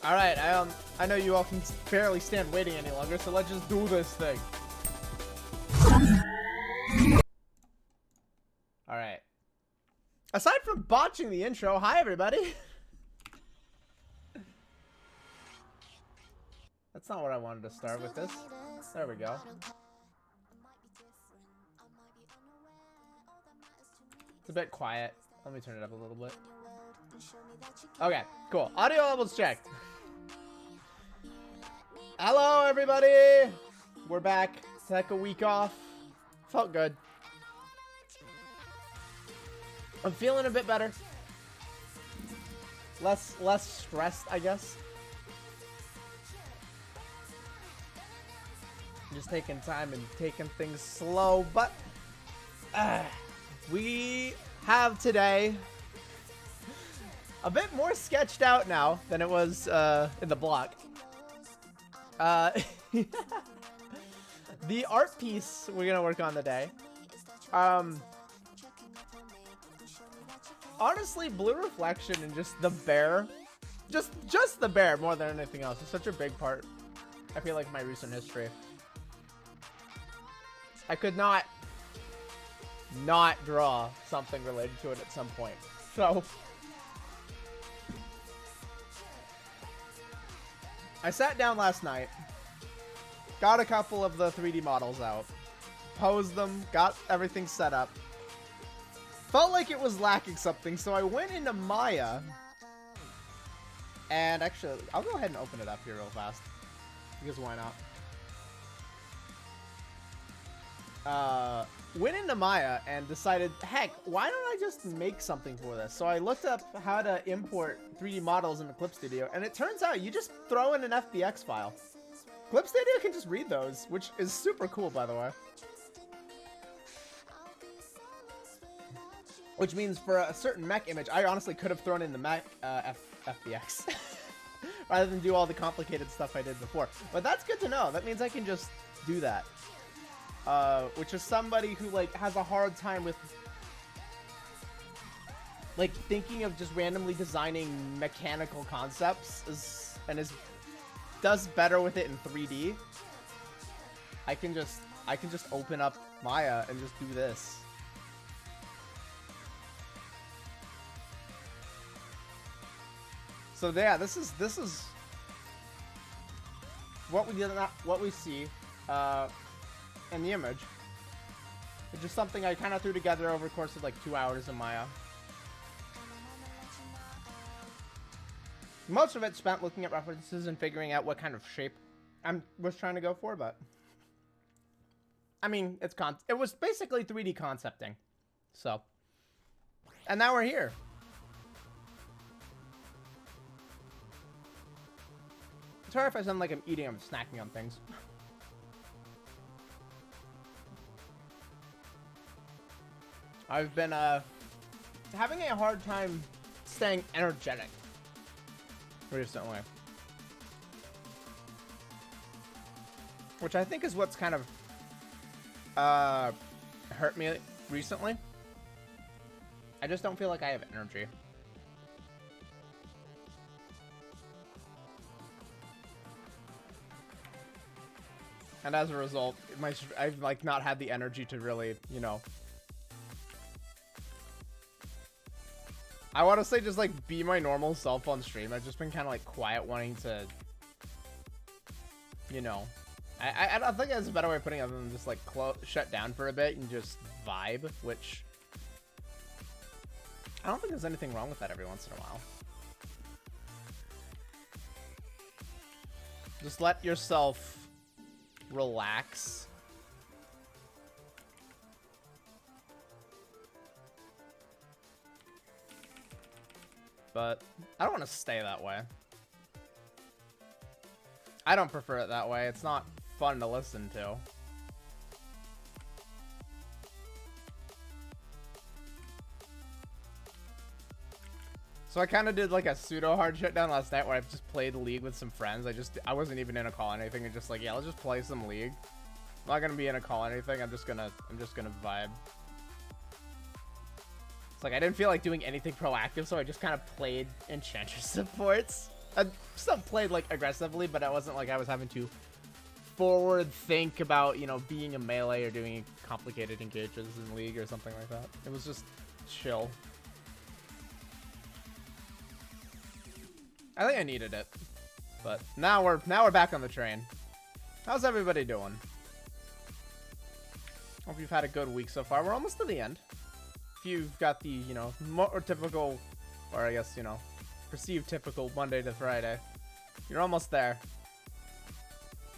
All right, I know you all can barely stand waiting any longer, so let's just do this thing. All right. Aside from botching the intro, hi everybody. That's not what I wanted to start with this. There we go. It's a bit quiet. Let me turn it up a little bit. Okay, cool. Audio levels checked. Hello, everybody. We're back. Took a week off. Felt good. I'm feeling a bit better. Less stressed, I guess. Just taking time and taking things slow, but we have today a bit more sketched out now than it was in the block. The art piece we're gonna work on today. Honestly, Blue Reflection and just the bear, just the bear more than anything else is such a big part, I feel like, my recent history. I could not draw something related to it at some point. So I sat down last night, got a couple of the 3D models out, posed them, got everything set up. Felt like it was lacking something, so I went into Maya. And actually, I'll go ahead and open it up here real fast, because why not? Went into Maya and decided, heck, why don't I just make something for this? So I looked up how to import 3D models into Clip Studio, and it turns out you just throw in an FBX file. Clip Studio can just read those, which is super cool, by the way. Which means for a certain mech image, I honestly could have thrown in the mech FBX rather than do all the complicated stuff I did before. But that's good to know. That means I can just do that. Which is somebody who like has a hard time with like thinking of just randomly designing mechanical concepts does better with it in 3D. I can just open up Maya and just do this. So yeah, this is what we see in the image. It's just something I kind of threw together over the course of like 2 hours in Maya. Most of it spent looking at references and figuring out what kind of shape I was trying to go for, but I mean, it was basically 3D concepting. So, and now we're here. Sorry if I sound like I'm eating, I'm snacking on things. I've been having a hard time staying energetic recently, which I think is what's kind of hurt me recently. I just don't feel like I have energy. And as a result, I've like not had the energy to really, you know, I want to say just like be my normal self on stream. I've just been kind of like quiet, wanting to, you know, I don't think that's a better way of putting it other than just like shut down for a bit and just vibe, which I don't think there's anything wrong with that every once in a while. Just let yourself relax. But I don't want to stay that way. I don't prefer it that way. It's not fun to listen to. So I kind of did like a pseudo hard shutdown last night where I just played League with some friends. I wasn't even in a call or anything. And just like, yeah, let's just play some League. I'm not gonna be in a call or anything. I'm just gonna vibe. It's like I didn't feel like doing anything proactive, so I just kind of played Enchantress supports. I still played like aggressively, but it wasn't like I was having to forward think about, you know, being a melee or doing complicated engages in League or something like that. It was just chill. I think I needed it, but now we're back on the train. How's everybody doing? Hope you've had a good week so far. We're almost to the end. If you've got the, you know, more typical, or I guess, you know, perceived typical Monday to Friday, you're almost there.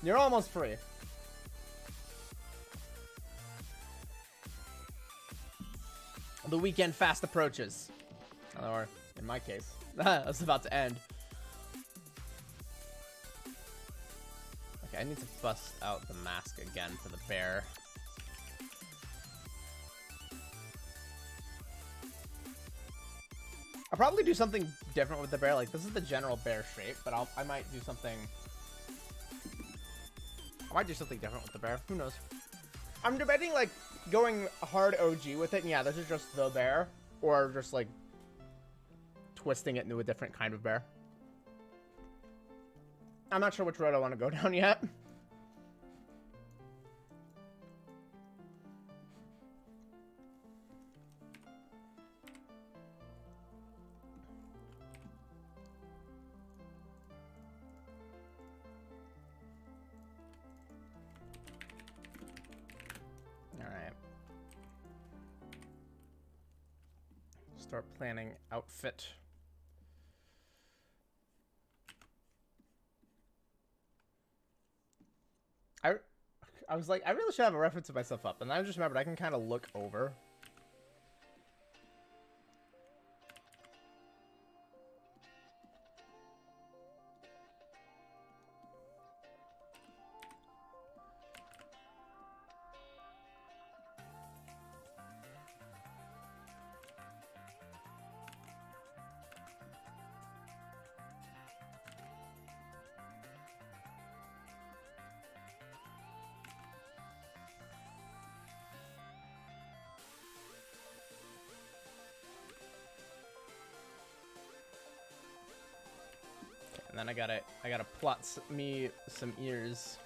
You're almost free. The weekend fast approaches. Or, in my case, it's about to end. Okay, I need to bust out the mask again for the bear. I'll probably do something different with the bear. Like, this is the general bear shape, but I might do something... I might do something different with the bear. Who knows? I'm debating, like, going hard OG with it. And yeah, this is just the bear. Or just, like, twisting it into a different kind of bear. I'm not sure which road I want to go down yet. Start planning outfit. I was like, I really should have a reference to myself up, and I just remembered I can kind of look over. And then I gotta plot me some ears.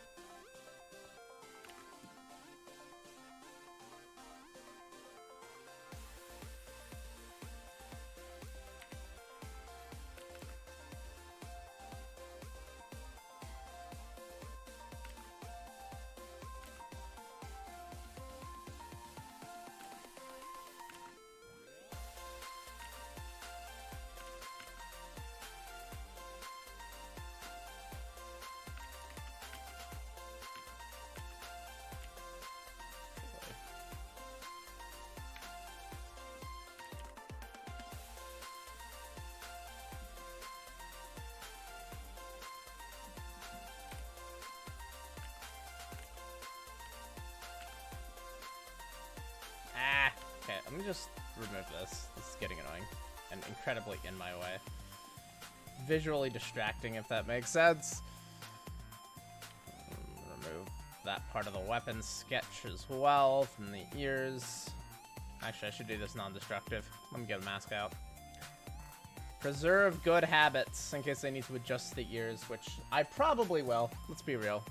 Okay, let me just remove this. This is getting annoying and incredibly in my way. Visually distracting, if that makes sense. Remove that part of the weapon sketch as well from the ears. Actually, I should do this non-destructive. Let me get a mask out. Preserve good habits in case I need to adjust the ears, which I probably will. Let's be real.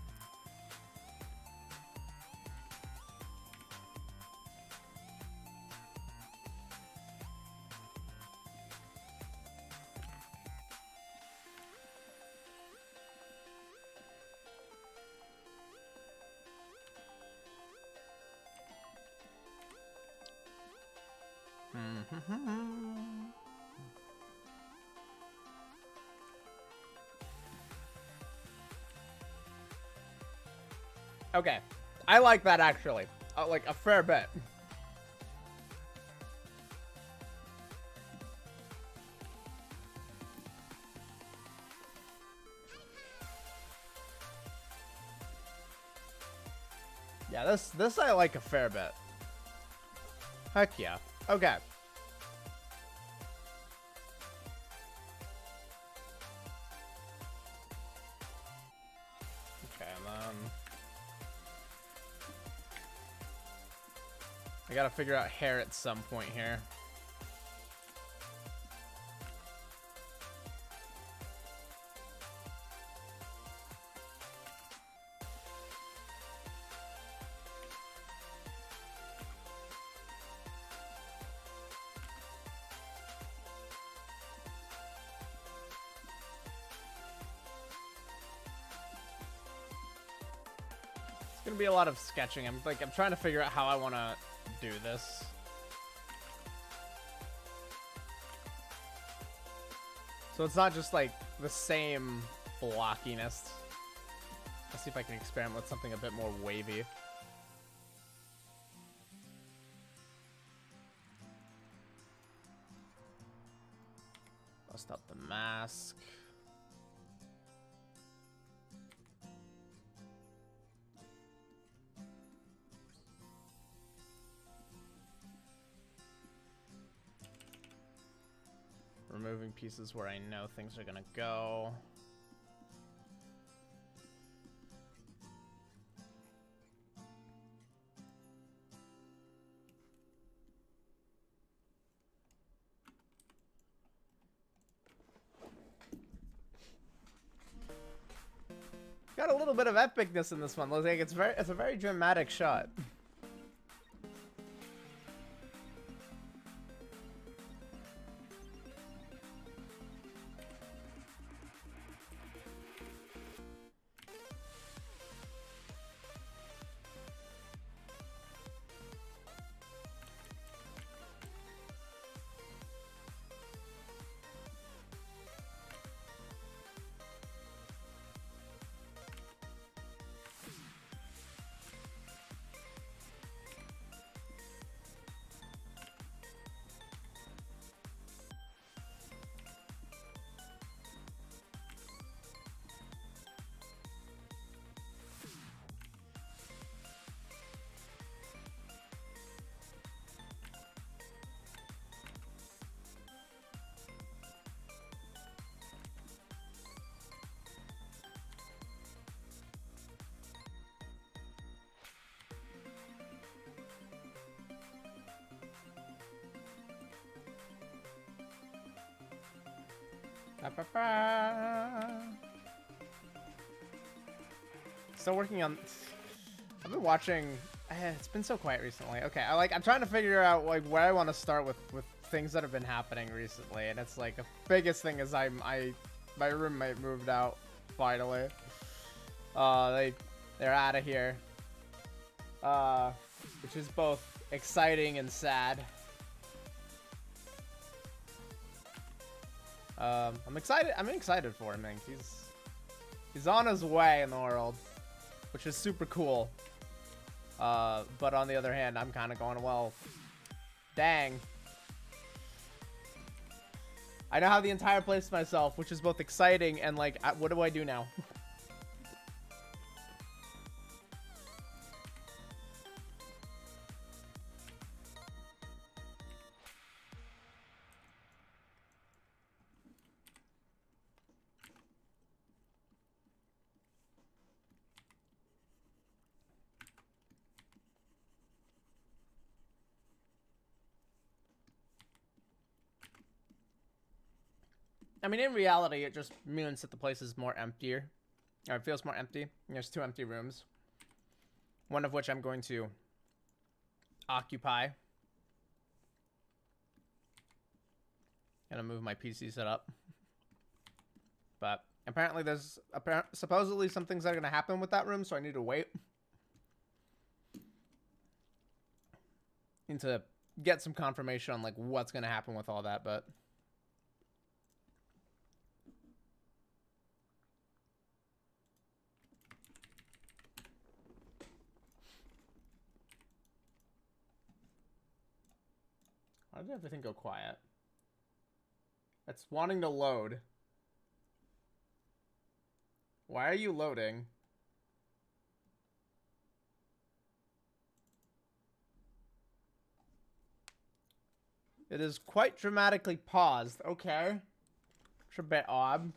Okay, I like that actually, like a fair bit. Yeah, this I like a fair bit. Heck yeah. Okay. Okay, and then I gotta figure out hair at some point here. gonna be a lot of sketching. I'm trying to figure out how I want to do this. So it's not just like the same blockiness. Let's see if I can experiment with something a bit more wavy. Bust up the mask. Removing pieces where I know things are gonna go. Got a little bit of epicness in this one. Like it's a very dramatic shot. Still working on. I've been watching. It's been so quiet recently. Okay, I'm trying to figure out like where I want to start with things that have been happening recently, and it's like the biggest thing is my roommate moved out finally. They're out of here. Which is both exciting and sad. I'm excited for him. He's on his way in the world, which is super cool. But on the other hand, I'm kind of going, well, dang. I now have the entire place to myself, which is both exciting and like, what do I do now? I mean, in reality, it just means that the place is more emptier. Or it feels more empty. There's 2 empty rooms. One of which I'm going to occupy. Gonna move my PC setup. But apparently there's supposedly some things that are gonna happen with that room, so I need to wait. Need to get some confirmation on like what's gonna happen with all that, but why did everything go quiet? It's wanting to load. Why are you loading? It is quite dramatically paused. Okay. It's a bit odd.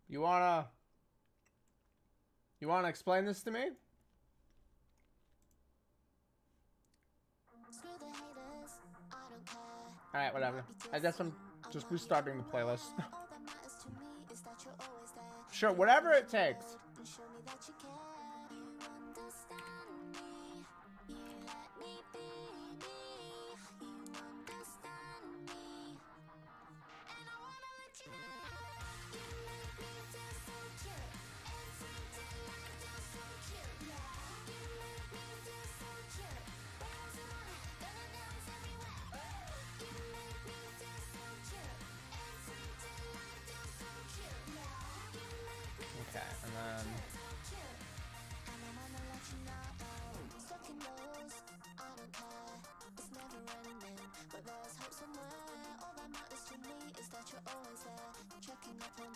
You wanna explain this to me? Alright, whatever. I guess I'm just restarting the playlist. Sure, whatever it takes.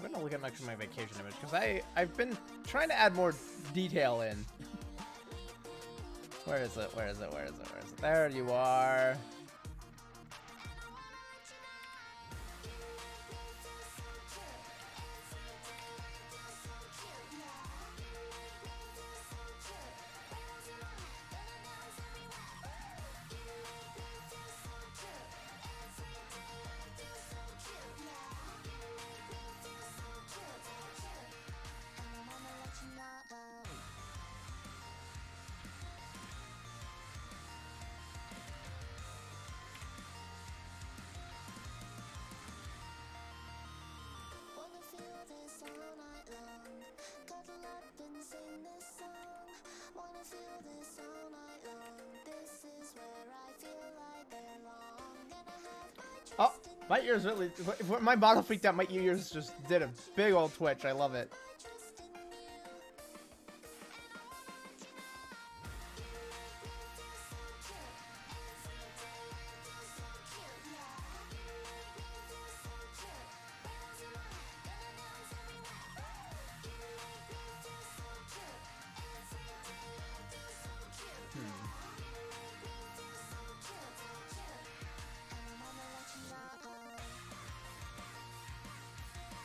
I'm gonna look at my vacation image because I've been trying to add more detail in. Where is it? Where is it? Where is it? Where is it? There you are. Oh, my ears really... My bottle freaked out. My ears just did a big old twitch. I love it.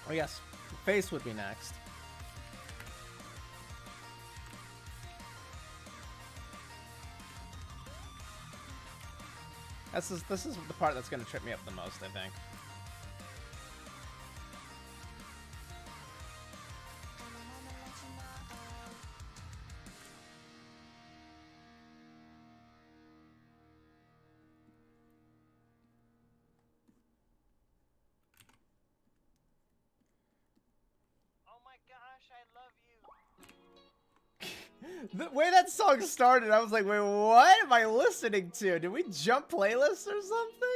Oh yes, face would be next. This is the part that's gonna trip me up the most, I think. The way that song started, I was like, wait, what am I listening to? Did we jump playlists or something?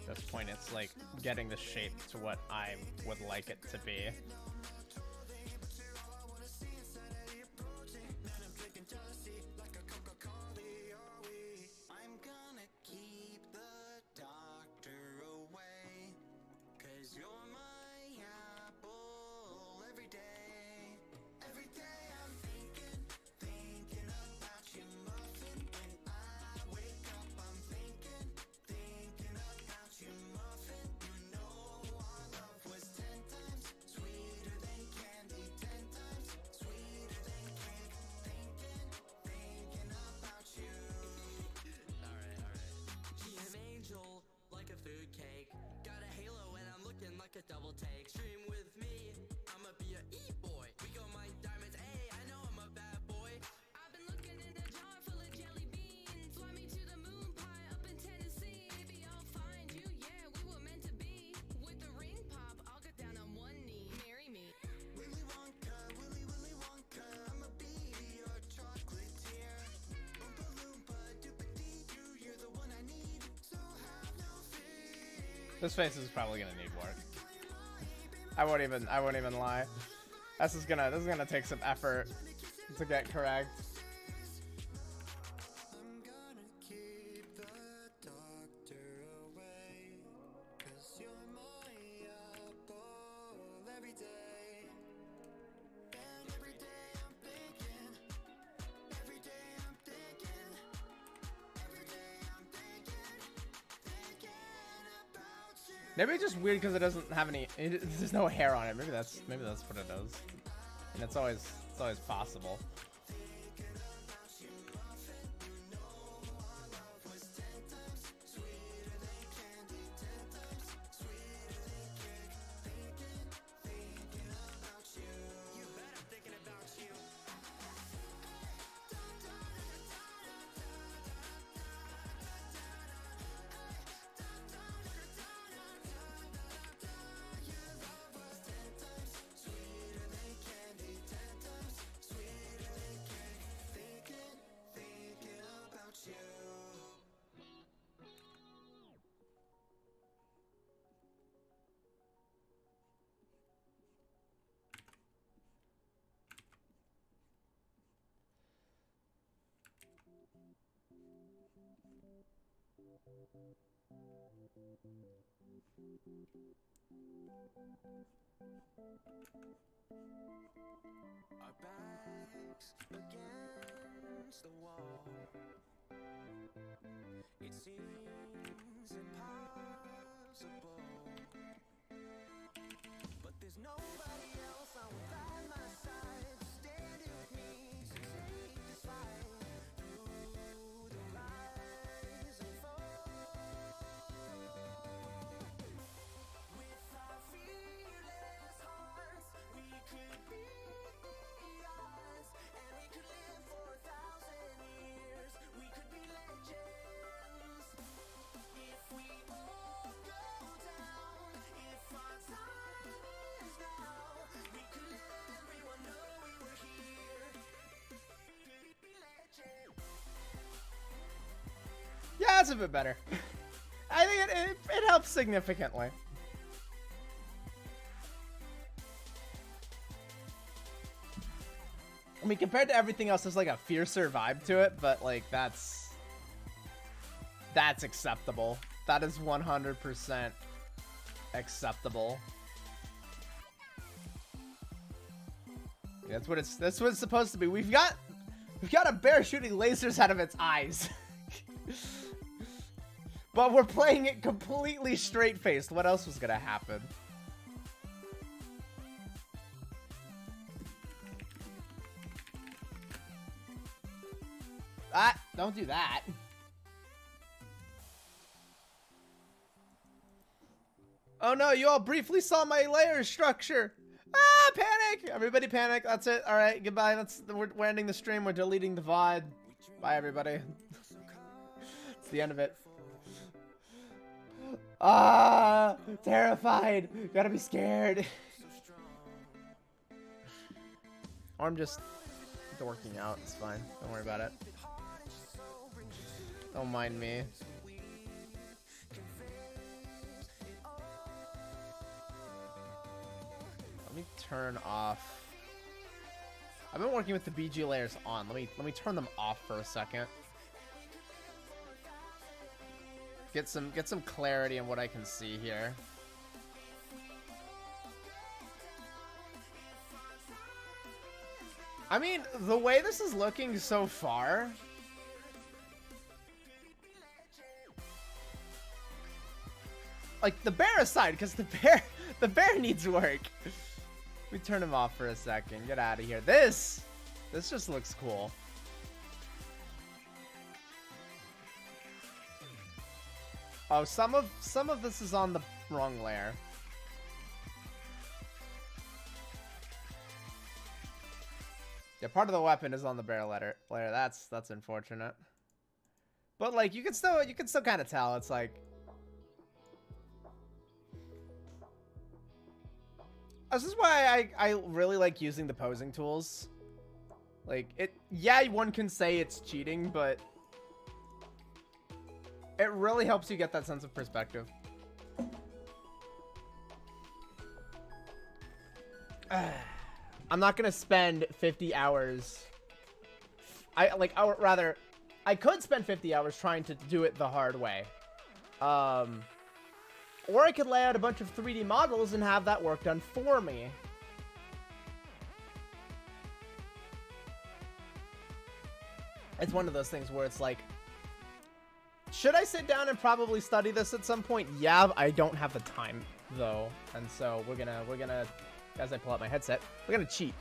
At this point, it's like getting the shape to what I would like it to be. This face is probably gonna need work. I won't even lie. This is gonna take some effort to get correct. Maybe it's just weird because it doesn't have any. There's no hair on it. Maybe that's what it is. And it's always possible. Our backs against the wall. It seems impossible, but there's nobody else I would by my side, standing with me to take this fight through the rise and fall. With our fearless hearts, we could be the odds, and we could live for 1,000 years. We could be legends if we all go down. If our time is now, we could let everyone know we were here. Be legends. Yeah, that's a bit better. I think it helps significantly. I mean, compared to everything else, there's like a fiercer vibe to it, but like that's acceptable. That is 100% acceptable. Yeah, that's what it's supposed to be. We've got a bear shooting lasers out of its eyes. But we're playing it completely straight-faced. What else was gonna happen? Ah, don't do that. Oh no, you all briefly saw my layer structure. Ah, panic! Everybody panic. That's it. All right, goodbye. We're ending the stream. We're deleting the VOD. Bye, everybody. It's the end of it. Ah, terrified. Gotta be scared. Or I'm just dorking out. It's fine. Don't worry about it. Don't mind me. Let me turn off. I've been working with the BG layers on. Let me turn them off for a second. Get some clarity on what I can see here. I mean, the way this is looking so far, like the bear aside, because the bear needs work. We turn him off for a second. Get out of here. This just looks cool. Oh, some of this is on the wrong layer. Yeah, part of the weapon is on the bear layer. That's unfortunate. But like you can still kind of tell it's like this is why I really like using the posing tools. Like yeah, one can say it's cheating, but it really helps you get that sense of perspective. I'm not gonna spend 50 hours. I could spend 50 hours trying to do it the hard way. Or I could lay out a bunch of 3D models and have that work done for me. It's one of those things where it's like, should I sit down and probably study this at some point? Yeah, I don't have the time though. And so we're gonna, as I pull out my headset, we're gonna cheat.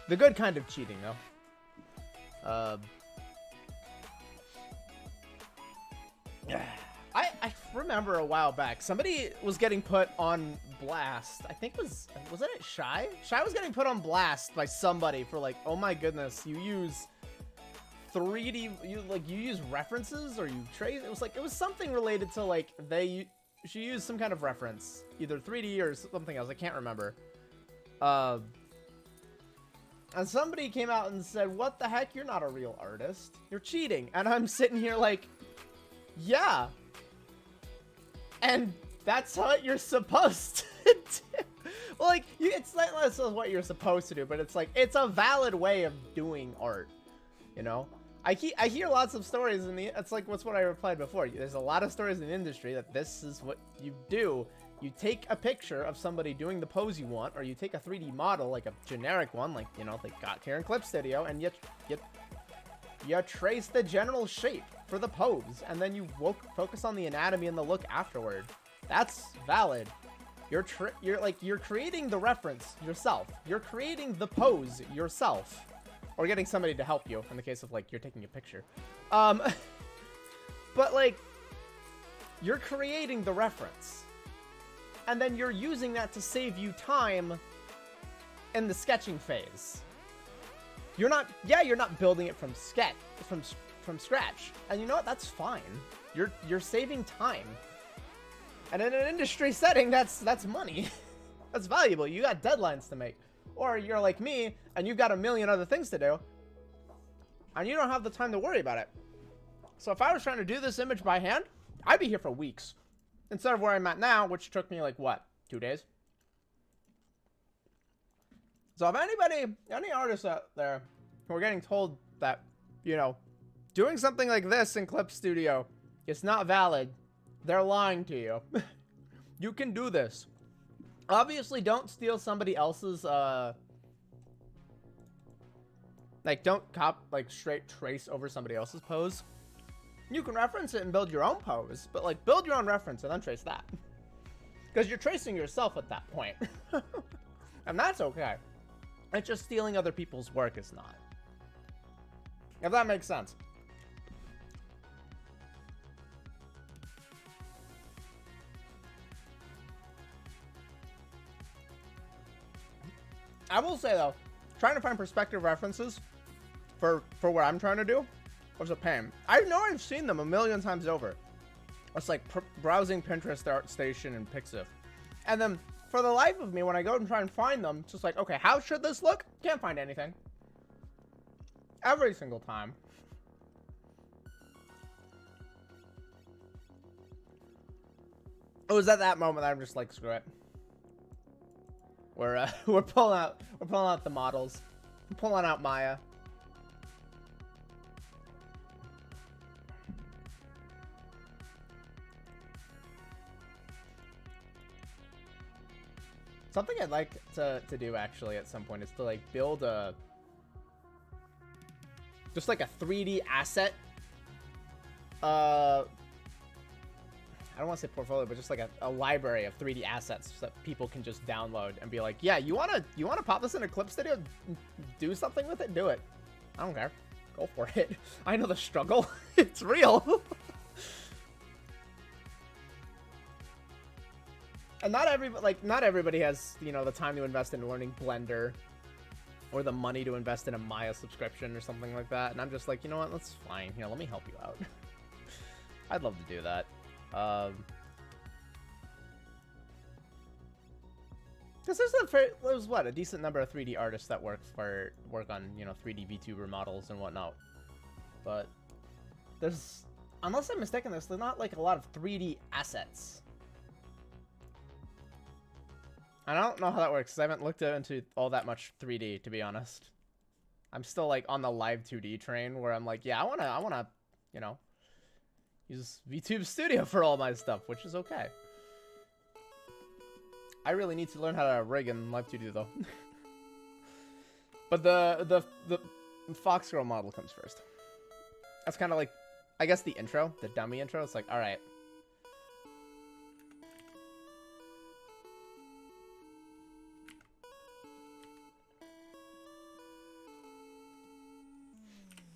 The good kind of cheating though. I remember a while back, somebody was getting put on blast. I think wasn't it Shy? Shy was getting put on blast by somebody for like, oh my goodness, you use 3D, you use references or you trace. It was something related to like she used some kind of reference, either 3D or something else. I can't remember. And somebody came out and said, "What the heck? You're not a real artist. You're cheating." And I'm sitting here like, yeah. And that's what you're supposed to do. Well, like, it's not what you're supposed to do, but it's like, it's a valid way of doing art, you know? I hear lots of stories in the, it's like, what's what I replied before. There's a lot of stories in the industry that this is what you do. You take a picture of somebody doing the pose you want, or you take a 3D model, like a generic one, like, you know, they got here in Clip Studio, and you trace the general shape for the pose, and then you focus on the anatomy and the look afterward. That's valid. You're creating the reference yourself. You're creating the pose yourself. Or getting somebody to help you, in the case of, like, you're taking a picture. But, like, you're creating the reference. And then you're using that to save you time in the sketching phase. You're not building it from scratch. And you know what? That's fine. You're saving time. And in an industry setting, that's money. That's valuable. You got deadlines to make. Or you're like me, and you've got a million other things to do, and you don't have the time to worry about it. So if I was trying to do this image by hand, I'd be here for weeks. Instead of where I'm at now, which took me like, what, 2 days? So if any artists out there who are getting told that, you know, doing something like this in Clip Studio is not valid, they're lying to you. You can do this. Obviously, don't steal somebody else's, like, don't straight trace over somebody else's pose. You can reference it and build your own pose, but, like, build your own reference and then trace that. Because you're tracing yourself at that point. And that's okay. It's just stealing other people's work is not. If that makes sense. I will say, though, trying to find perspective references for what I'm trying to do was a pain. I know I've seen them a million times over. It's like browsing Pinterest, ArtStation, and Pixiv. And then, for the life of me, when I go and try and find them, it's just like, okay, how should this look? Can't find anything. Every single time. It was at that moment that I'm just like, screw it. We're pulling out the models. I'm pulling out Maya. Something I'd like to do actually at some point is to like build a just like a 3D asset. I don't want to say portfolio, but just like a library of 3D assets that people can just download and be like, yeah, you wanna pop this in a Clip Studio, do something with it, do it. I don't care, go for it. I know the struggle. It's real. And not everybody has, you know, the time to invest in learning Blender or the money to invest in a Maya subscription or something like that. And I'm just like, you know what, that's fine. You know, let me help you out. I'd love to do that. Because there's what, a decent number of 3D artists that work on, you know, 3D VTuber models and whatnot. But there's, unless I'm mistaken, there's not like a lot of 3D assets. And I don't know how that works because I haven't looked into all that much 3D, to be honest. I'm still like on the live 2D train where I'm like, yeah, I wanna, you know, use VTube Studio for all my stuff, which is okay. I really need to learn how to rig in Live 2D though. But the Fox Girl model comes first. That's kind of like, I guess the intro, the dummy intro. It's like, all right.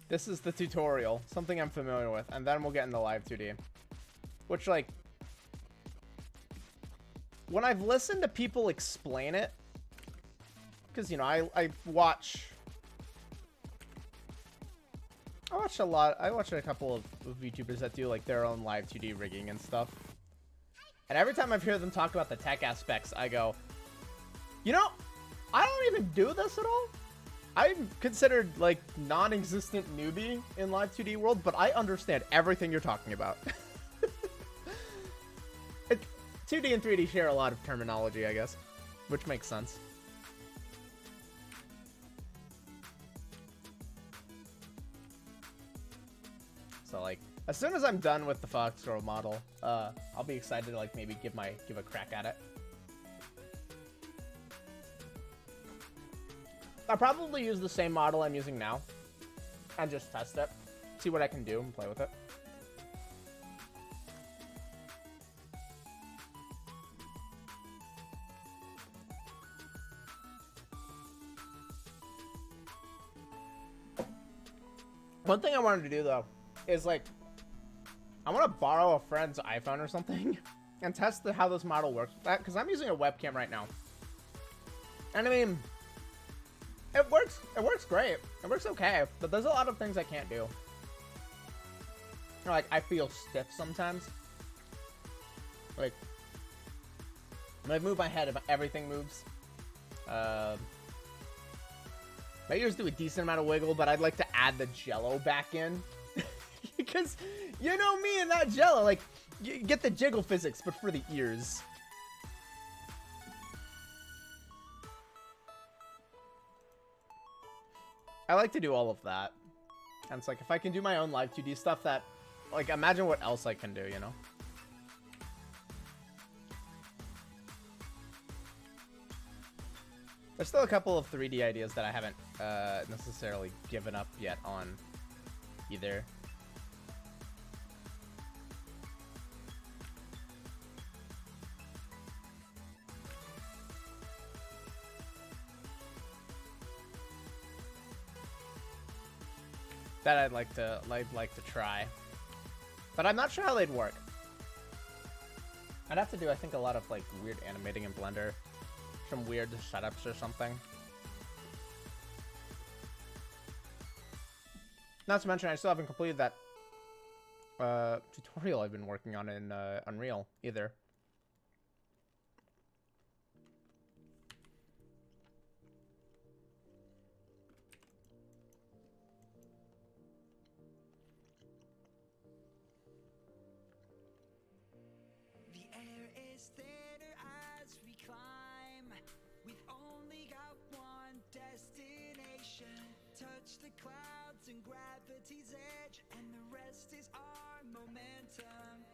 This is the tutorial, something I'm familiar with, and then we'll get into Live 2D. Which, like, when I've listened to people explain it, because, you know, I watch a couple of VTubers that do, like, their own Live 2D rigging and stuff. And every time I've heard them talk about the tech aspects, I go, you know, I don't even do this at all. I'm considered, like, non-existent newbie in Live 2D world, but I understand everything you're talking about. 2D and 3D share a lot of terminology, I guess, which makes sense. As soon as I'm done with the Fox Girl model, I'll be excited to like maybe give a crack at it. I'll probably use the same model I'm using now and just test it, see what I can do and play with it. One thing I wanted to do though is like I want to borrow a friend's iPhone or something and test how this model works, because I'm using a webcam right now, and I mean it works great, it works okay, but there's a lot of things I can't do. You know, like I feel stiff sometimes, like when I move my head, if everything moves. My ears do a decent amount of wiggle, but I'd like to add the jello back in. Because, you know me and that jello, like, you get the jiggle physics, but for the ears. I like to do all of that. And it's like, if I can do my own live 2D stuff, that, like, imagine what else I can do, you know? There's still a couple of 3D ideas that I haven't necessarily given up yet on either. That I'd like to try, but I'm not sure how they'd work. I'd have to do, I think, a lot of like weird animating in Blender. Some weird setups or something. Not to mention, I still haven't completed that tutorial I've been working on in Unreal either. The air is thinner as we climb. We've only got one destination. Touch the clouds and gravity's edge, and the rest is our momentum.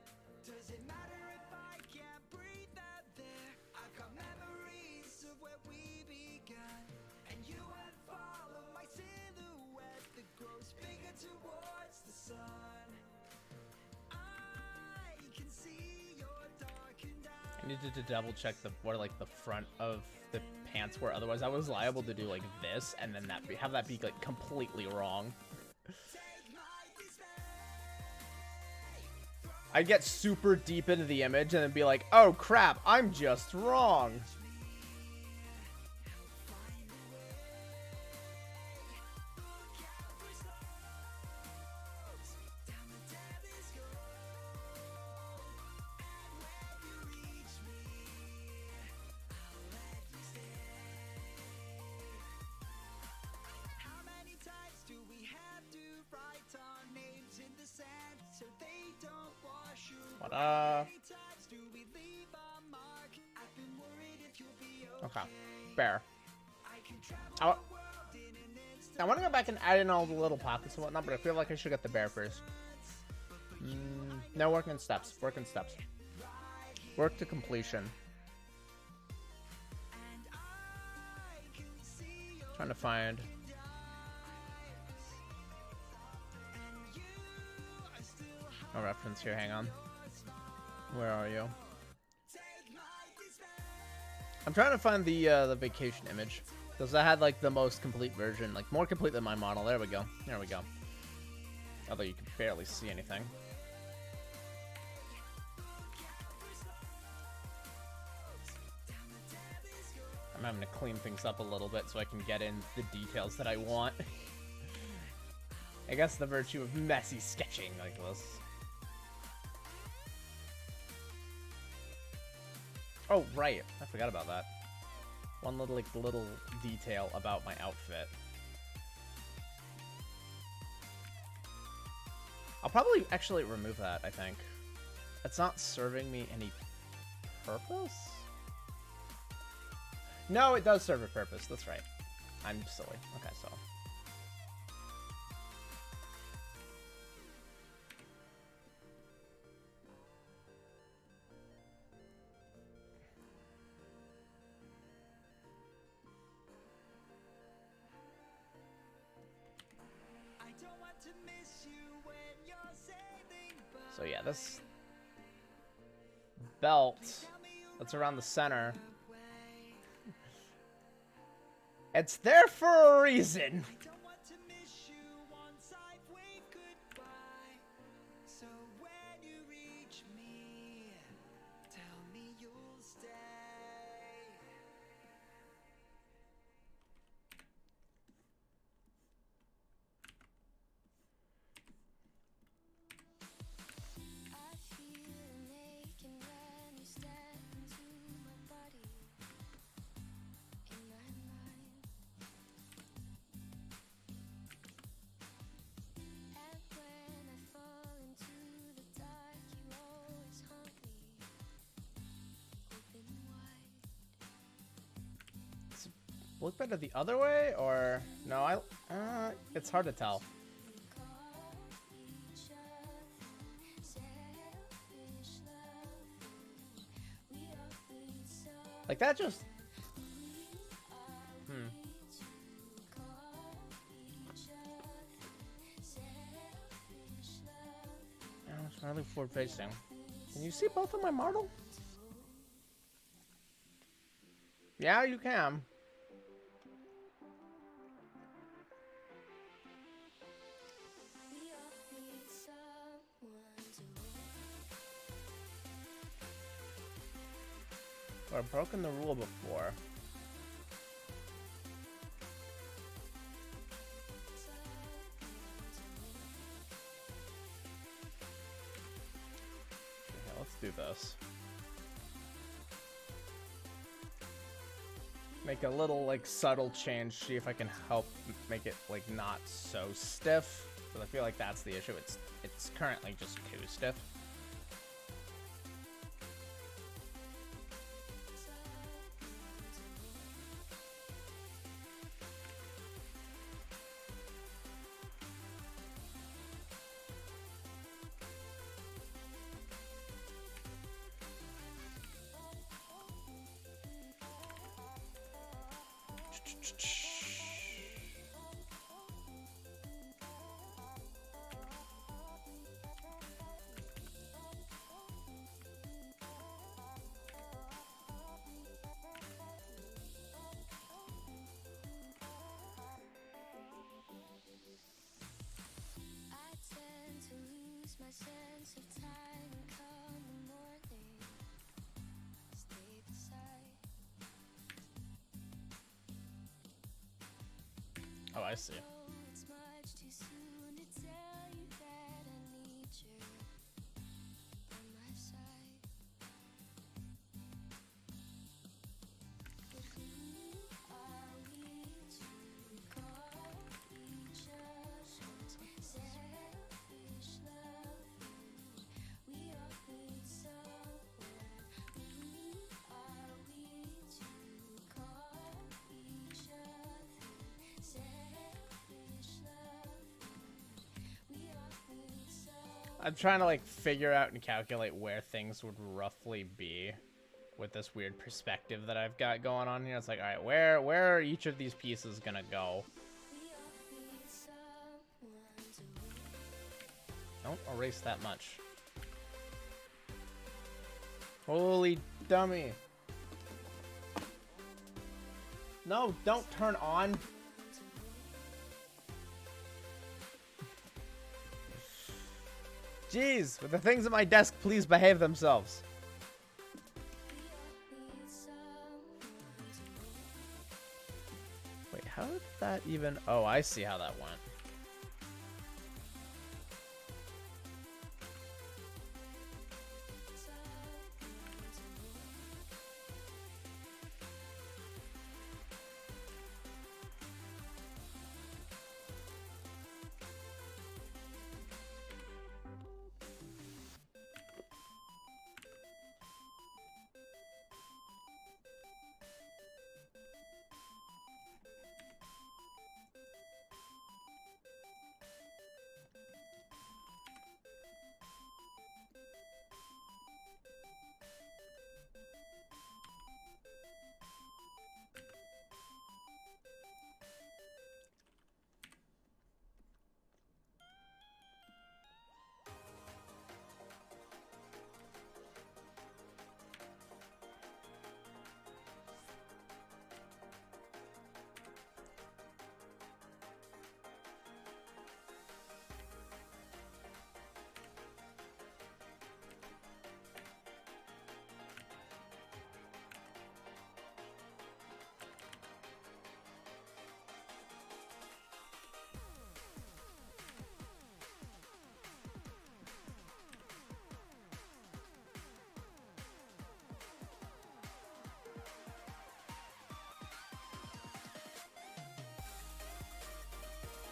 Does it matter if I can't breathe out there? I've got memories of where we begun, and you unfollow my silhouette that grows bigger towards the sun. I can see your darkened eyes. I needed to double check where like the front of the pants were, otherwise I was liable to do like this and then have that be like completely wrong. I'd get super deep into the image and then be like, oh crap, I'm just wrong. How many times do we have to write our names in the sand so they don't wash away? What How many times do we leave a mark? I've been worried if you'll be okay. Okay, fair. I can travel I the world in an instant. I want to go back and add in all the little pockets and whatnot, but I feel like I should get the bear first. No, work in steps. Work in steps. Work to completion. Trying to find. A reference here. Hang on. Where are you? I'm trying to find the vacation image, because I had like the most complete version, like more complete than my model. There we go. There we go. Although you can barely see anything. I'm having to clean things up a little bit so I can get in the details that I want. I guess the virtue of messy sketching like this. Oh, right. I forgot about that. One little detail about my outfit. I'll probably actually remove that, I think. It's not serving me any purpose? No, it does serve a purpose. That's right. I'm silly. Okay, so. So yeah, this belt that's around the center, it's there for a reason. I don't want to miss you once I wave goodbye. So when you reach me, tell me you'll stay. I feel an aching when you step into my body, in my mind. And when I fall into the dark, you always haunt me, open wide. Look better the other way, or no? It's hard to tell. Like that just. Oh, it's really forward facing. Can you see both of my model? Yeah, you can. I've broken the rule before. Okay, let's do this. Make a little like subtle change, see if I can help make it like not so stiff. Because I feel like that's the issue. It's currently just too stiff. My sense of time and come the morning, stay beside. Oh, I see. It's much too soon to tell you that I need you on my side. But who are we to call each other's selfish love? We all need someone. Who are we to call each other selfish love? We all need someone. I'm trying to like figure out and calculate where things would roughly be with this weird perspective that I've got going on here. It's like, all right, where are each of these pieces gonna go? We all need someone to Don't erase that much. Holy dummy. No, don't turn on. Jeez, with the things at my desk, please behave themselves. Wait, how did that even... Oh, I see how that went.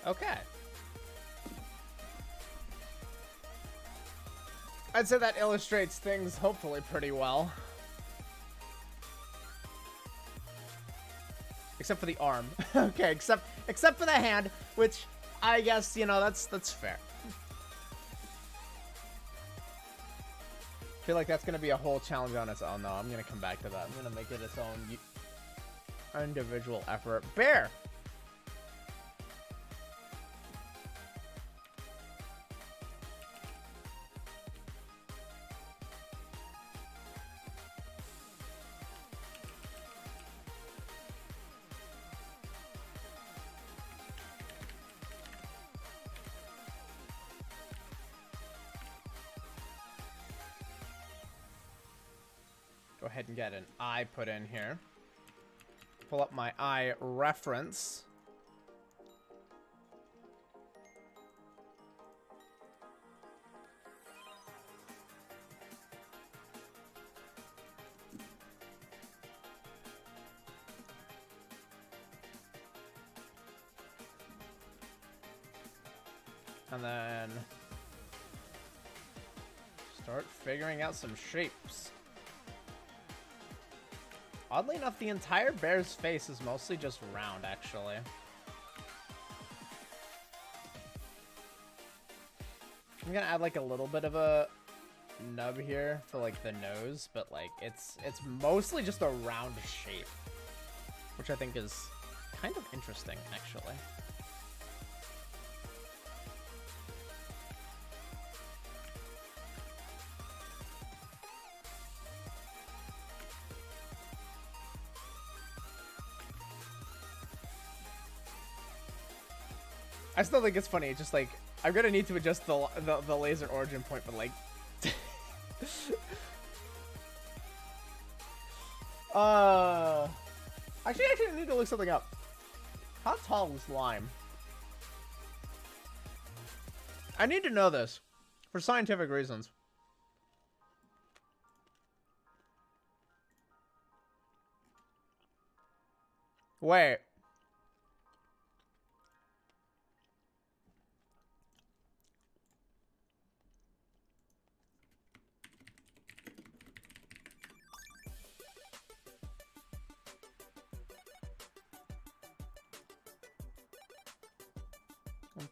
Okay. I'd say that illustrates things hopefully pretty well. Except for the arm. Okay, except for the hand, which I guess, you know, that's fair. I feel like that's gonna be a whole challenge on its own though. I'm gonna come back to that. I'm gonna make it its own individual effort. Bear! Go ahead and get an eye put in here. Pull up my eye reference. And then start figuring out some shapes. Oddly enough, the entire bear's face is mostly just round, actually. I'm gonna add like a little bit of a nub here for like the nose, but like it's mostly just a round shape, which I think is kind of interesting, actually. I still think it's funny. Just like I'm gonna need to adjust the laser origin point, but like, actually, I need to look something up. How tall is Lime? I need to know this for scientific reasons. Wait.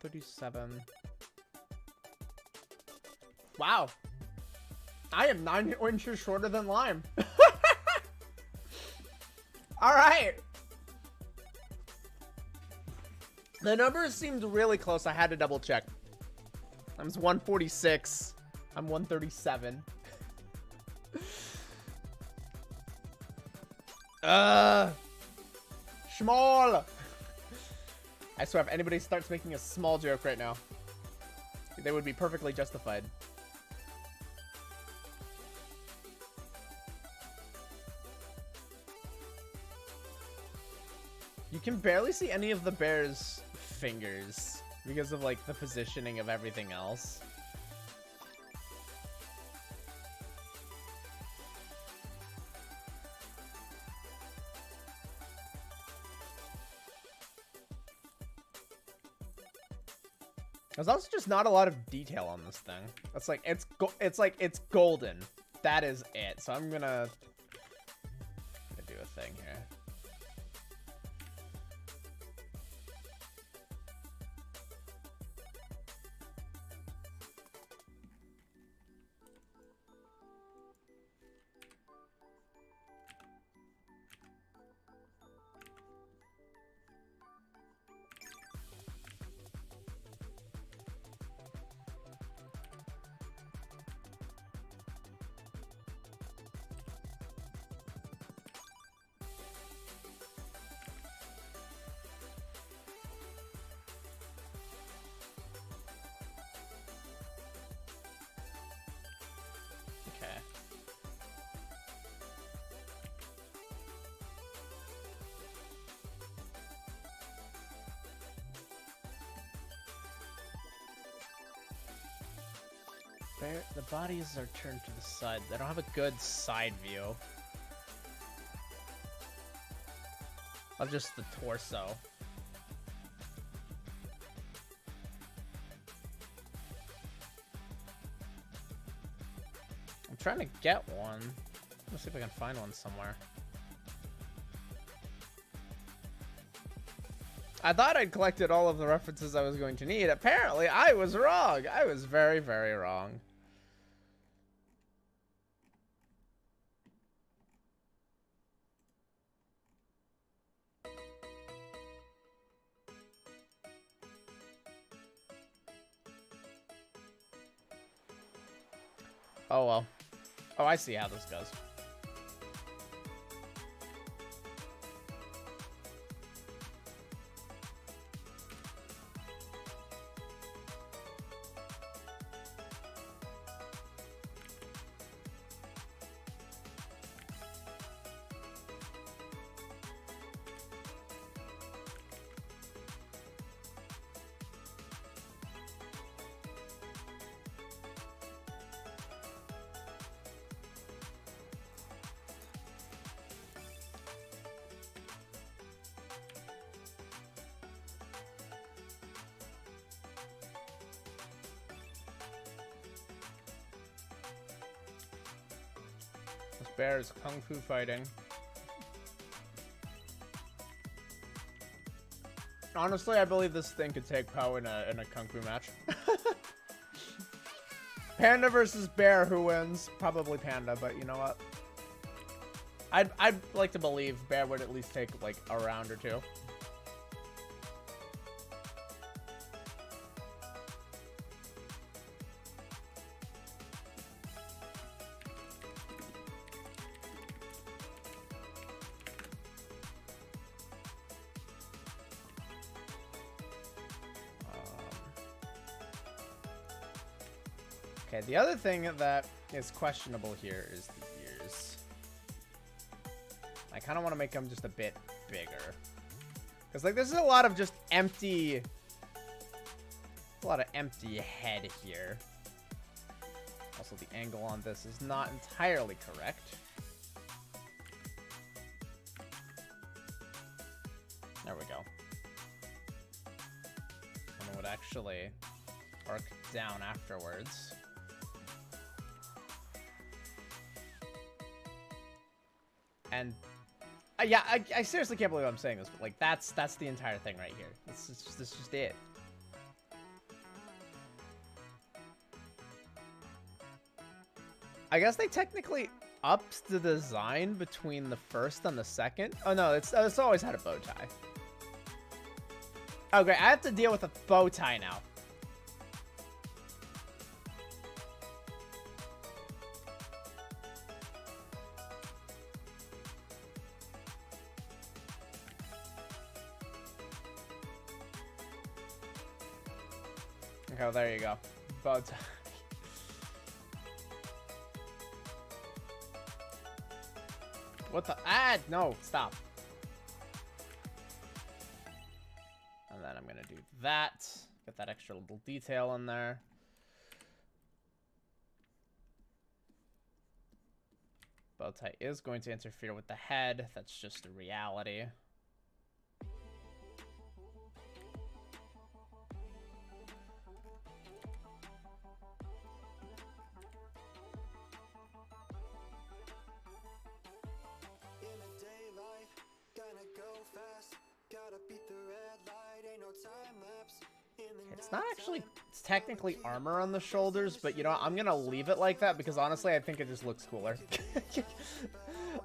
$137. Wow. I am 9 inches shorter than Lime. All right. The numbers seemed really close. I had to double check. I was 146. I'm 137. Small. I swear, if anybody starts making a small joke right now, they would be perfectly justified. You can barely see any of the bear's fingers because of like the positioning of everything else. There's also just not a lot of detail on this thing. It's like it's golden. That is it. So I'm gonna do a thing here. The bodies are turned to the side. They don't have a good side view of just the torso. trying to get one. Let's see if I can find one somewhere. I thought I'd collected all of the references I was going to need. Apparently, I was wrong. I was very, very wrong. Oh, well. Oh, I see how this goes. This bear is kung fu fighting. Honestly, I believe this thing could take Poe in a kung fu match. Panda versus bear, who wins? Probably Panda, but you know what? I'd like to believe bear would at least take like a round or two. Okay, the other thing that is questionable here is the ears. I kind of want to make them just a bit bigger. Because, like, this is a lot of just empty... A lot of empty head here. Also, the angle on this is not entirely correct. There we go. And it would actually arc down afterwards. And yeah, I seriously can't believe I'm saying this, but like that's the entire thing right here. This is just it. I guess they technically upped the design between the first and the second. Oh no, it's always had a bow tie. Okay, I have to deal with a bow tie now. Okay, well, there you go. Bow tie. What the? Ah, no, stop. And then I'm gonna do that. Get that extra little detail in there. Bow tie is going to interfere with the head. That's just a reality. It's not actually, it's technically armor on the shoulders, but you know, I'm gonna leave it like that because honestly, I think it just looks cooler.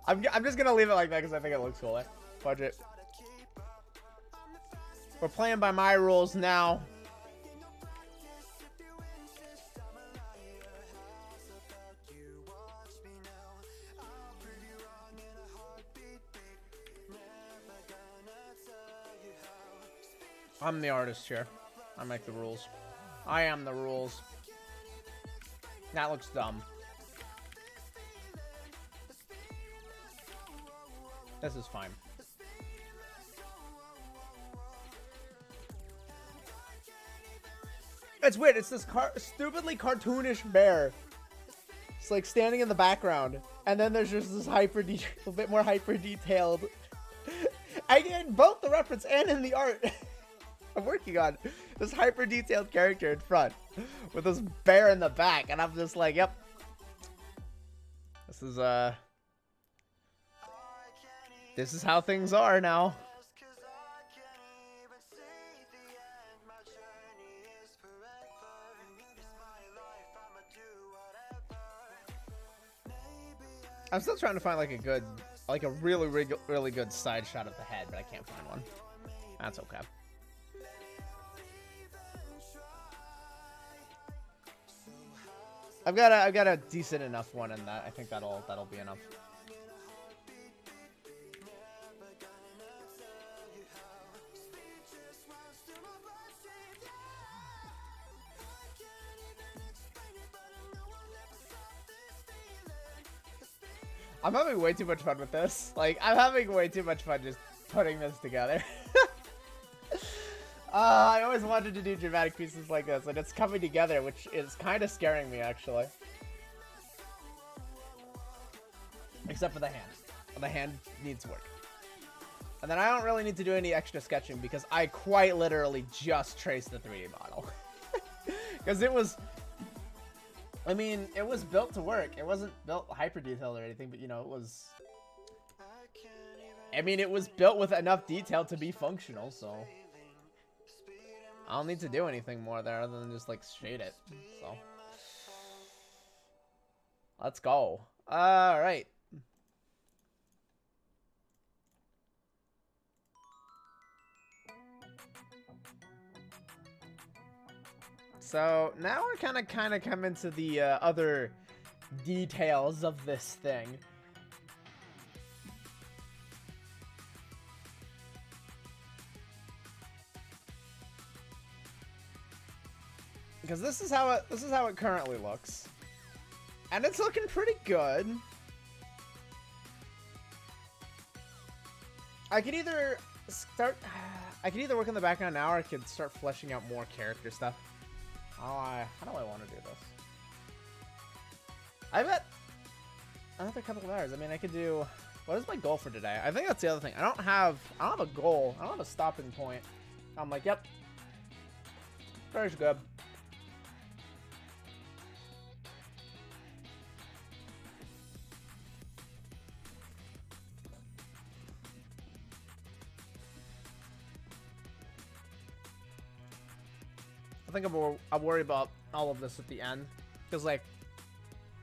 I'm just gonna leave it like that because I think it looks cooler. Budget. We're playing by my rules now. I'm the artist here. I make the rules. I am the rules. That looks dumb. This is fine. It's weird. It's this stupidly cartoonish bear. It's like standing in the background. And then there's just this a bit more hyper detailed. I get both the reference and in the art. I'm working on this hyper detailed character in front with this bear in the back, and I'm just like, yep, This is how things are now. I'm still trying to find like a good, like a really good side shot of the head, but I can't find one. That's okay. I've got a decent enough one in that. I think that'll be enough. I'm having way too much fun with this. Like, I'm having way too much fun just putting this together. I always wanted to do dramatic pieces like this, and it's coming together, which is kind of scaring me, actually. Except for the hand. The hand needs work. And then I don't really need to do any extra sketching, because I quite literally just traced the 3D model. Because it was... I mean, it was built to work. It wasn't built hyper detailed or anything, but you know, it was... I mean, it was built with enough detail to be functional, so... I don't need to do anything more there other than just, like, shade it, so... Let's go. Alright. So, now we're kind of come into the other details of this thing. Because this is how it currently looks. And it's looking pretty good. I could either work in the background now, or I could start fleshing out more character stuff. How do I want to do this? I bet another couple of hours. I mean, I could do... What is my goal for today? I think that's the other thing. I don't have a goal. I don't have a stopping point. I'm like, yep. Very good. I think I'll worry about all of this at the end. Because, like,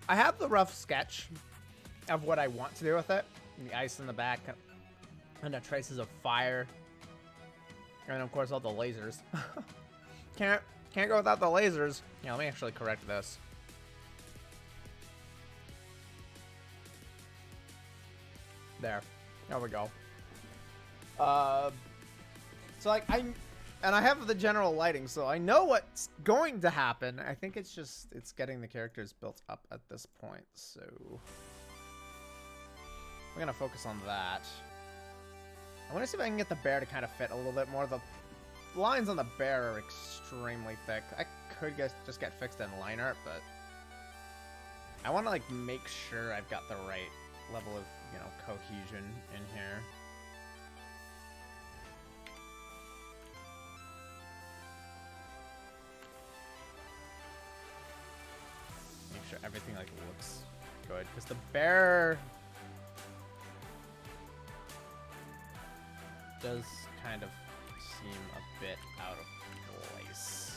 I have the rough sketch of what I want to do with it. And the ice in the back. And the traces of fire. And, of course, all the lasers. Can't go without the lasers. Yeah, let me actually correct this. There we go. So, like, and I have the general lighting, so I know what's going to happen. I think it's getting the characters built up at this point, so... We're gonna focus on that. I want to see if I can get the bear to kind of fit a little bit more. The lines on the bear are extremely thick. I could just get fixed in line art, but... I want to, like, make sure I've got the right level of, you know, cohesion in here. Sure everything like looks good, because the bear does kind of seem a bit out of place.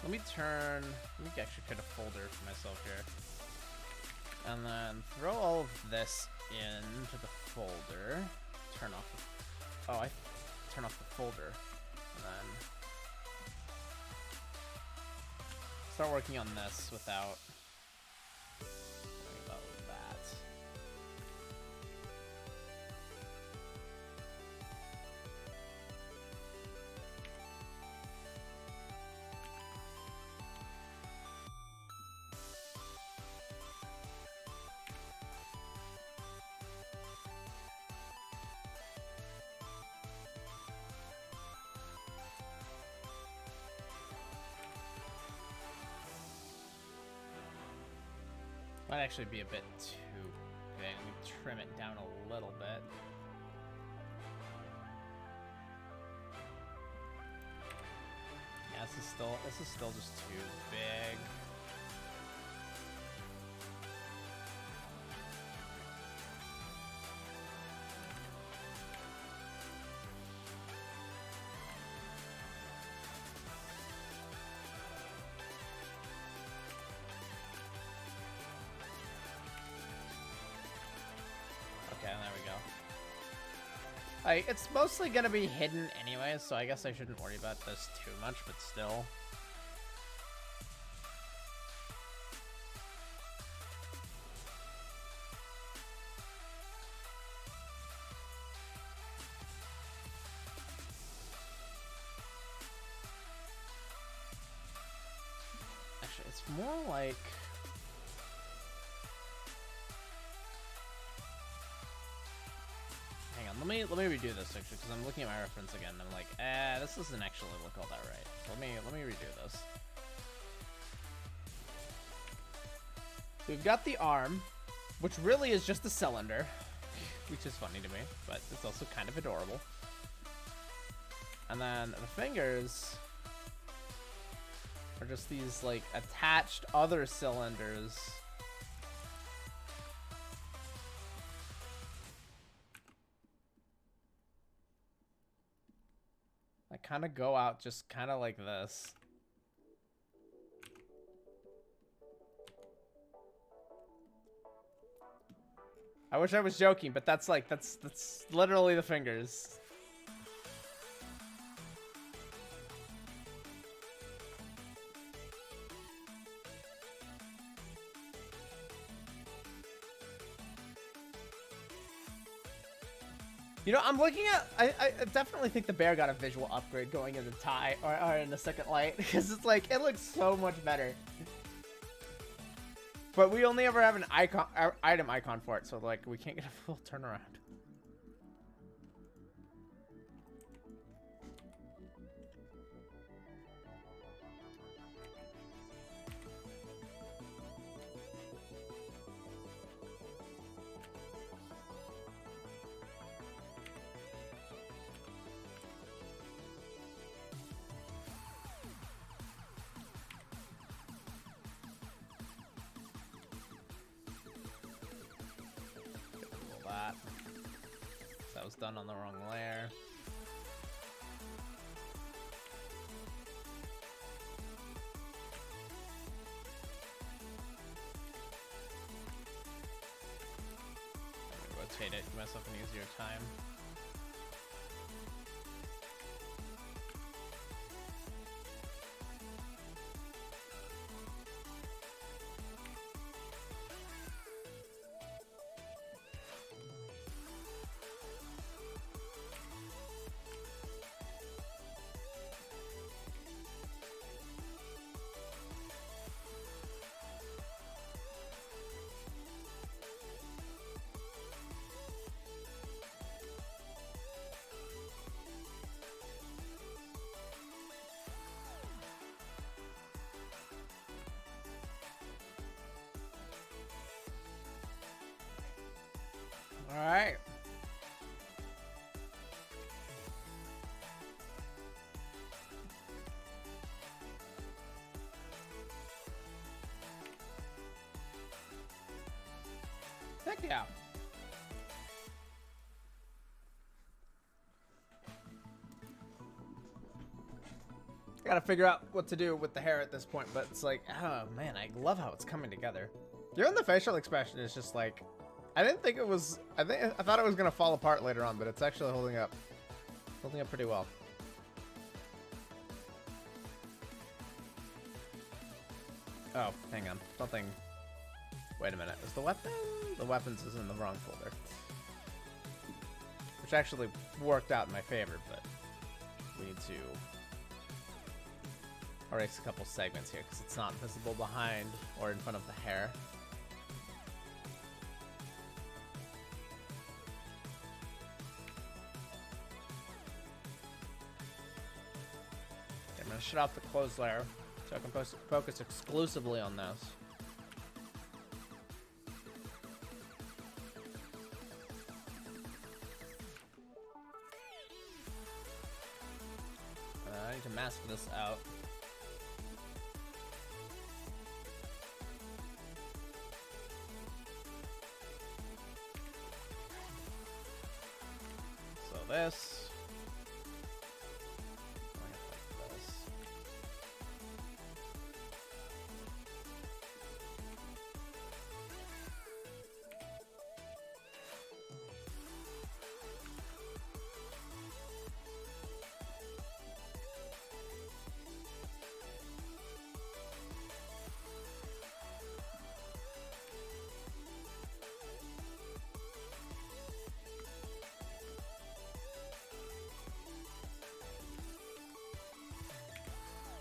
Let me actually create a folder for myself here. And then throw all of this into the folder. Turn off the folder. And then start working on this without worrying about that. Might actually be a bit too big. We trim it down a little bit. Yeah, this is still just too big. Okay, there we go. Like, it's mostly gonna be hidden anyway, so I guess I shouldn't worry about this too much, but still. Actually, it's more like... Hang on, let me redo this actually, because I'm looking at my reference again, and I'm like, this doesn't actually look all that right. So let me redo this. So we've got the arm, which really is just a cylinder, which is funny to me, but it's also kind of adorable. And then the fingers are just these like attached other cylinders. I kind of go out just kind of like this. I wish I was joking, but that's like, that's literally the fingers. You know, I'm looking at, I definitely think the bear got a visual upgrade going into tie or in the second light, because it's like, it looks so much better. But we only ever have an icon, item icon for it, so like, we can't get a full turnaround. That was done on the wrong layer. Let me rotate it, give myself an easier time. All right. Heck yeah. I gotta figure out what to do with the hair at this point, but it's like, oh man, I love how it's coming together. Even the facial expression is just like, I didn't think it was, I thought it was gonna fall apart later on, but it's actually holding up pretty well. Oh, hang on, something, wait a minute, is the weapon? The weapons is in the wrong folder. Which actually worked out in my favor, but we need to erase a couple segments here because it's not visible behind or in front of the hair. Okay, I'm gonna shut off the closed layer so I can focus exclusively on this. this out. So this. Like this.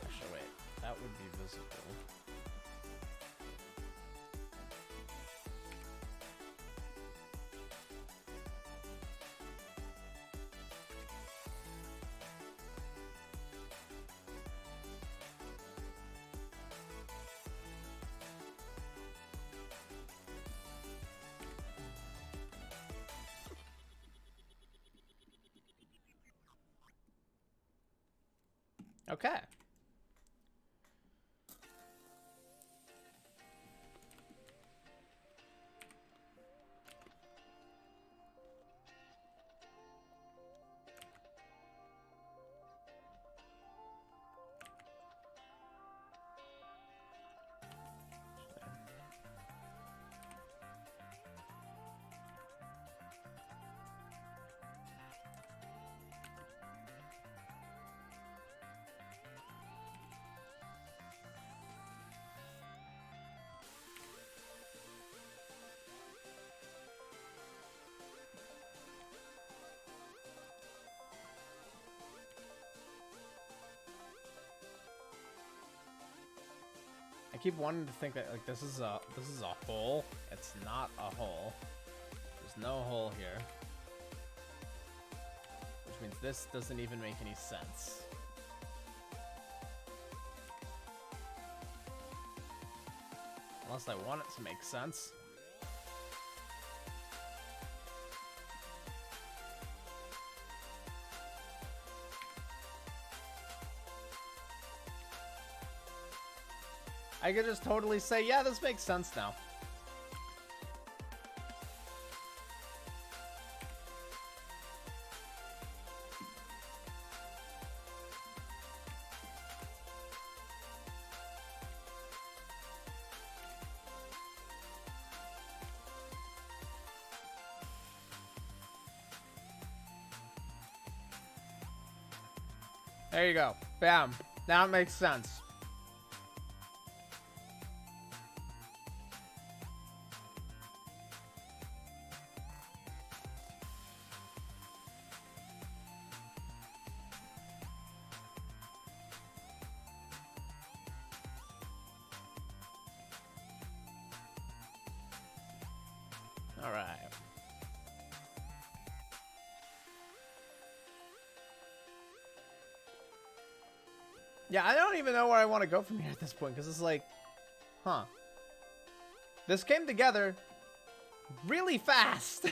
Actually, wait. That would be visible. Okay. I keep wanting to think that like this is a hole. It's not a hole. There's no hole here. Which means this doesn't even make any sense. Unless I want it to make sense. I could just totally say, yeah, this makes sense now. There you go. Bam. Now it makes sense. All right. Yeah, I don't even know where I want to go from here at this point, because it's like, huh. This came together really fast.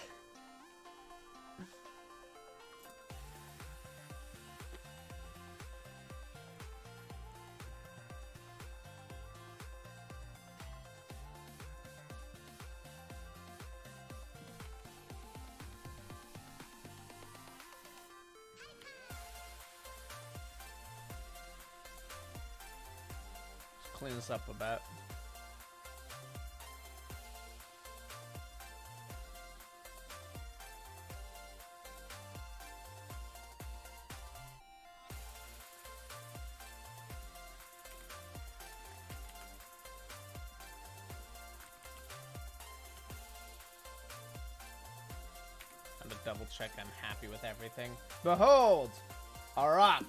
Clean this up a bit. And to double check I'm happy with everything. Behold! A rock!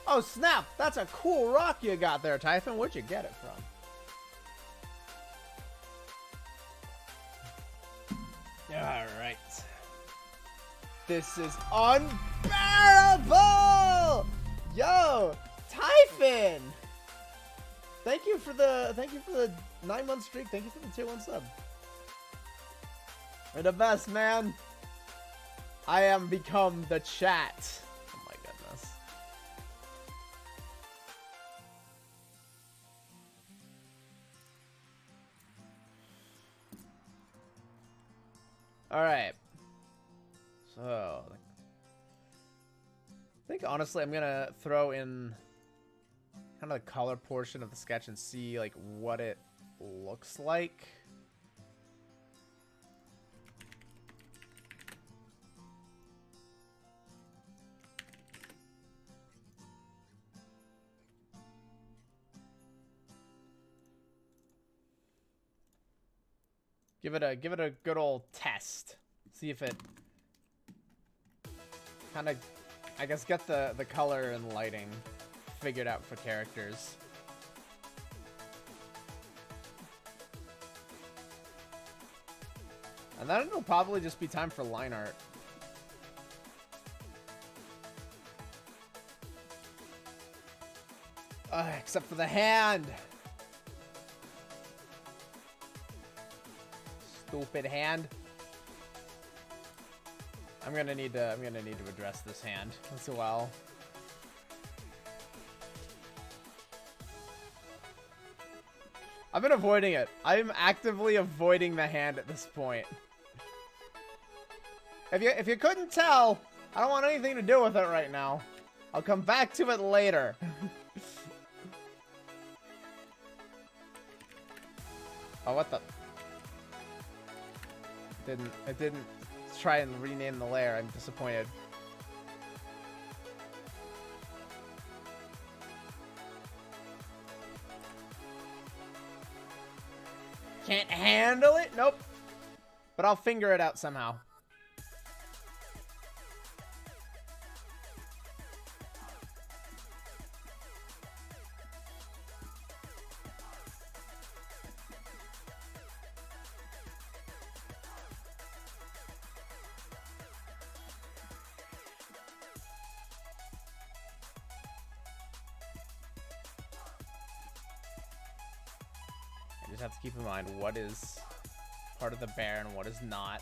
Oh snap! That's a cool rock you got there, Typhon. Where'd you get it from? Alright. This is unbearable! Yo! Typhon! Thank you for the 9-month streak. Thank you for the tier 1 sub. You're the best, man. I am become the chat. Oh my goodness. Alright. So, I think honestly I'm gonna throw in kind of the color portion of the sketch and see like what it looks like. Give it a good old test. See if it kind of, I guess, get the color and lighting figured out for characters. And then it'll probably just be time for line art. Except for the hand. Stupid hand. I'm gonna need to address this hand as well. I've been avoiding it. I'm actively avoiding the hand at this point. If you couldn't tell, I don't want anything to do with it right now. I'll come back to it later. Oh, what the? It didn't try and rename the layer. I'm disappointed. Can't handle it? Nope. But I'll figure it out somehow. I just have to keep in mind what is part of the bear and what is not.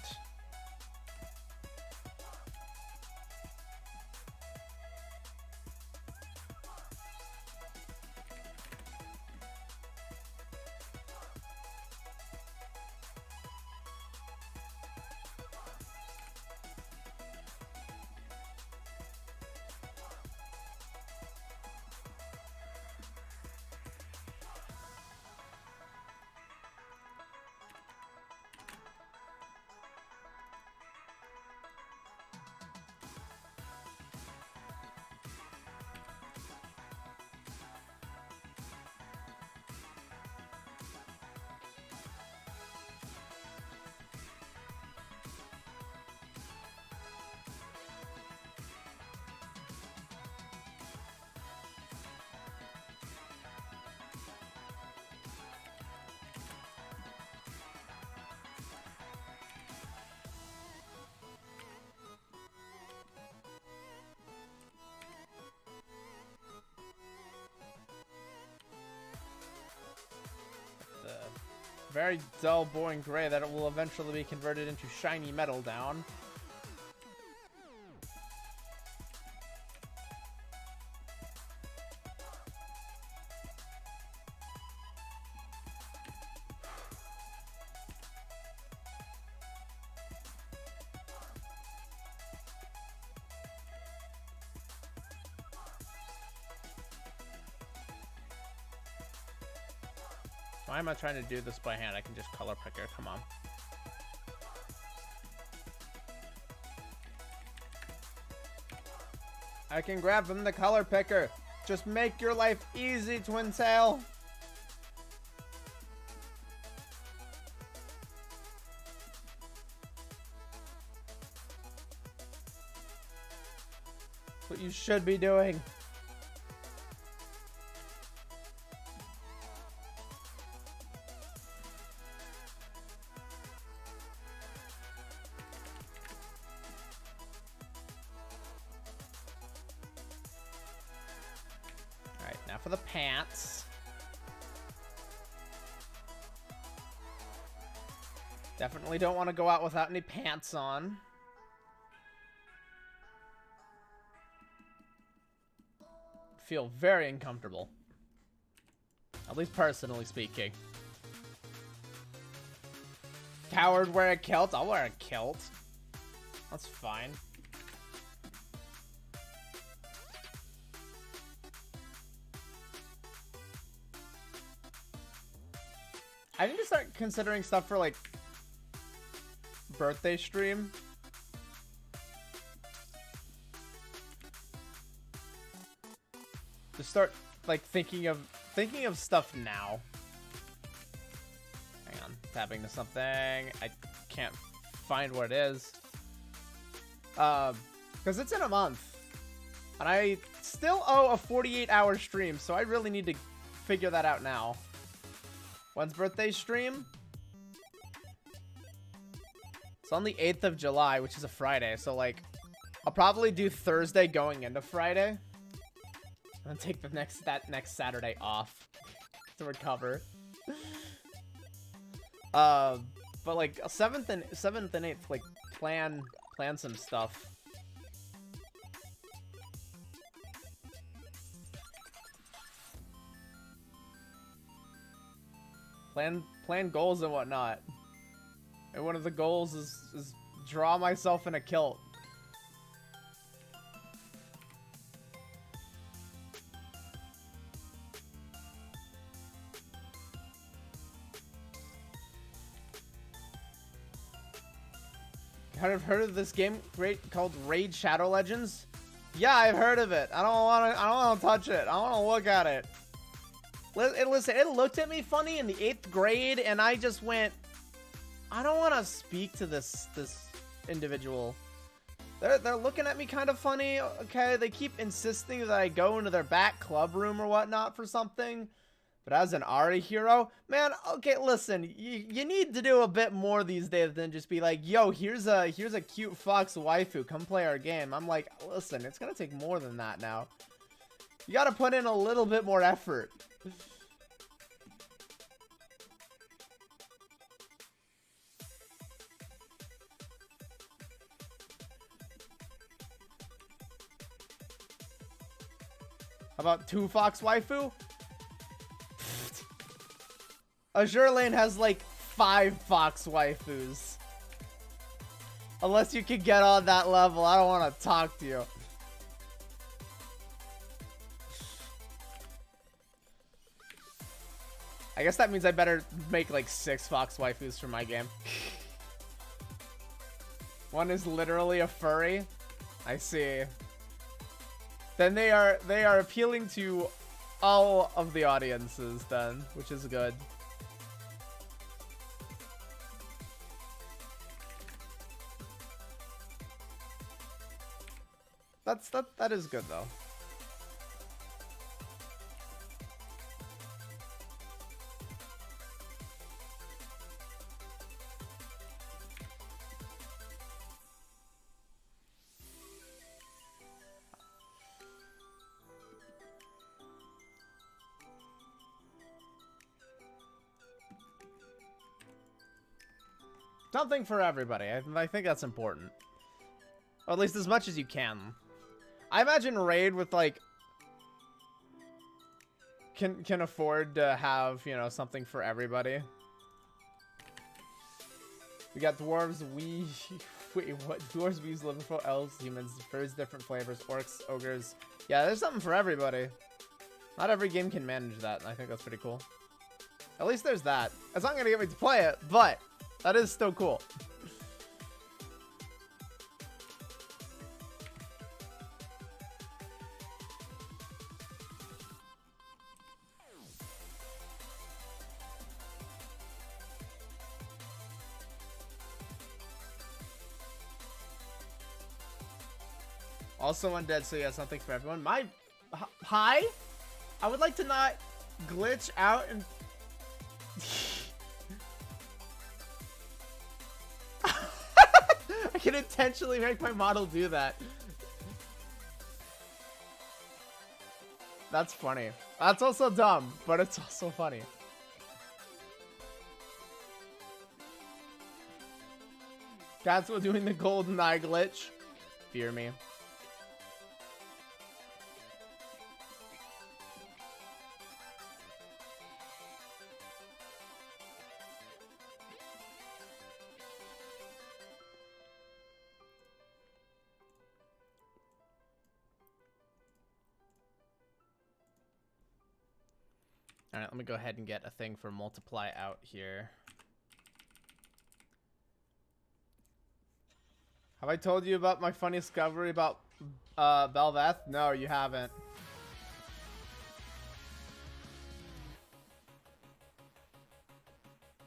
Very dull, boring gray that it will eventually be converted into shiny metal down. Why am I trying to do this by hand? I can just color picker. Come on. I can grab from the color picker. Just make your life easy, Twin Tail. What you should be doing. For the pants. Definitely don't want to go out without any pants on. Feel very uncomfortable. At least personally speaking. Powered wear a kilt? I'll wear a kilt. That's fine. I need to start considering stuff for like birthday stream. To start like thinking of stuff now. Hang on, tapping to something. I can't find what it is. Because it's in a month. And I still owe a 48-hour stream, so I really need to figure that out now. When's birthday stream? It's on the 8th of July, which is a Friday. So, like, I'll probably do Thursday going into Friday. And take that next Saturday off to recover. But like 7th and 8th, like plan some stuff. Plan goals and whatnot. And one of the goals is draw myself in a kilt. Heard of this game called Raid Shadow Legends? Yeah, I've heard of it. I don't want to touch it. I want to look at it. Listen, it looked at me funny in the 8th grade, and I just went, I don't want to speak to this individual. They're looking at me kind of funny. Okay, they keep insisting that I go into their back club room or whatnot for something. But as an Ari hero, man, okay, listen, you need to do a bit more these days than just be like, yo, here's a cute fox waifu, come play our game. I'm like, listen, it's gonna take more than that now. You gotta put in a little bit more effort. How about 2 fox waifu? Azure Lane has like 5 fox waifus. Unless you can get on that level, I don't want to talk to you. I guess that means I better make like 6 fox waifus for my game. One is literally a furry. I see. Then they are appealing to all of the audiences then, which is good. That is good though. Something for everybody. I think that's important. Or at least as much as you can. I imagine Raid with like can afford to have, you know, something for everybody. We got dwarves, wait, what? Dwarves, wees, liverpool, elves, humans, furs, different flavors, orcs, ogres. Yeah, there's something for everybody. Not every game can manage that, and I think that's pretty cool. At least there's that. It's not gonna get me to play it, but that is still cool. Also undead, so yeah, something for everyone. Hi? I would like to not glitch out and... I can intentionally make my model do that. That's funny. That's also dumb, but it's also funny. Gatsua doing the golden eye glitch. Fear me. Alright, let me go ahead and get a thing for multiply out here. Have I told you about my funny discovery about Bel'Veth? No, you haven't.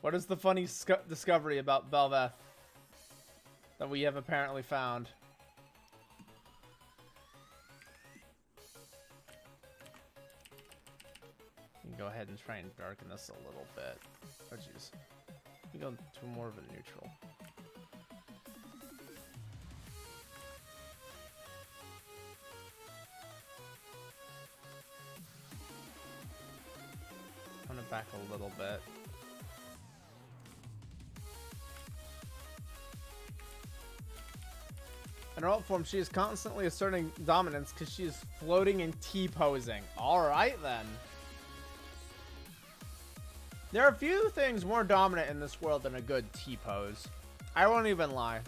What is the funny discovery about Bel'Veth that we have apparently found? You can go ahead and try and darken this a little bit. Oh jeez. You go to more of a neutral. Turn it back a little bit. In her alt form, she is constantly asserting dominance because she is floating and T-posing. Alright then. There are a few things more dominant in this world than a good T-pose. I won't even lie.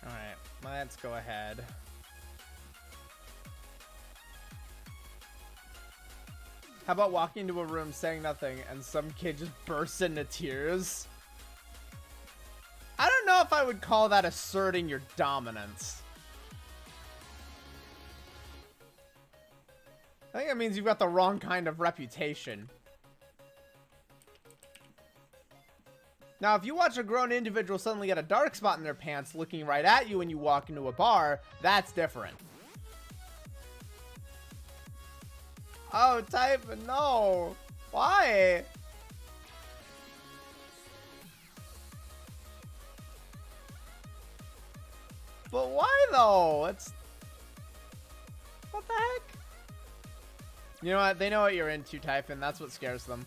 Alright, let's go ahead. How about walking into a room saying nothing and some kid just bursts into tears? I don't know if I would call that asserting your dominance. I think it means you've got the wrong kind of reputation. Now, if you watch a grown individual suddenly get a dark spot in their pants looking right at you when you walk into a bar, that's different. Oh, type, no. Why? But why though? It's... What the heck? You know what? They know what you're into, Typhon. That's what scares them.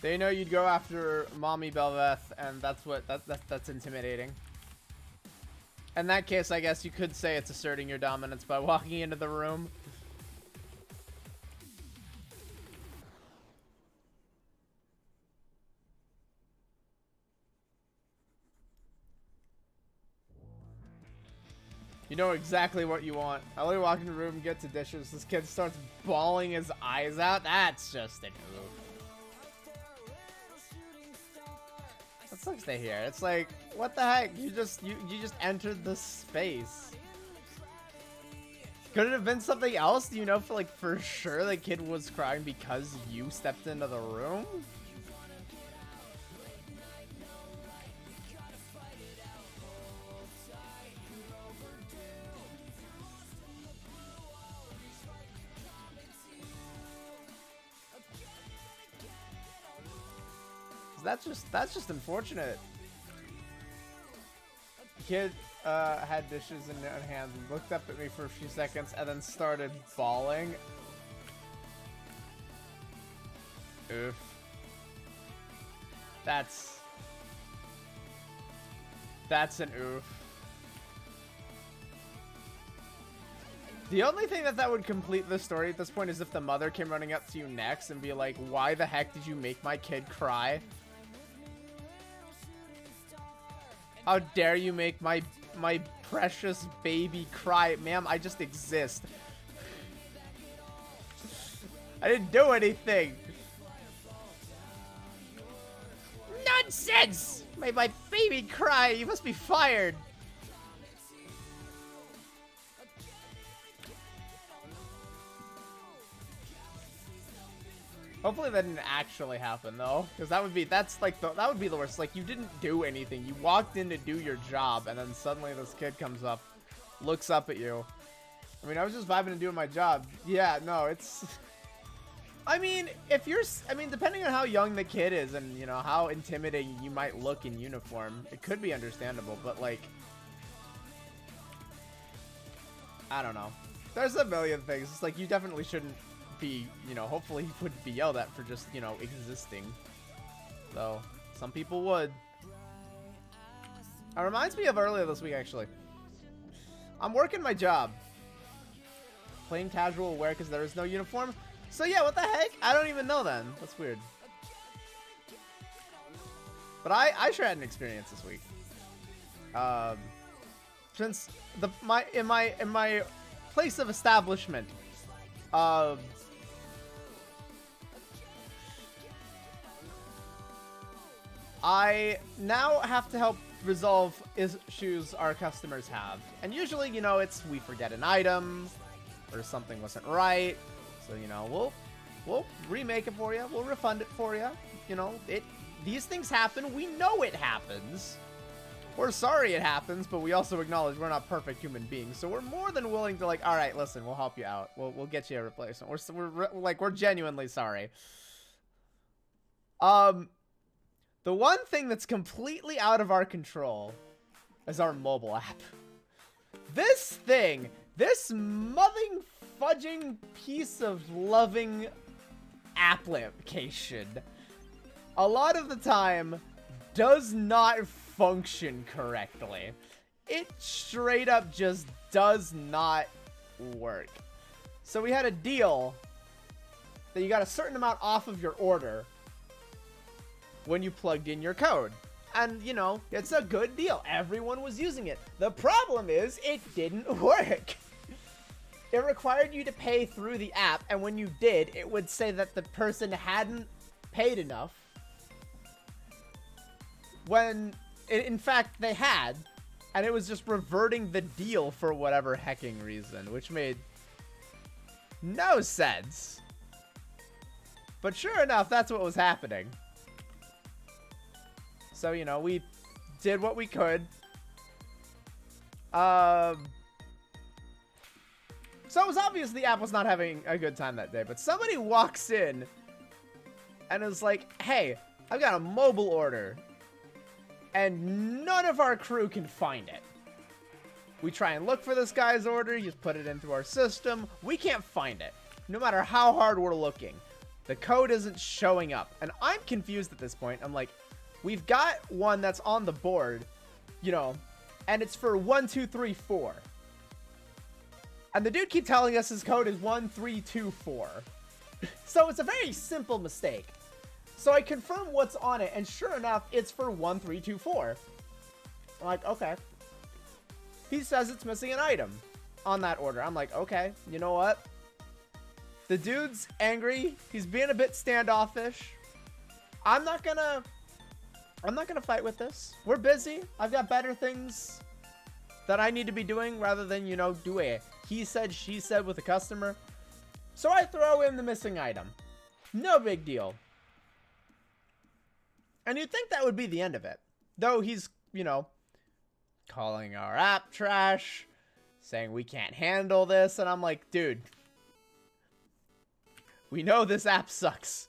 They know you'd go after Mommy Bel'Veth, and that's intimidating. In that case, I guess you could say it's asserting your dominance by walking into the room. You know exactly what you want. I literally walk in the room, get to dishes, this kid starts bawling his eyes out. That's just an oof. That sucks to hear. It's like, what the heck? You just entered the space. Could it have been something else? Do you know for sure the kid was crying because you stepped into the room? That's just unfortunate. Kid had dishes in their hands and looked up at me for a few seconds and then started bawling. Oof. That's an oof. The only thing that would complete the story at this point is if the mother came running up to you next and be like, why the heck did you make my kid cry? How dare you make my precious baby cry? Ma'am, I just exist. I didn't do anything. Nonsense! Made my baby cry. You must be fired. Hopefully that didn't actually happen though, because that would be the worst. Like, you didn't do anything. You walked in to do your job, and then suddenly this kid comes up, looks up at you. I mean, I was just vibing and doing my job. Yeah, no, it's I mean, if you're, I mean, depending on how young the kid is and, you know, how intimidating you might look in uniform, it could be understandable, but, like, I don't know. There's a million things. It's like, you definitely shouldn't be, you know, hopefully he wouldn't be yelled at for just, you know, existing. Though, some people would. It reminds me of earlier this week, actually. I'm working my job. Plain casual wear because there is no uniform. So yeah, what the heck? I don't even know then. That's weird. But I sure had an experience this week. Since in my place of establishment, I now have to help resolve issues our customers have. And usually, you know, it's we forget an item or something wasn't right. So, you know, we'll remake it for you. We'll refund it for you. You know, these things happen. We know it happens. We're sorry it happens, but we also acknowledge we're not perfect human beings. So we're more than willing to, like, all right, listen, we'll help you out. We'll get you a replacement. We're genuinely sorry. The one thing that's completely out of our control is our mobile app. This thing, this mudding, fudging piece of loving application, a lot of the time does not function correctly. It straight up just does not work. So we had a deal that you got a certain amount off of your order when you plugged in your code. And, you know, it's a good deal. Everyone was using it. The problem is, it didn't work. It required you to pay through the app, and when you did, it would say that the person hadn't paid enough. When, in fact, they had. And it was just reverting the deal for whatever hecking reason, which made no sense. But sure enough, that's what was happening. So, you know, we did what we could. So it was obvious the app was not having a good time that day, but somebody walks in and is like, hey, I've got a mobile order and none of our crew can find it. We try and look for this guy's order, just put it into our system. We can't find it, no matter how hard we're looking. The code isn't showing up, and I'm confused at this point. I'm like, we've got one that's on the board, you know, and it's for 1234. And the dude keeps telling us his code is 1324. So it's a very simple mistake. So I confirm what's on it, and sure enough, it's for 1324. I'm like, okay. He says it's missing an item on that order. I'm like, okay, you know what? The dude's angry. He's being a bit standoffish. I'm not gonna fight with this. We're busy. I've got better things that I need to be doing rather than, you know, do a he said, she said with a customer. So I throw in the missing item. No big deal. And you'd think that would be the end of it. Though he's, you know, calling our app trash, saying we can't handle this. And I'm like, dude, we know this app sucks.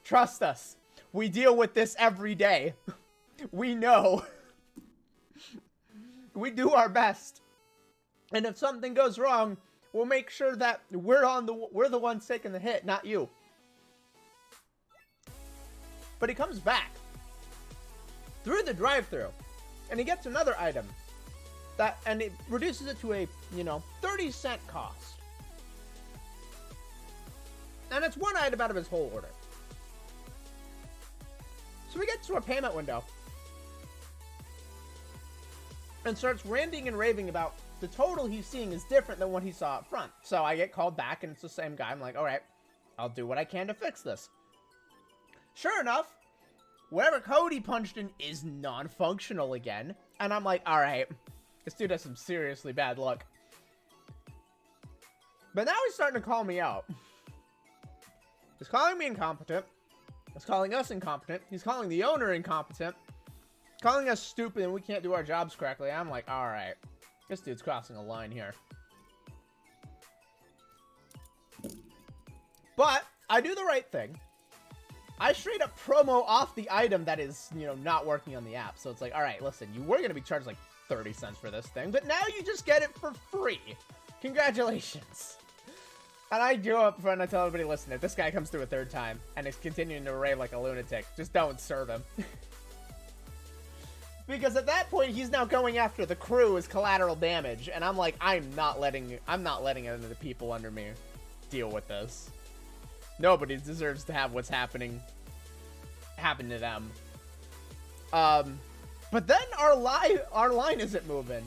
Trust us. We deal with this every day. We know. We do our best. And if something goes wrong, we'll make sure that we're the ones taking the hit, not you. But he comes back through the drive-thru, and he gets another item and it reduces it to a, you know, 30-cent cost. And it's one item out of his whole order. So we get to a payment window and starts ranting and raving about the total he's seeing is different than what he saw up front. So I get called back, and it's the same guy. I'm like, all right, I'll do what I can to fix this. Sure enough, whatever code he punched in is non-functional again. And I'm like, all right, this dude has some seriously bad luck. But now he's starting to call me out. He's calling me incompetent. He's calling us incompetent. He's calling the owner incompetent. Calling us stupid and we can't do our jobs correctly. I'm like, all right, this dude's crossing a line here. But I do the right thing. I straight up promo off the item that is, you know, not working on the app. So it's like, all right, listen, you were going to be charged like 30 cents for this thing, but now you just get it for free. Congratulations. And I go up front and I tell everybody, listen, if this guy comes through a third time and is continuing to rave like a lunatic, just don't serve him. Because at that point, he's now going after the crew as collateral damage, and I'm like, I'm not letting any of the people under me deal with this. Nobody deserves to have what's happening happen to them. But then our line isn't moving.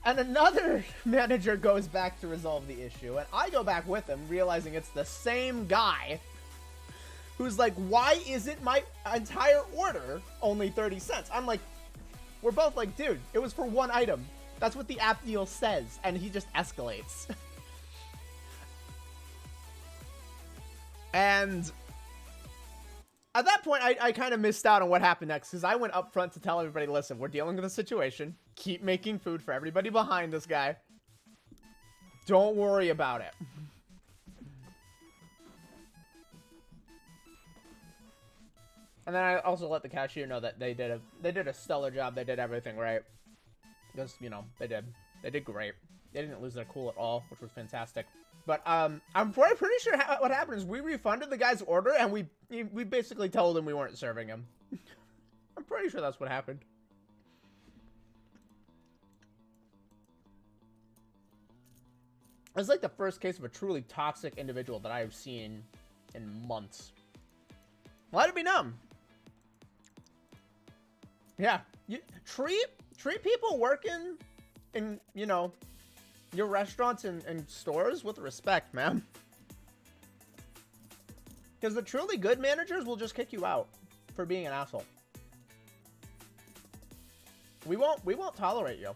And another manager goes back to resolve the issue, and I go back with him, realizing it's the same guy who's like, why isn't my entire order only 30 cents? I'm like, we're both like, dude, it was for one item. That's what the app deal says, and he just escalates. And at that point, I kind of missed out on what happened next, because I went up front to tell everybody, listen, we're dealing with a situation. Keep making food for everybody behind this guy. Don't worry about it. And then I also let the cashier know that they did a stellar job. They did everything right. Because, you know, they did great. They didn't lose their cool at all, which was fantastic. But I'm pretty sure what happened is we refunded the guy's order, and we basically told him we weren't serving him. I'm pretty sure that's what happened. It's like the first case of a truly toxic individual that I have seen in months. Let it be known. Yeah, you treat people working in, you know, your restaurants and stores with respect, man. Because the truly good managers will just kick you out for being an asshole. We won't tolerate you.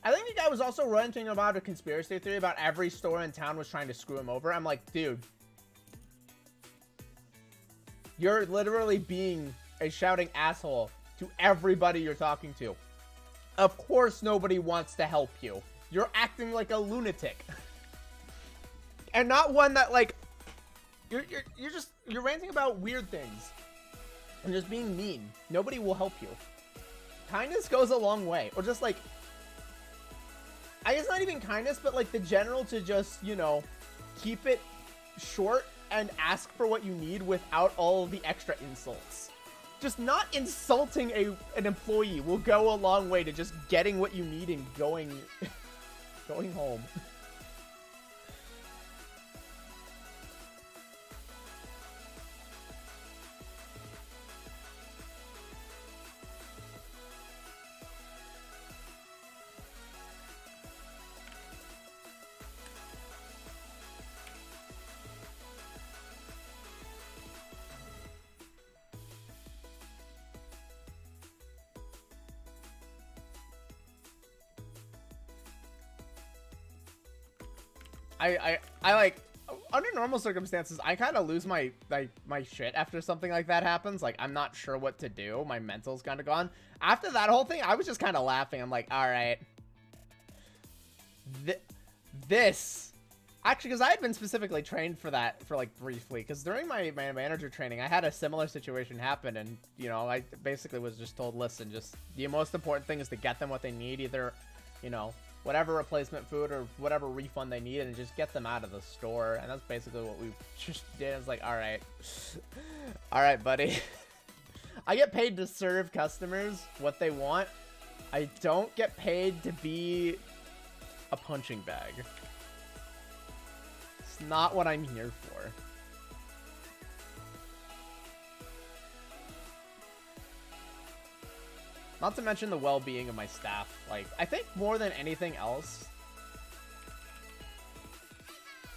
I think the guy was also ranting about a conspiracy theory about every store in town was trying to screw him over. I'm like, dude, you're literally being a shouting asshole to everybody you're talking to. Of course nobody wants to help you. You're acting like a lunatic. And not one that, like, you're ranting about weird things and just being mean. Nobody will help you. Kindness goes a long way. Or just like, I guess not even kindness, but like the general to just, you know, keep it short and ask for what you need without all of the extra insults. Just not insulting an employee will go a long way to just getting what you need and going home. I like, under normal circumstances, I kind of lose my shit after something like that happens. Like, I'm not sure what to do. My mental's kind of gone. After that whole thing, I was just kind of laughing. I'm like, all right. This... Actually, because I had been specifically trained for that for, like, briefly. Because during my manager training, I had a similar situation happen. And, you know, I basically was just told, listen, just the most important thing is to get them what they need. Either, you know, whatever replacement food or whatever refund they need, and just get them out of the store. And that's basically what we just did. It's like, all right. All right, buddy. I get paid to serve customers what they want. I don't get paid to be a punching bag. It's not what I'm here for. Not to mention the well-being of my staff. Like, I think more than anything else,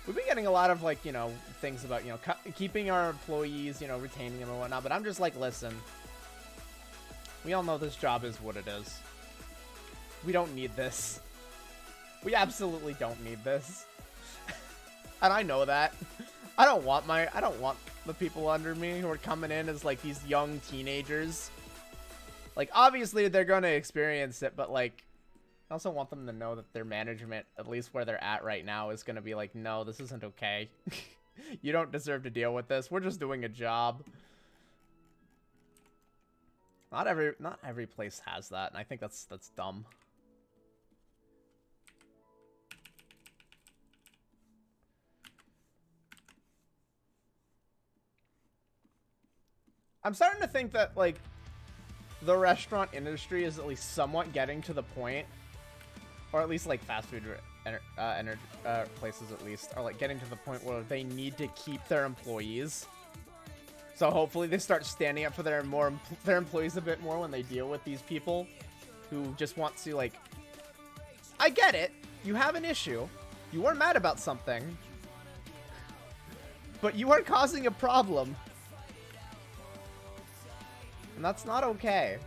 we've been getting a lot of, like, you know, things about, you know, keeping our employees, you know, retaining them and whatnot. But I'm just like, listen, we all know this job is what it is. We don't need this. We absolutely don't need this. And I know that. I don't want the people under me who are coming in as, like, these young teenagers. Like, obviously, they're going to experience it, but, like, I also want them to know that their management, at least where they're at right now, is going to be like, no, this isn't okay. You don't deserve to deal with this. We're just doing a job. Not every place has that, and I think that's dumb. I'm starting to think that, like, the restaurant industry is at least somewhat getting to the point, or at least, like, fast food places at least, are, like, getting to the point where they need to keep their employees. So hopefully they start standing up for their employees a bit more when they deal with these people who just want to, like... I get it. You have an issue. You are mad about something. But you are causing a problem. And that's not okay.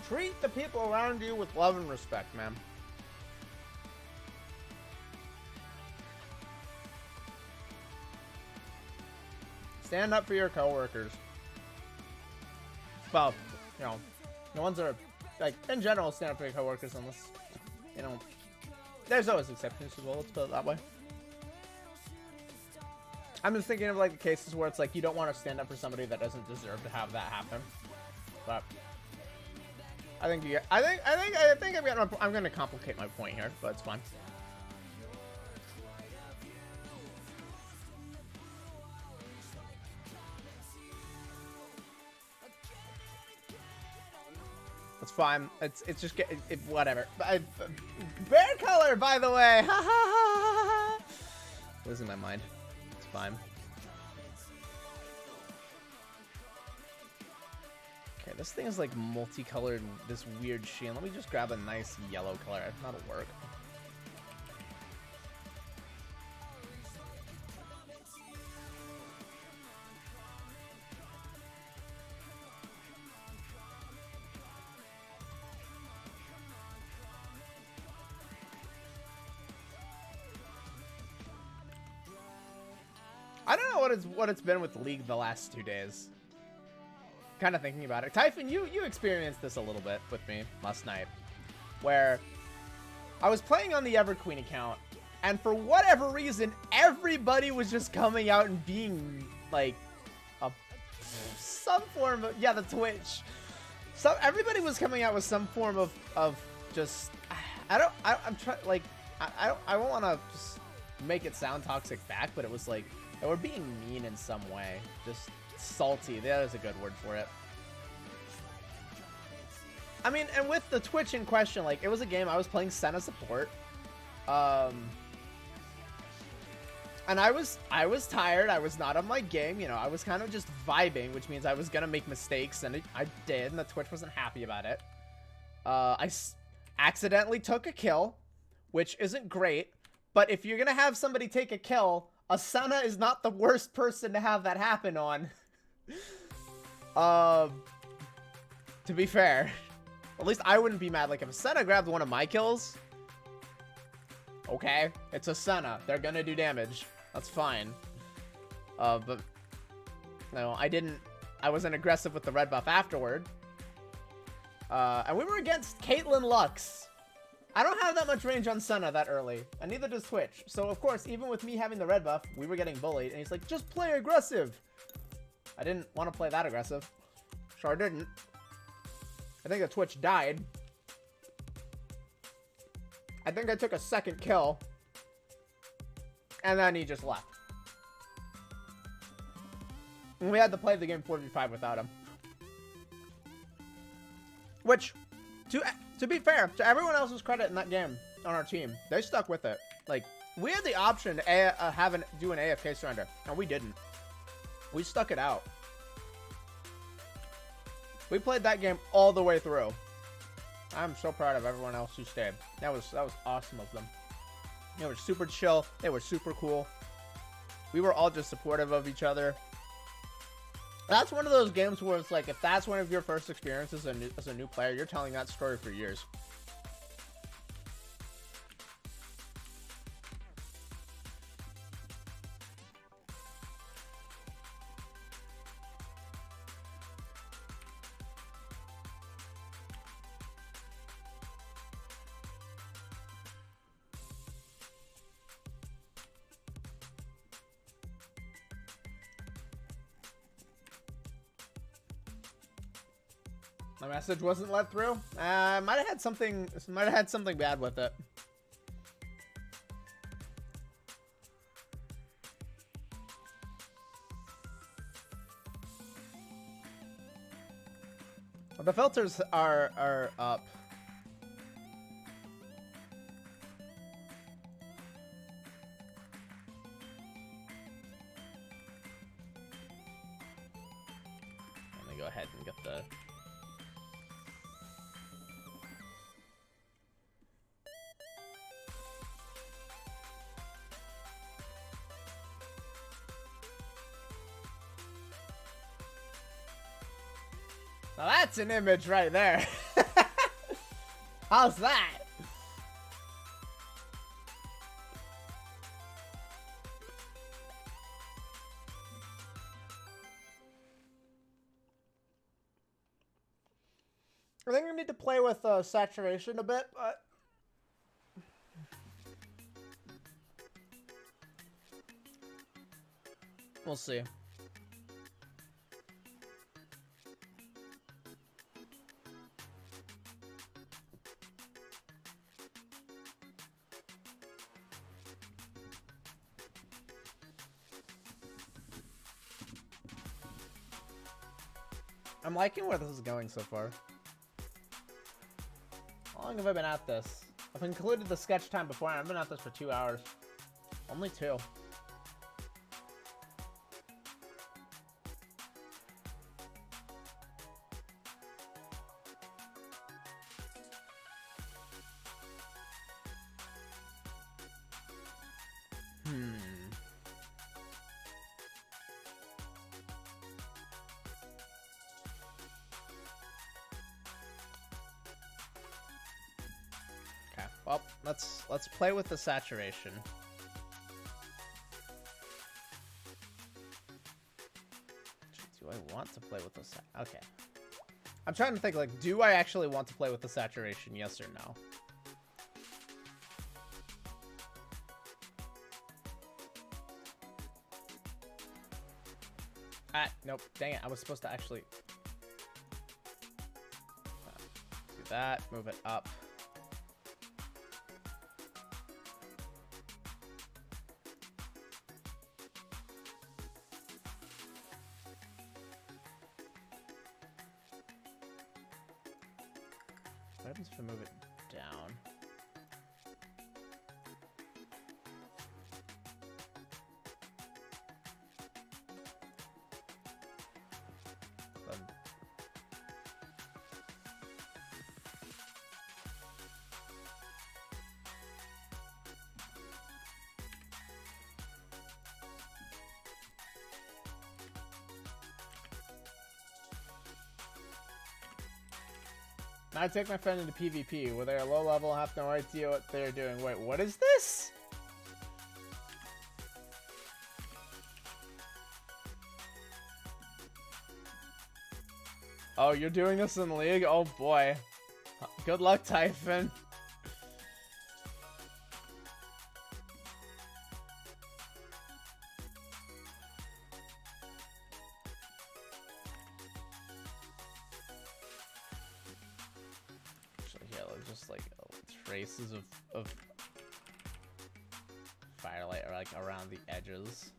Treat the people around you with love and respect, man. Stand up for your coworkers. Well, you know, the ones that are, like, in general, stand up for your coworkers unless, you know, there's always exceptions as well, let's put it that way. I'm just thinking of, like, the cases where it's like you don't want to stand up for somebody that doesn't deserve to have that happen. But I think I'm gonna complicate my point here, but it's fine. It's fine. It's just whatever. Bear color, by the way. Ha ha ha ha. Losing my mind. It's fine. Okay, this thing is like multicolored, this weird sheen. Let me just grab a nice yellow color. That'll work. I don't know what it's been with League the last 2 days. Kind of thinking about it. Typhon, you experienced this a little bit with me last night, where I was playing on the Everqueen account, and for whatever reason, everybody was just coming out and being like some form of, yeah, the Twitch. So everybody was coming out with some form of just, I won't want to just make it sound toxic back, but it was like they were being mean in some way, just salty. That is a good word for it. I mean, and with the Twitch in question, like, it was a game I was playing Senna support, and I was tired. I was not on my game, you know. I was kind of just vibing, which means I was gonna make mistakes, and I did, and the Twitch wasn't happy about it. I accidentally took a kill, which isn't great, but if you're gonna have somebody take a kill, a Senna is not the worst person to have that happen on. To be fair, at least I wouldn't be mad. Like, if a Senna grabbed one of my kills, okay, it's a Senna. They're gonna do damage. That's fine. But no, I wasn't aggressive with the red buff afterward. And we were against Caitlyn Lux. I don't have that much range on Senna that early, and neither does Twitch. So, of course, even with me having the red buff, we were getting bullied, and he's like, just play aggressive. I didn't want to play that aggressive. Sure didn't. I think the Twitch died. I think I took a second kill, and then he just left. And we had to play the game 4v5 without him. Which, to be fair, to everyone else's credit in that game on our team, they stuck with it. Like, we had the option to do an AFK surrender, and we didn't. We stuck it out. We played that game all the way through. I'm so proud of everyone else who stayed. That was awesome of them. They were super chill. They were super cool. We were all just supportive of each other. That's one of those games where it's like, if that's one of your first experiences as a new player, you're telling that story for years. My message wasn't let through. Might have had something. Might have had something bad with it. Well, the filters are up. Let me go ahead and get the. Now that's an image right there. How's that? I think we need to play with saturation a bit, but we'll see. I'm liking where this is going so far. How long have I been at this? I've included the sketch time before, and I've been at this for 2 hours. Only 2. Well, let's play with the saturation. Do I want to play with the okay. I'm trying to think, like, do I actually want to play with the saturation, yes or no? Ah, nope. Dang it, I was supposed to actually do that, move it up. What happens if I move it down? I take my friend into PvP, where they're low level, have no idea what they're doing. Wait, what is this? Oh, you're doing this in League? Oh boy. Good luck, Typhon. Traces of firelight are like around the edges.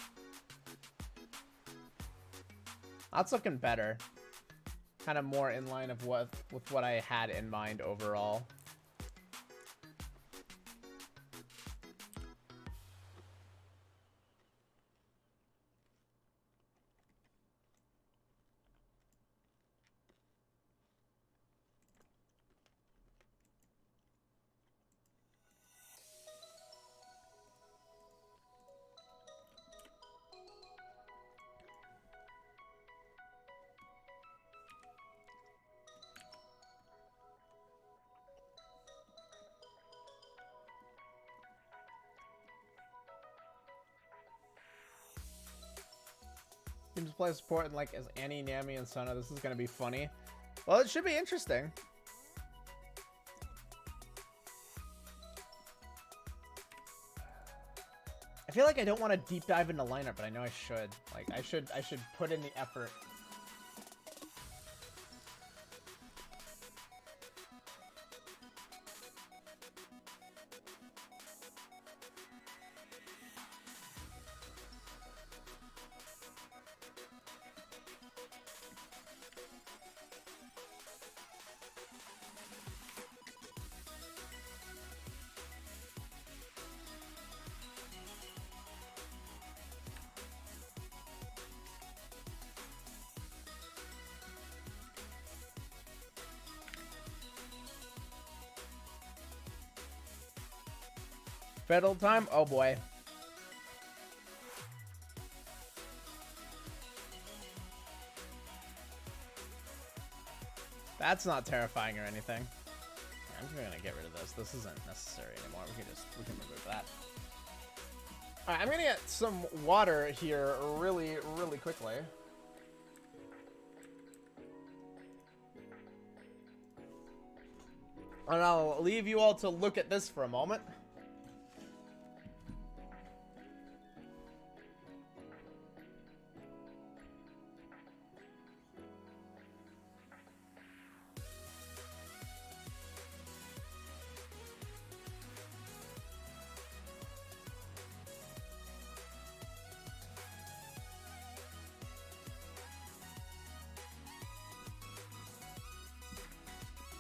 That's looking better. Kind of more in line of with what I had in mind overall. Teams play support and like as Annie, Nami, and Sona. This is gonna be funny. Well, it should be interesting. I feel like I don't want to deep dive into lineup, but I know I should. Like I should put in the effort. Fiddle time? Oh boy. That's not terrifying or anything. I'm just gonna get rid of this. This isn't necessary anymore. We can remove that. Alright, I'm gonna get some water here really quickly. And I'll leave you all to look at this for a moment.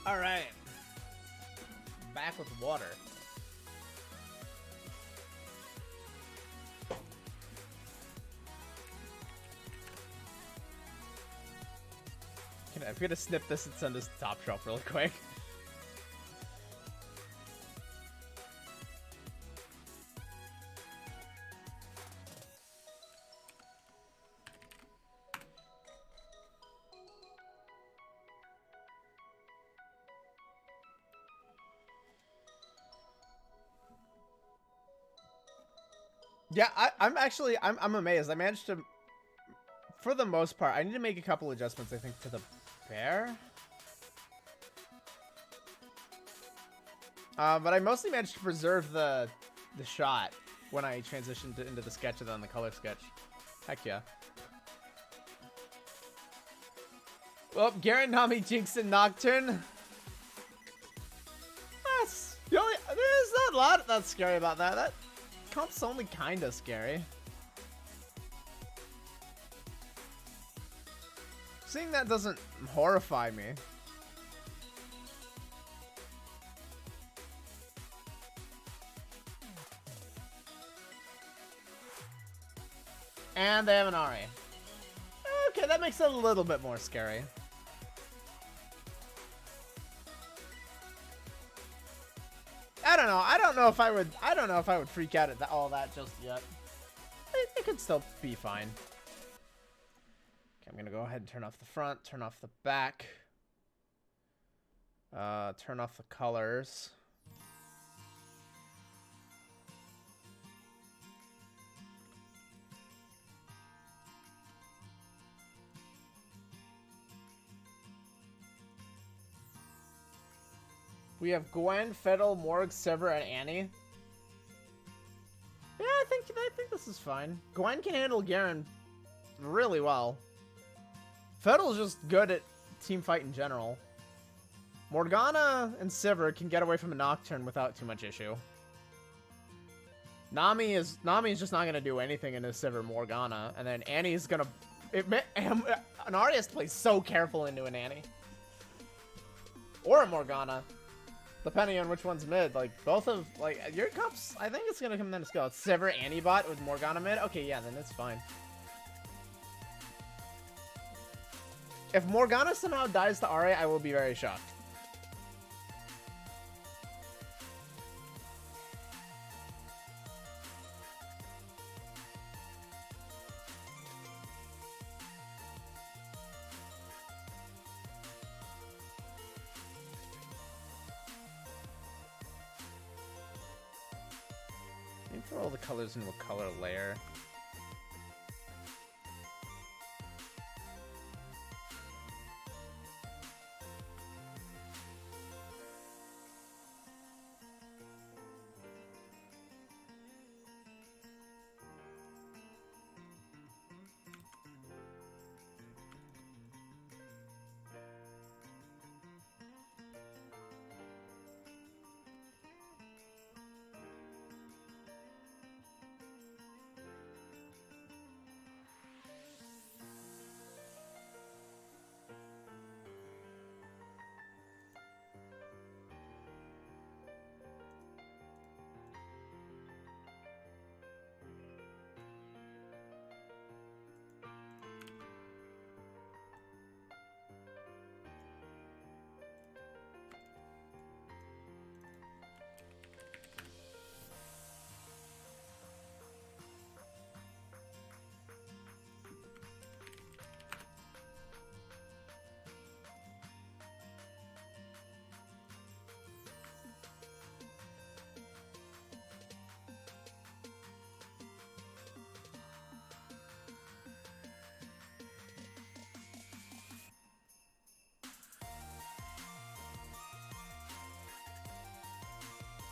All right, back with water. I'm gonna snip this and send this to Top Shelf really quick. Yeah, I'm amazed. I managed to, for the most part, I need to make a couple adjustments, I think, to the bear. But I mostly managed to preserve the shot when I transitioned into the sketch and then the color sketch. Heck yeah. Well, Garen, Nami, Jinx, and Nocturne. There's not a lot that's scary about that. That comp's only kinda scary. Seeing that doesn't horrify me. And they have an Ari. Okay, that makes it a little bit more scary. I don't know. I don't know if I would freak out at all that just yet. It could still be fine. Okay, I'm gonna go ahead and turn off the front, turn off the back, turn off the colors. We have Gwen, Fiddle, Morg, Sever, and Annie. Yeah, I think this is fine. Gwen can handle Garen really well. Fiddle's just good at team fight in general. Morgana and Sivir can get away from a Nocturne without too much issue. Nami is just not gonna do anything in a Sivir Morgana, and then Annie's gonna. An Ahri has to play so careful into an Annie or a Morgana. Depending on which one's mid, like, both of, like, your comps, I think it's gonna come down to skill. It's Sivir Annie-bot with Morgana mid? Okay, yeah, then it's fine. If Morgana somehow dies to Ahri, I will be very shocked. Throw all the colors into a color layer.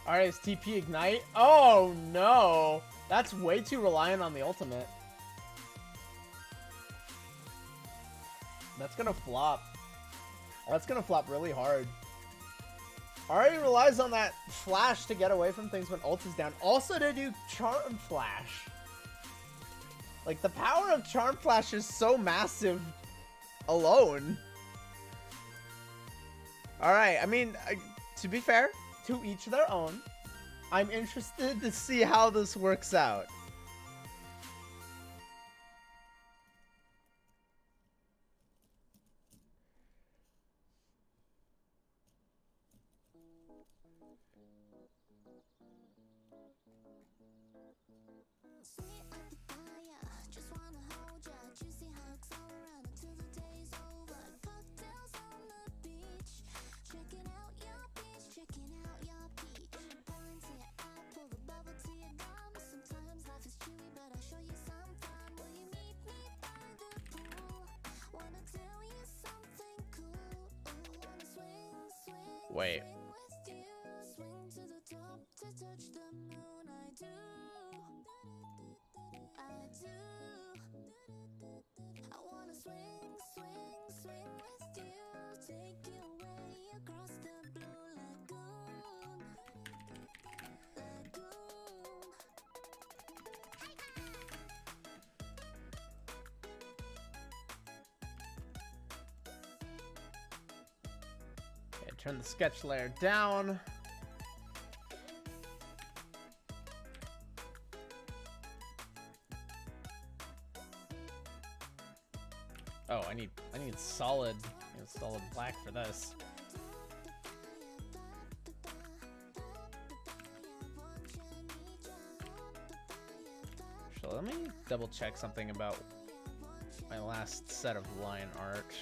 Alright, it's TP Ignite. Oh no! That's way too reliant on the ultimate. That's gonna flop. That's gonna flop really hard. Already relies on that flash to get away from things when ult is down. Also to do Charm Flash. Like, the power of Charm Flash is so massive alone. Alright, I mean, to be fair, to each their own. I'm interested to see how this works out. Wait. Okay, turn the sketch layer down. Oh, I need solid black for this. So let me double check something about my last set of line art.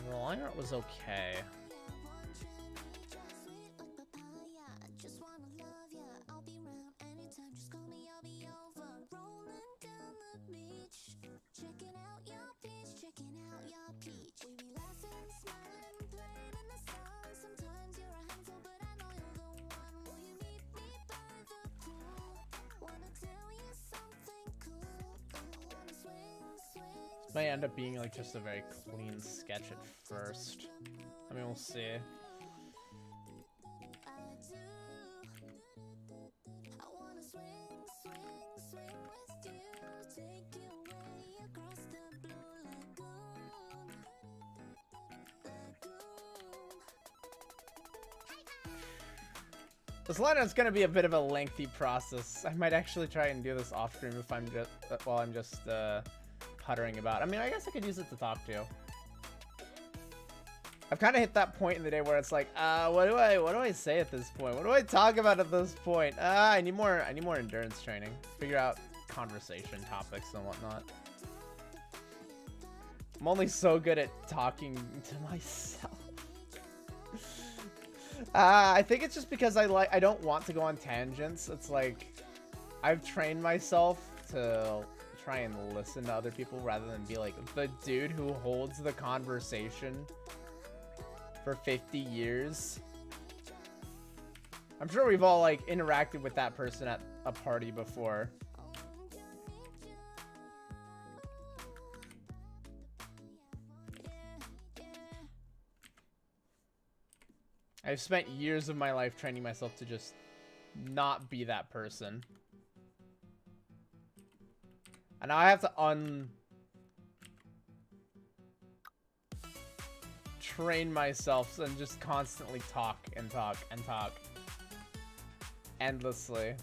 The line art was okay. May end up being like just a very clean sketch at first. I mean, we'll see. This lineup's gonna be a bit of a lengthy process. I might actually try and do this off stream if I'm just while I'm just puttering about. I mean, I guess I could use it to talk to. I've kind of hit that point in the day where it's like, what do I say at this point? What do I talk about at this point? I need more endurance training. Figure out conversation topics and whatnot. I'm only so good at talking to myself. I think it's just because I don't want to go on tangents. It's like I've trained myself to try and listen to other people rather than be like the dude who holds the conversation for 50 years. I'm sure we've all like interacted with that person at a party before. I've spent years of my life training myself to just not be that person. And now I have to train myself and just constantly talk and talk and talk endlessly.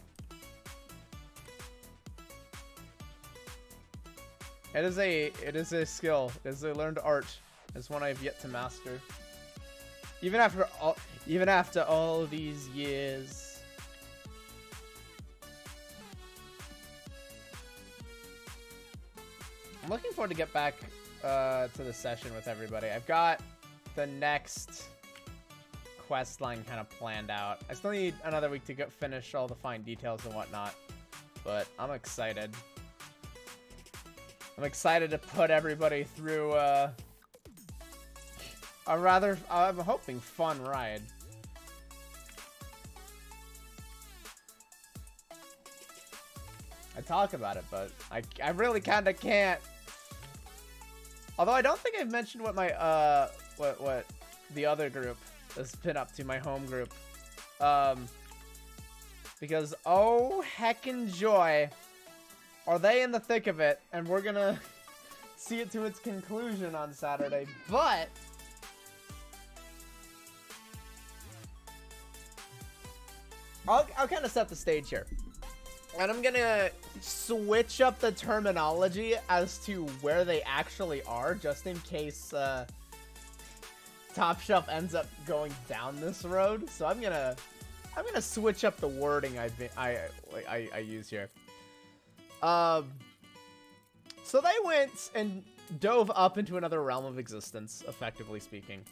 It is a skill. It is a learned art. It's one I've yet to master. Even after all these years. I'm looking forward to get back to the session with everybody. I've got the next quest line kind of planned out. I still need another week to finish all the fine details and whatnot, but I'm excited. I'm excited to put everybody through I'm hoping fun ride. I talk about it, but I really kind of can't. Although I don't think I've mentioned what my what the other group has been up to, my home group. Because oh heckin' joy, are they in the thick of it, and we're gonna see it to its conclusion on Saturday. But I'll kind of set the stage here. And I'm gonna switch up the terminology as to where they actually are, just in case Top Shelf ends up going down this road. So I'm gonna switch up the wording I use here. So they went and dove up into another realm of existence, effectively speaking.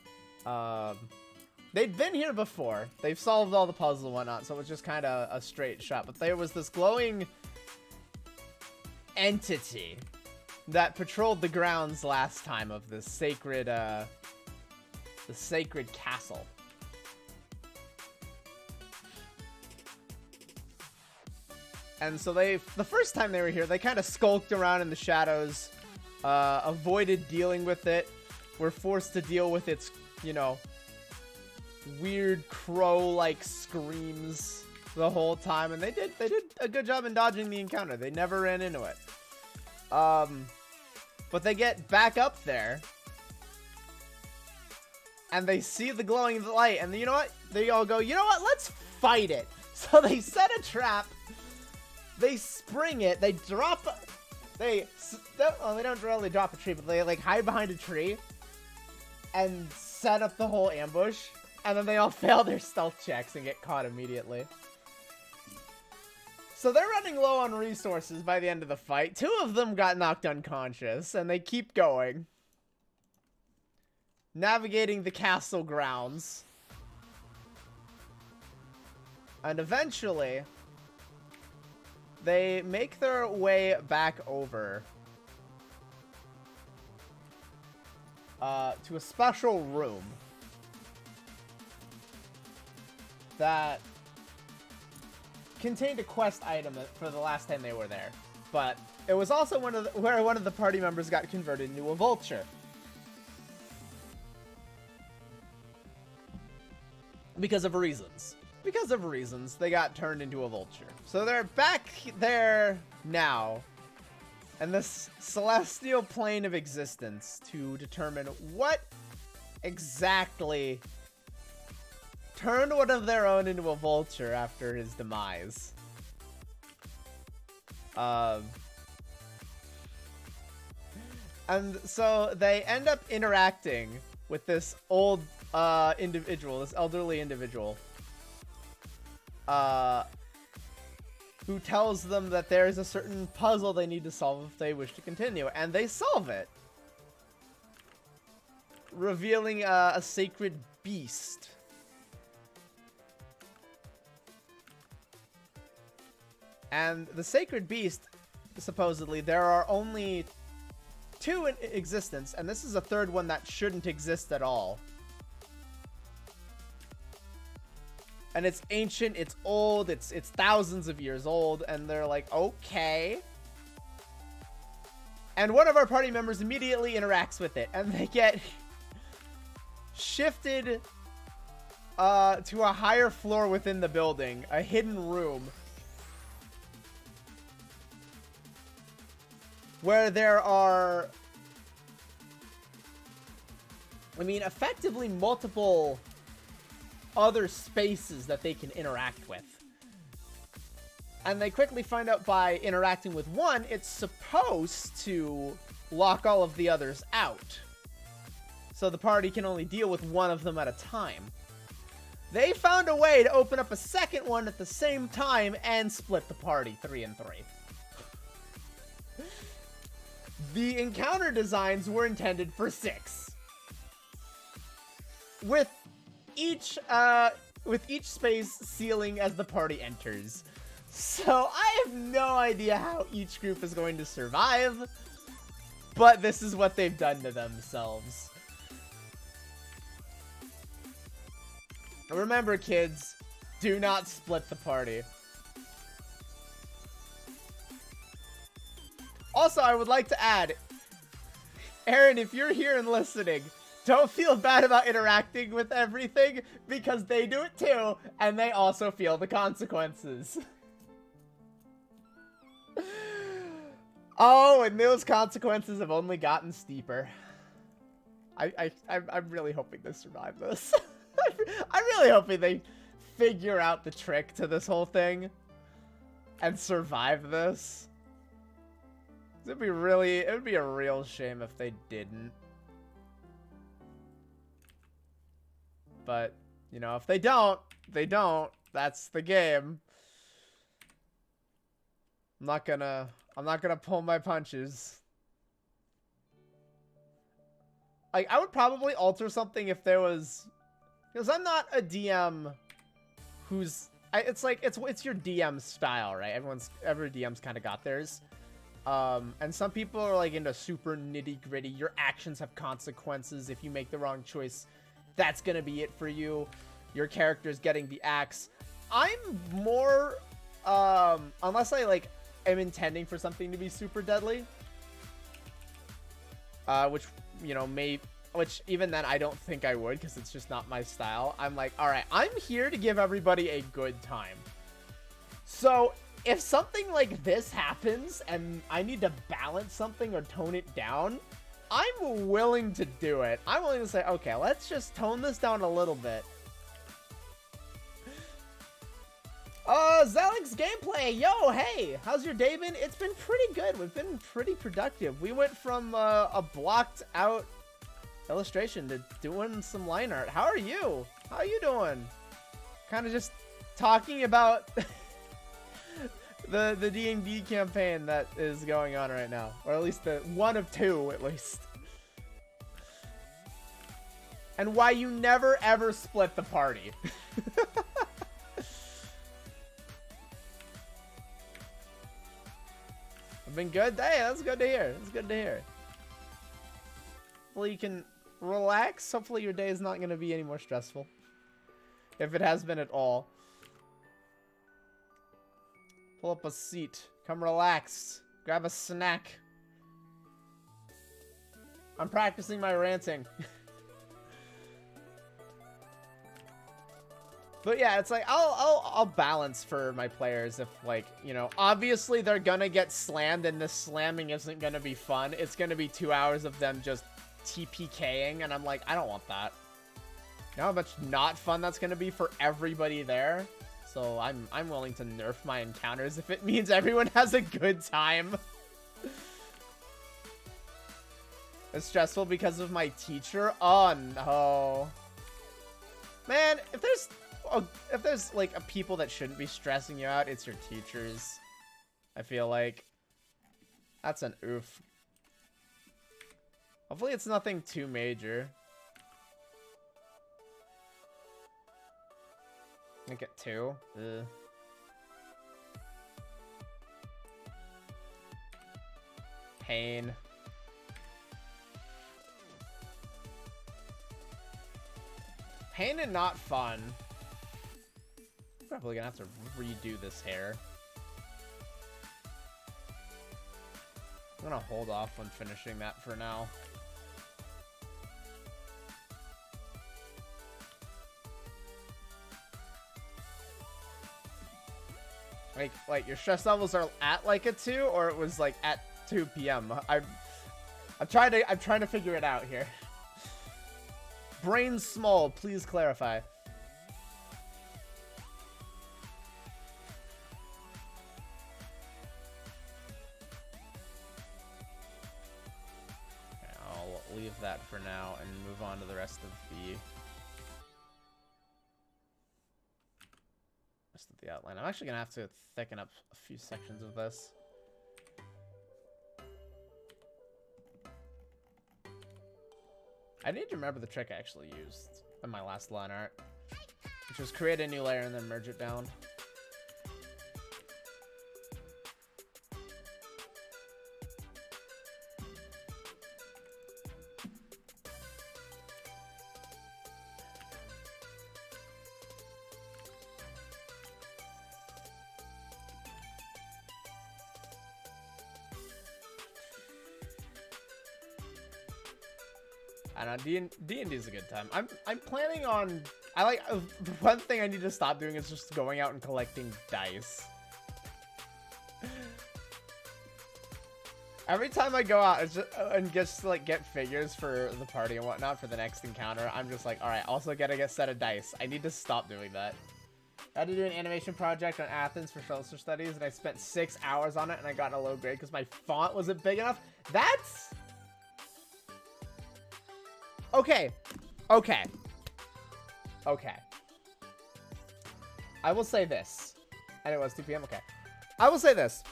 They'd been here before. They've solved all the puzzles and whatnot, so it was just kind of a straight shot. But there was this glowing entity that patrolled the grounds last time of this sacred, the sacred castle. And so the first time they were here, they kind of skulked around in the shadows, avoided dealing with it, were forced to deal with its, you know, weird crow-like screams the whole time, and they did a good job in dodging the encounter. They never ran into it. But they get back up there, and they see the glowing light, and you know what? They all go, you know what? Let's fight it. So they set a trap. They spring it. They drop. They don't really drop a tree, but they like hide behind a tree and set up the whole ambush. And then they all fail their stealth checks and get caught immediately. So they're running low on resources by the end of the fight. 2 of them got knocked unconscious, and they keep going. Navigating the castle grounds. And eventually, they make their way back over to a special room that contained a quest item for the last time they were there. But it was also where one of the party members got converted into a vulture. Because of reasons. Because of reasons, they got turned into a vulture. So they're back there now, in this celestial plane of existence, to determine what exactly turned one of their own into a vulture after his demise. And so they end up interacting with this old individual, this elderly individual, who tells them that there is a certain puzzle they need to solve if they wish to continue, and they solve it, revealing a sacred beast. And the sacred beast, supposedly, there are only 2 in existence, and this is a 3rd one that shouldn't exist at all. And it's ancient, it's old, it's thousands of years old, and they're like, okay. And one of our party members immediately interacts with it, and they get shifted to a higher floor within the building, a hidden room, where there are, I mean, effectively multiple other spaces that they can interact with. And they quickly find out by interacting with one, it's supposed to lock all of the others out. So the party can only deal with one of them at a time. They found a way to open up a second one at the same time and split the party 3 and 3. The encounter designs were intended for 6. With each space sealing as the party enters. So I have no idea how each group is going to survive, but this is what they've done to themselves. Remember, kids, do not split the party. Also, I would like to add, Aaron, if you're here and listening, don't feel bad about interacting with everything, because they do it too, and they also feel the consequences. Oh, and those consequences have only gotten steeper. I'm really hoping they survive this. I'm really hoping they figure out the trick to this whole thing and survive this. It would be a real shame if they didn't. But, you know, if they don't, they don't. That's the game. I'm not gonna pull my punches. Like, I would probably alter something if there was, because I'm not a DM who's, it's like, it's your DM style, right? Every DM's kind of got theirs. And some people are like into super nitty gritty. Your actions have consequences. If you make the wrong choice, that's gonna be it for you. Your character's getting the axe. I'm more, unless I like am intending for something to be super deadly, which, you know, which even then I don't think I would, because it's just not my style. I'm like, all right, I'm here to give everybody a good time. So if something like this happens and I need to balance something or tone it down, I'm willing to do it. I'm willing to say, okay, let's just tone this down a little bit. Zelix Gameplay, yo, hey, how's your day been? It's been pretty good. We've been pretty productive. We went from a blocked out illustration to doing some line art. How are you? How are you doing? Kind of just talking about the D&D campaign that is going on right now, or at least the one of two, at least. And why you never ever split the party. I've been good. Hey, that's good to hear. That's good to hear. Hopefully you can relax. Hopefully your day is not going to be any more stressful, if it has been at all. Pull up a seat. Come relax. Grab a snack. I'm practicing my ranting. But yeah, it's like I'll balance for my players if, like, you know, obviously they're gonna get slammed and this slamming isn't gonna be fun. It's gonna be 2 hours of them just TPKing, and I'm like, I don't want that. You know how much not fun that's gonna be for everybody there? So I'm willing to nerf my encounters if it means everyone has a good time. It's stressful because of my teacher? Oh no. Man, if there's like a people that shouldn't be stressing you out, it's your teachers. I feel like that's an oof. Hopefully it's nothing too major. Make it 2. Ugh. Pain. Pain and not fun. Probably gonna have to redo this hair. I'm gonna hold off on finishing that for now. Like your stress levels are at like a 2, or it was like at 2 p.m. I'm trying to figure it out here. Brain small, please clarify. Okay, I'll leave that for now and move on to the rest of the outline. I'm actually gonna have to thicken up a few sections of this. I need to remember the trick I actually used in my last line art, which was create a new layer and then merge it down. I don't know. D&D is a good time. I'm planning on. I like one thing I need to stop doing is just going out and collecting dice. Every time I go out and just like get figures for the party and whatnot for the next encounter, I'm just like, all right, also gotta get a set of dice. I need to stop doing that. I had to do an animation project on Athens for social studies, and I spent 6 hours on it, and I got a low grade because my font wasn't big enough. That's okay. Okay. Okay. I will say this, and it was 2 p.m. Okay. I will say this.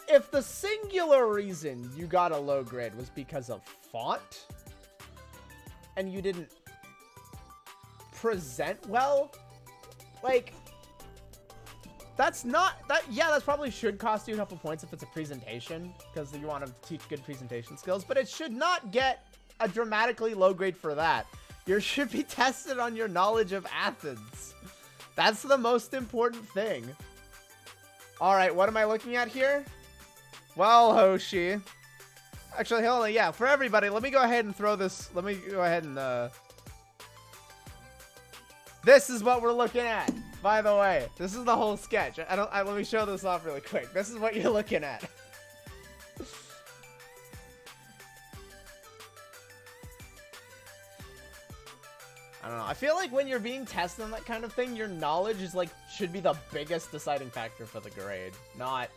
If the singular reason you got a low grade was because of font and you didn't present well, like, that's not that. Yeah, that probably should cost you a couple points if it's a presentation because you want to teach good presentation skills, but it should not get a dramatically low grade for that. You should be tested on your knowledge of Athens. That's the most important thing. All right, what am I looking at here? Well, Hoshi. Actually, hold on. Yeah, for everybody, let me go ahead and throw this. Let me go ahead and, this is what we're looking at, by the way. This is the whole sketch. Let me show this off really quick. This is what you're looking at. I don't know. I feel like when you're being tested on that kind of thing, your knowledge is like, should be the biggest deciding factor for the grade, not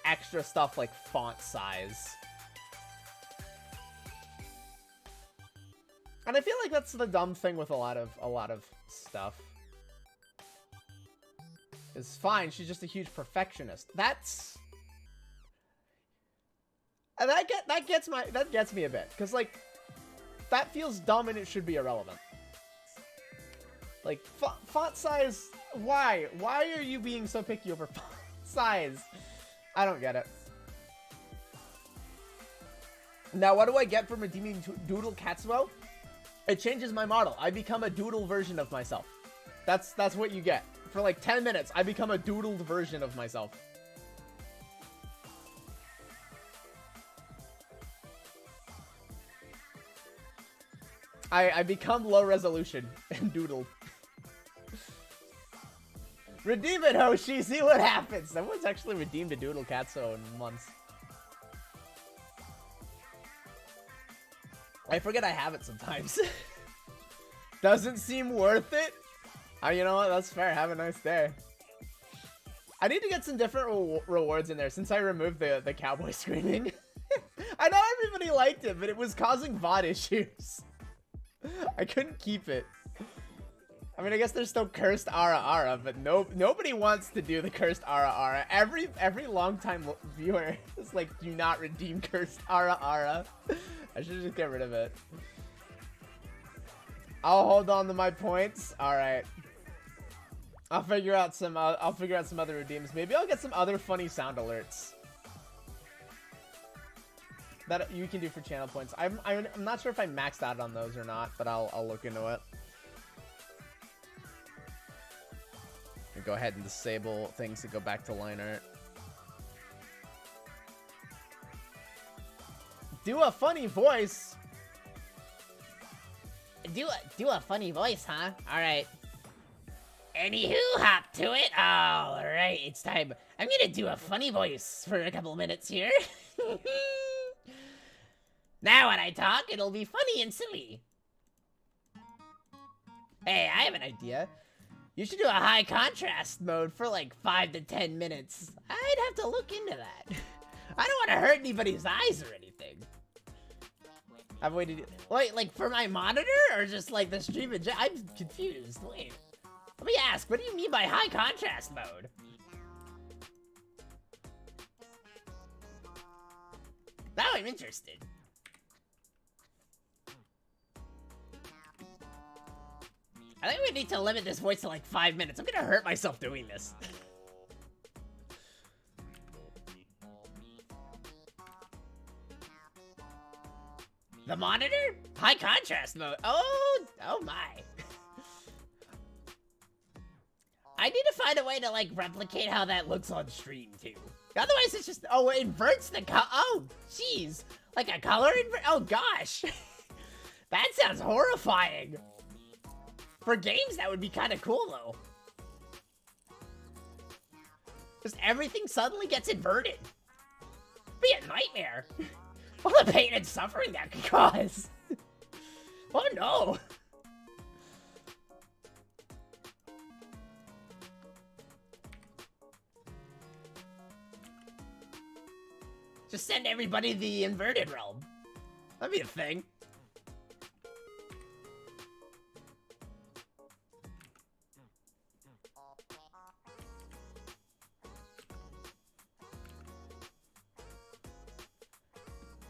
extra stuff like font size. And I feel like that's the dumb thing with a lot of stuff. It's fine, she's just a huge perfectionist. That gets me a bit, because like that feels dumb and it should be irrelevant. Like font size, why are you being so picky over font size? I don't get it. Now, what do I get from redeeming Doodle Katsuo? It changes my model. I become a doodle version of myself. That's what you get. For like 10 minutes, I become a doodled version of myself. I become low resolution and doodle. Redeem it, Hoshi. See what happens. Someone's actually redeemed a Doodle Katsuo in months. I forget I have it sometimes. Doesn't seem worth it. You know what? That's fair. Have a nice day. I need to get some different rewards in there since I removed the cowboy screaming. I know everybody liked it, but it was causing VOD issues. I couldn't keep it. I mean, I guess there's still cursed Ara Ara, but nobody wants to do the cursed Ara Ara. Every longtime viewer is like, do not redeem cursed Ara Ara. I should just get rid of it. I'll hold on to my points. All right. I'll figure out some other redeems. Maybe I'll get some other funny sound alerts that you can do for channel points. I'm not sure if I maxed out on those or not, but I'll look into it. Go ahead and disable things to go back to line art. Do a funny voice. Do a funny voice, huh? All right. Anywho, hop to it. All right, it's time. I'm gonna do a funny voice for a couple minutes here. Now when I talk, it'll be funny and silly. Hey, I have an idea. You should do a high contrast mode for like 5 to 10 minutes. I'd have to look into that. I don't want to hurt anybody's eyes or anything. I've waited. Wait, like for my monitor or just like the stream? I'm confused. Wait. Let me ask, what do you mean by high contrast mode? Now I'm interested. I think we need to limit this voice to like 5 minutes. I'm gonna hurt myself doing this. The monitor? High contrast mode. Oh my. I need to find a way to like replicate how that looks on stream too. Otherwise it's just, oh, it inverts the oh, jeez. Like a color oh gosh. That sounds horrifying. For games, that would be kind of cool, though. Just everything suddenly gets inverted. Be a nightmare. All the pain and suffering that could cause. Oh no. Just send everybody to the inverted realm. That'd be a thing.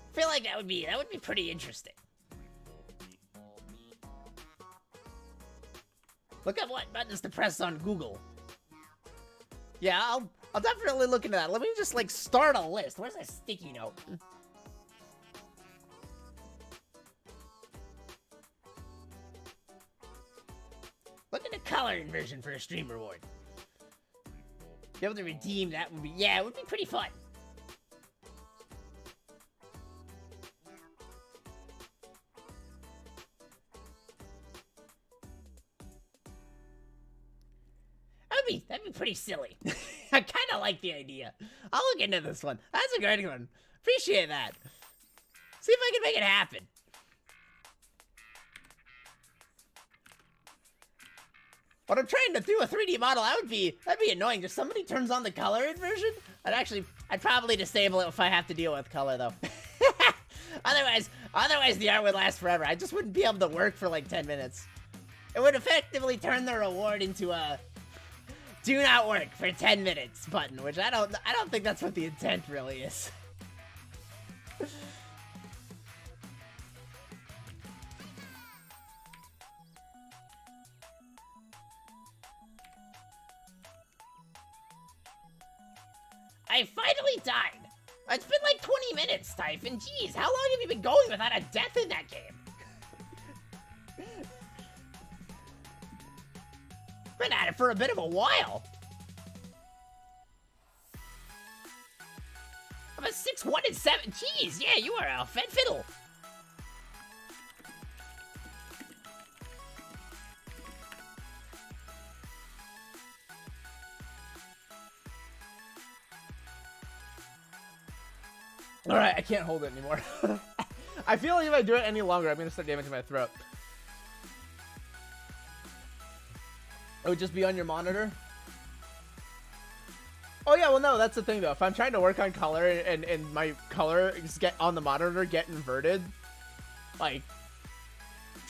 I feel like that would be pretty interesting. Look up what buttons to press on Google. Yeah, I'll definitely look into that. Let me just like start a list. Where's that sticky note? Look at the color inversion for a stream reward. Be able to redeem that would be, yeah, it would be pretty fun. That'd be pretty silly. I kind of like the idea. I'll look into this one. That's a great one. Appreciate that. See if I can make it happen. When I'm trying to do a 3D model, that'd be annoying. If somebody turns on the color inversion, I'd probably disable it if I have to deal with color though. Otherwise the art would last forever. I just wouldn't be able to work for like 10 minutes. It would effectively turn the reward into a do not work for 10 minutes button, which I don't think that's what the intent really is. I finally died. It's been like 20 minutes, Typhon. Jeez, how long have you been going without a death in that game? Been at it for a bit of a while. I'm a 6-1 and 7. Jeez, yeah, you are a fed fiddle. Alright, I can't hold it anymore. I feel like if I do it any longer, I'm gonna start damaging my throat. It would just be on your monitor? Oh yeah, well no, that's the thing though. If I'm trying to work on color and my colors get on the monitor get inverted, like,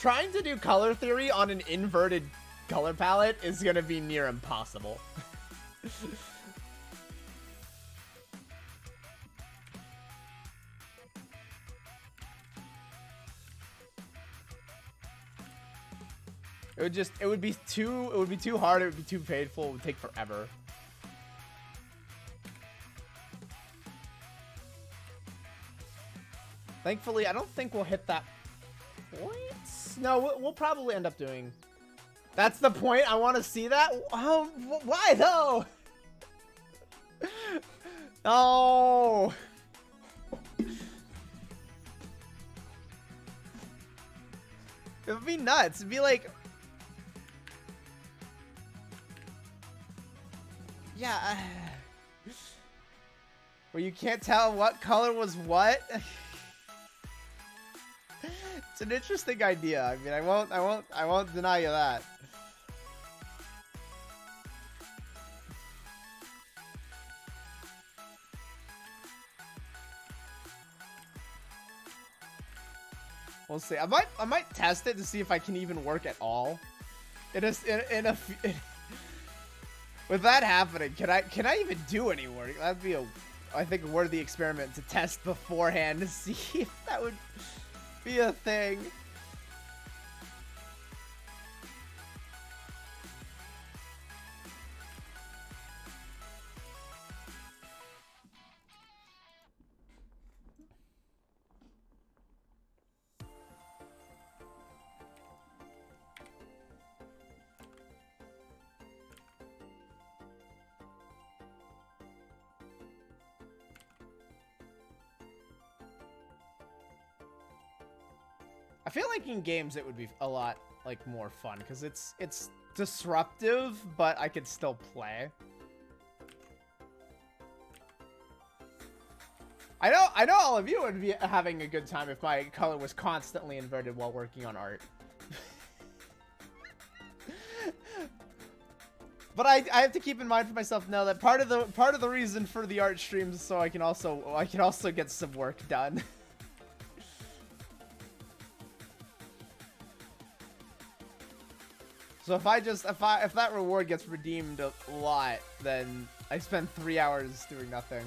trying to do color theory on an inverted color palette is gonna be near impossible. It would be too hard, it would be too painful, it would take forever. Thankfully, I don't think we'll hit that point. No, we'll probably end up doing. That's the point. I want to see that. Oh, why though? No. It would be nuts. It'd be like, yeah, where you can't tell what color was what. It's an interesting idea. I mean, I won't deny you that. We'll see. I might test it to see if I can even work at all. With that happening, can I even do any work? That'd be I think a worthy experiment to test beforehand to see if that would be a thing. I feel like in games it would be a lot like more fun because it's disruptive, but I could still play. I know all of you would be having a good time if my color was constantly inverted while working on art. But I have to keep in mind for myself now that part of the reason for the art streams is so I can also get some work done. So if that reward gets redeemed a lot, then I spend 3 hours doing nothing.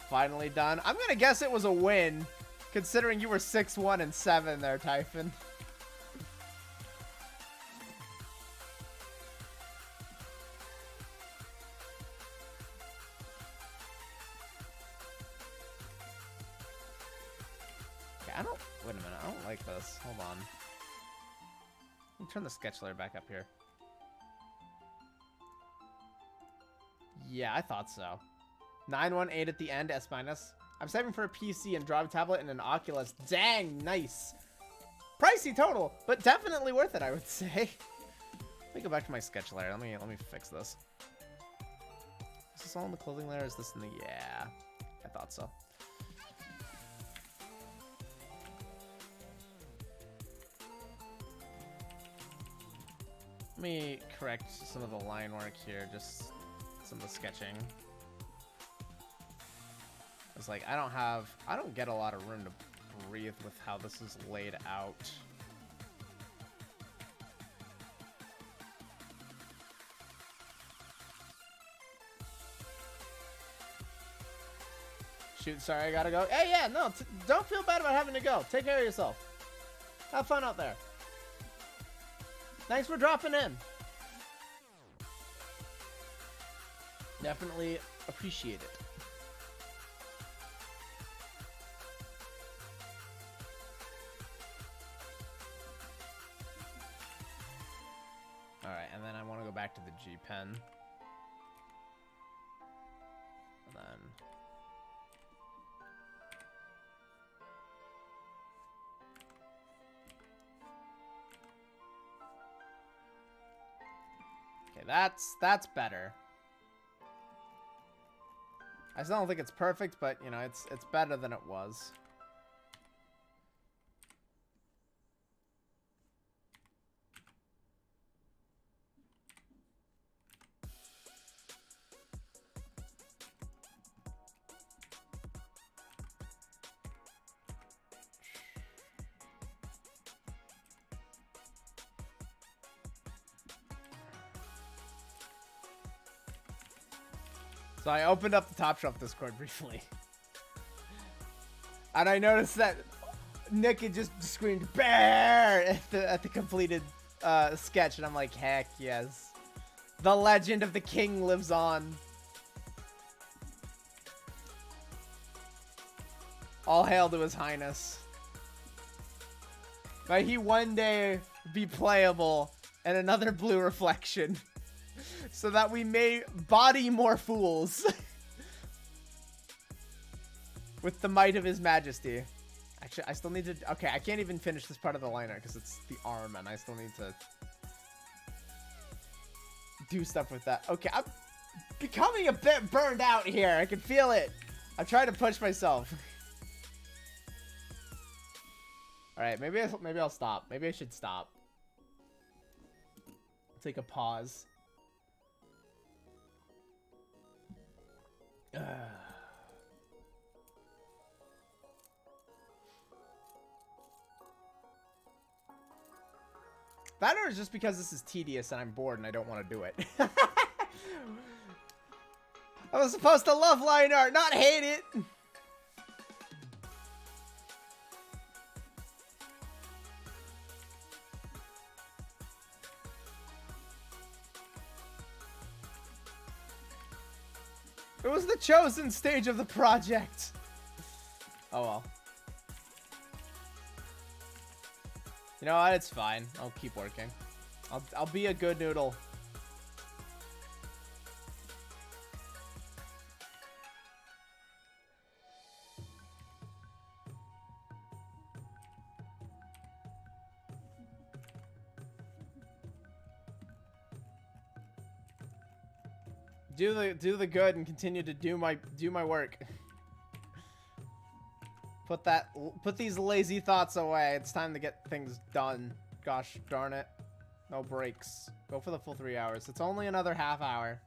Finally done. I'm gonna guess it was a win, considering you were 6-1 and 7 there, Typhon. Okay, wait a minute, I don't like this. Hold on. Let me turn the sketch layer back up here. Yeah, I thought so. 918 at the end, S-. I'm saving for a PC and drive tablet and an Oculus. Dang, nice. Pricey total, but definitely worth it, I would say. Let me go back to my sketch layer. Let me fix this. Is this all in the clothing layer? Is this in the... Yeah, I thought so. Let me correct some of the line work here, just some of the sketching. It's like I don't get a lot of room to breathe with how this is laid out. Shoot, sorry, I gotta go. Hey, yeah, no, don't feel bad about having to go. Take care of yourself. Have fun out there. Thanks for dropping in. Definitely appreciate it. Alright, and then I want to go back to the G pen. And then... Okay, that's better. I still don't think it's perfect, but you know, it's better than it was. So I opened up the Top Shelf Discord briefly. And I noticed that Nick had just screamed "Bear" at the completed sketch, and I'm like, heck yes. The legend of the king lives on. All hail to his highness. May he one day be playable in another blue reflection. So that we may body more fools. With the might of his majesty. Actually, I still need to... Okay, I can't even finish this part of the liner because it's the arm and I still need to do stuff with that. Okay, I'm becoming a bit burned out here. I can feel it. I'm trying to push myself. Alright, maybe I'll stop. Maybe I should stop. Take a pause. That or is just because this is tedious and I'm bored and I don't want to do it. I was supposed to love line art, not hate it. It was the chosen stage of the project. Oh well. You know what? It's fine. I'll keep working. I'll be a good noodle. Do the good and continue to do my work. Put these lazy thoughts away. It's time to get things done. Gosh darn it. No breaks. Go for the full 3 hours. It's only another half hour.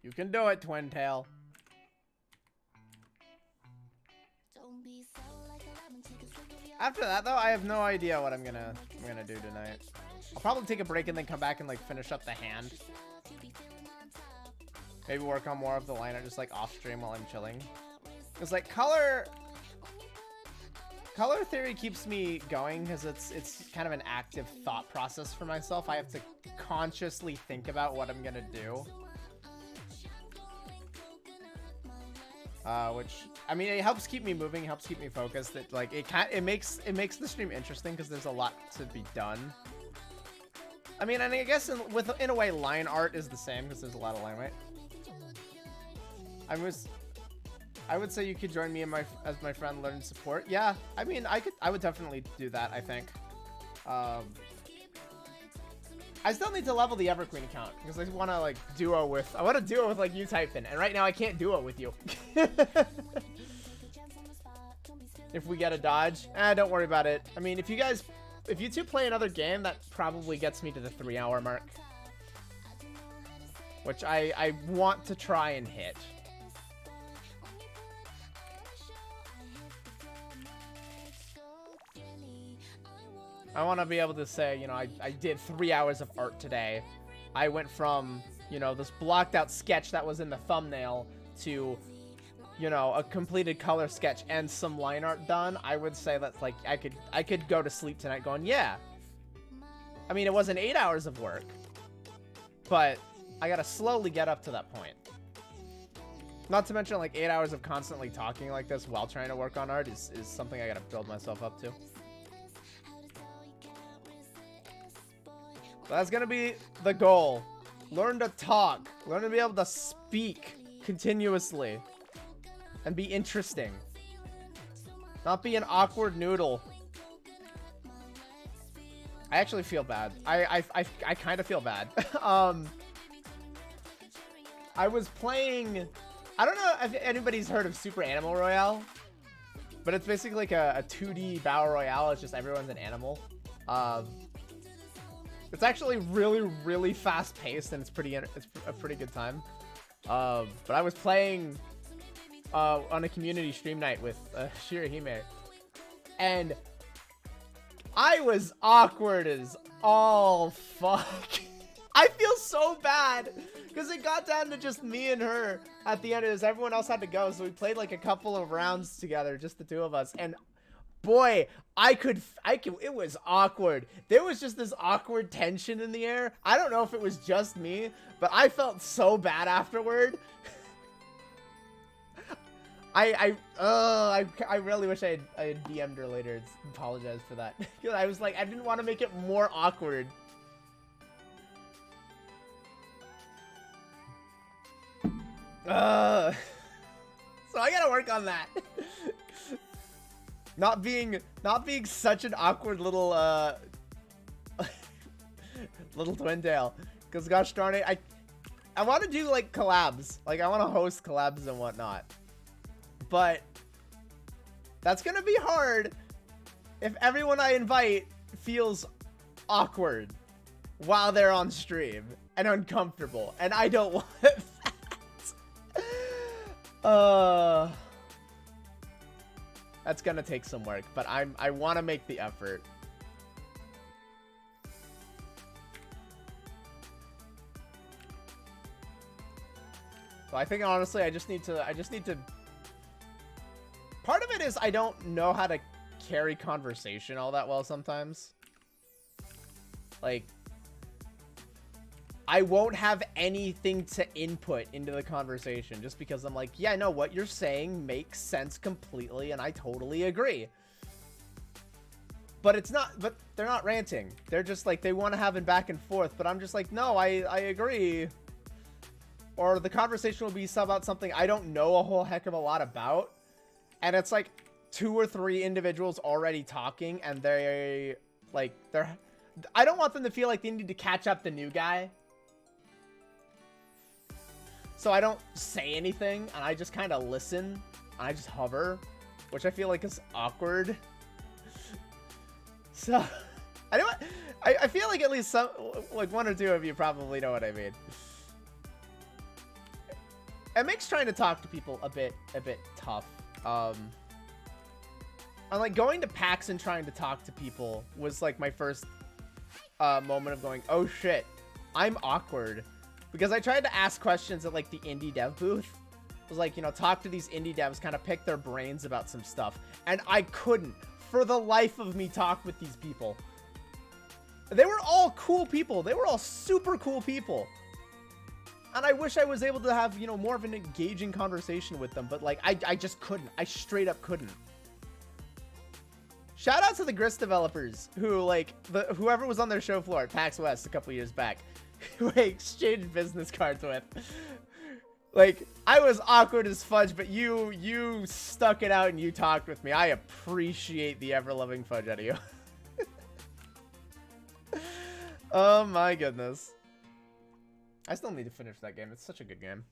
You can do it, Twin Tail. After that, though, I have no idea what I'm gonna do tonight. I'll probably take a break and then come back and like finish up the hand. Maybe work on more of the lineup just like off stream while I'm chilling. Cause like color theory keeps me going because it's kind of an active thought process for myself. I have to consciously think about what I'm gonna do. Which I mean, it helps keep me moving, helps keep me focused. It like it makes the stream interesting because there's a lot to be done. I mean, and I guess in a way, line art is the same because there's a lot of line, right? I would say you could join me as my friend, learn support. Yeah, I mean, I would definitely do that. I think. I still need to level the Everqueen account because I want to like duo with like you Typhon, and right now I can't duo with you. If we get a dodge, don't worry about it. I mean, if you two play another game, that probably gets me to the 3 hour mark, which I want to try and hit. I want to be able to say, you know, I did 3 hours of art today. I went from, you know, this blocked out sketch that was in the thumbnail to, you know, a completed color sketch and some line art done. I would say that's like, I could go to sleep tonight going, yeah. I mean, it wasn't 8 hours of work, but I gotta slowly get up to that point. Not to mention like 8 hours of constantly talking like this while trying to work on art is something I gotta build myself up to. So that's gonna be the goal. Learn to talk. Learn to be able to speak continuously. And be interesting. Not be an awkward noodle. I actually feel bad. I kind of feel bad. I was playing... I don't know if anybody's heard of Super Animal Royale. But it's basically like a 2D battle royale. It's just everyone's an animal. It's actually really, really fast paced, and it's a pretty good time. But I was playing on a community stream night with Shirahime, and I was awkward as all fuck. I feel so bad because it got down to just me and her at the end. As everyone else had to go, so we played like a couple of rounds together, just the two of us, and boy, it was awkward. There was just this awkward tension in the air. I don't know if it was just me, but I felt so bad afterward. I really wish I had DM'd her later and apologized for that. Because I was like, I didn't want to make it more awkward. So I gotta work on that. Not being such an awkward little little twin tail. Because gosh darn it, I want to do like collabs. Like I want to host collabs and whatnot. But that's gonna be hard if everyone I invite feels awkward while they're on stream and uncomfortable, and I don't want that. That's gonna take some work, but I want to make the effort. So I think honestly, I just need to. Part of it is I don't know how to carry conversation all that well sometimes. Like, I won't have anything to input into the conversation just because I'm like, yeah, no, what you're saying makes sense completely, and I totally agree. But they're not ranting. They're just like, they want to have it back and forth, but I'm just like, no, I agree. Or the conversation will be about something I don't know a whole heck of a lot about. And it's like, 2 or 3 individuals already talking, and they're I don't want them to feel like they need to catch up the new guy. So I don't say anything, and I just kind of listen, and I just hover, which I feel like is awkward. So, I feel like at least some, like 1 or 2 of you probably know what I mean. It makes trying to talk to people a bit tough. And like going to PAX and trying to talk to people was like my first moment of going, oh shit, I'm awkward. Because I tried to ask questions at like the indie dev booth. It was like, you know, talk to these indie devs, kind of pick their brains about some stuff. And I couldn't, for the life of me, talk with these people. They were all cool people. They were all super cool people. And I wish I was able to have, you know, more of an engaging conversation with them. But like, I just couldn't. I straight up couldn't. Shout out to the Grist developers who, like, whoever was on their show floor at PAX West a couple years back, who I exchanged business cards with. Like, I was awkward as fudge, but you stuck it out and you talked with me. I appreciate the ever-loving fudge out of you. Oh my goodness. I still need to finish that game. It's such a good game.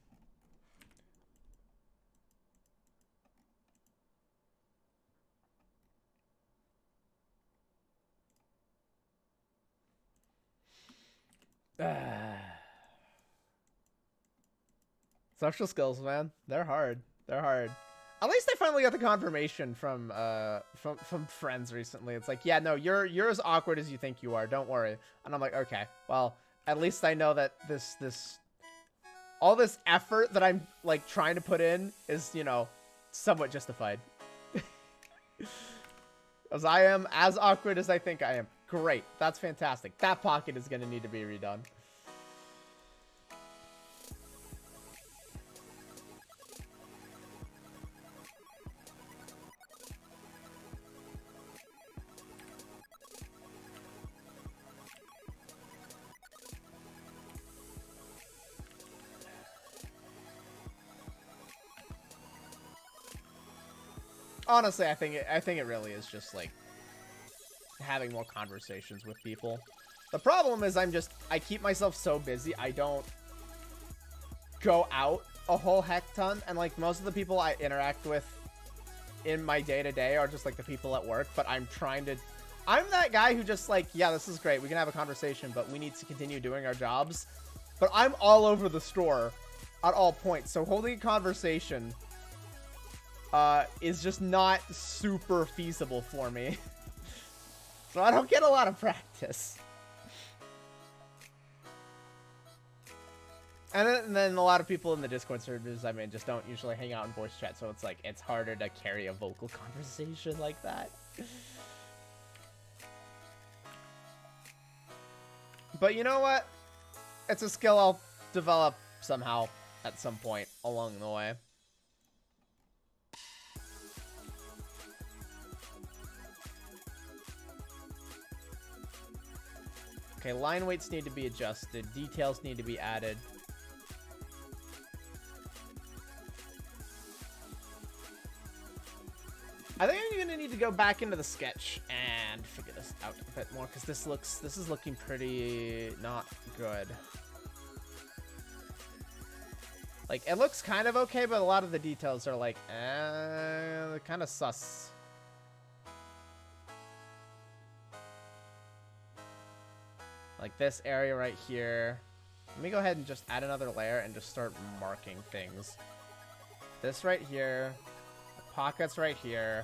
Social skills, man. They're hard. They're hard. At least I finally got the confirmation from friends recently. It's like, yeah, no, you're as awkward as you think you are. Don't worry. And I'm like, okay, well, at least I know that all this effort that I'm like trying to put in is, you know, somewhat justified. As I am as awkward as I think I am. Great. That's fantastic. That pocket is going to need to be redone. Honestly, I think it really is just like having more conversations with people. The problem is I keep myself so busy, I don't go out a whole heck ton, and like most of the people I interact with in my day-to-day are just like the people at work, but I'm that guy who just like, yeah, this is great, we can have a conversation, but we need to continue doing our jobs. But I'm all over the store at all points, so holding a conversation is just not super feasible for me. So I don't get a lot of practice. And then a lot of people in the Discord servers, I mean, just don't usually hang out in voice chat, so it's like, it's harder to carry a vocal conversation like that. But you know what? It's a skill I'll develop somehow at some point along the way. Okay, line weights need to be adjusted. Details need to be added. I think I'm gonna need to go back into the sketch and figure this out a bit more, because this is looking pretty not good. Like, it looks kind of okay, but a lot of the details are like, kind of sus. Like this area right here. Let me go ahead and just add another layer and just start marking things. This right here. Pockets right here.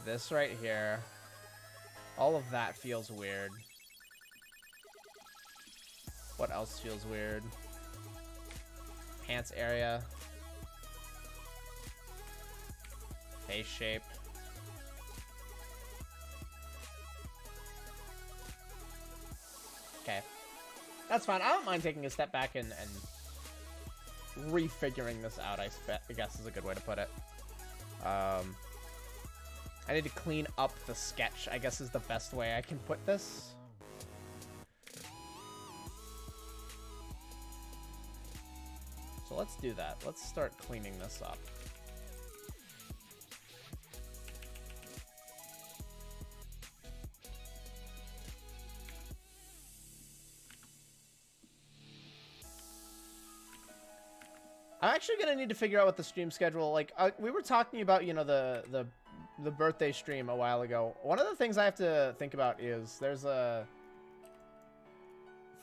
This right here. All of that feels weird. What else feels weird? Pants area. Face shape. Okay. That's fine. I don't mind taking a step back and refiguring this out, I guess is a good way to put it. I need to clean up the sketch, I guess is the best way I can put this. So let's do that. Let's start cleaning this up. actually gonna need to figure out what the stream schedule, like, we were talking about, you know, the birthday stream a while ago. One of the things I have to think about is there's a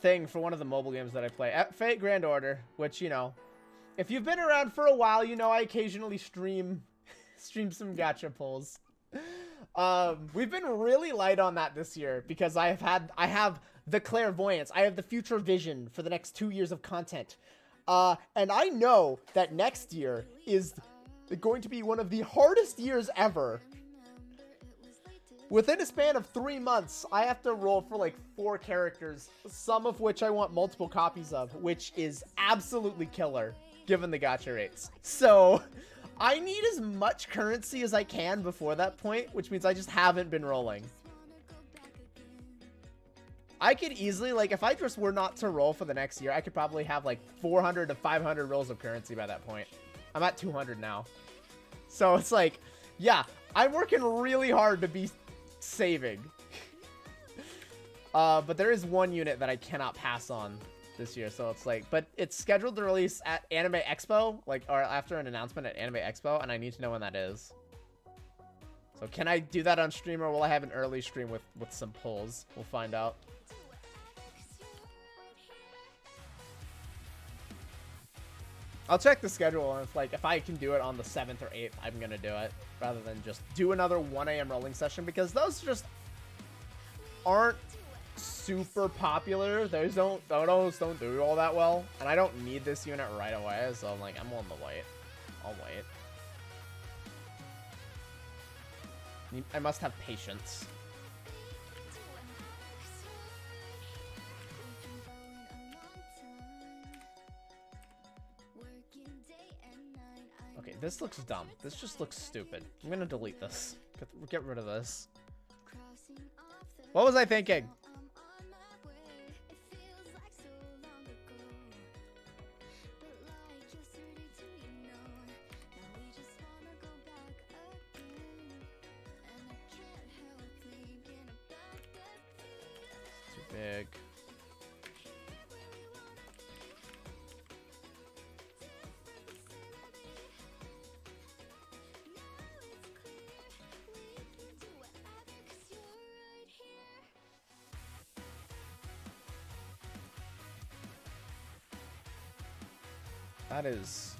thing for one of the mobile games that I play, at Fate Grand Order, which, you know, if you've been around for a while, you know I occasionally stream some gacha pulls. We've been really light on that this year because I have the clairvoyance, I have the future vision for the next 2 years of content. And I know that next year is going to be one of the hardest years ever. Within a span of 3 months, I have to roll for like 4 characters, some of which I want multiple copies of, which is absolutely killer, given the gacha rates. So, I need as much currency as I can before that point, which means I just haven't been rolling. I could easily, like, if I just were not to roll for the next year, I could probably have like 400 to 500 rolls of currency by that point. I'm at 200 now. So it's like, yeah, I'm working really hard to be saving. But there is one unit that I cannot pass on this year, so it's like, but it's scheduled to release at Anime Expo, like, or after an announcement at Anime Expo, and I need to know when that is. So can I do that on stream, or will I have an early stream with some pulls? We'll find out. I'll check the schedule, and it's like, if I can do it on the 7th or 8th, I'm gonna do it, rather than just do another 1 a.m. rolling session, because those just aren't super popular. Those don't do all that well, and I don't need this unit right away, so I'm like, I'm willing to wait. I'll wait. I must have patience. Okay, this looks dumb. This just looks stupid. I'm gonna delete this. Get rid of this. What was I thinking? Too big. That is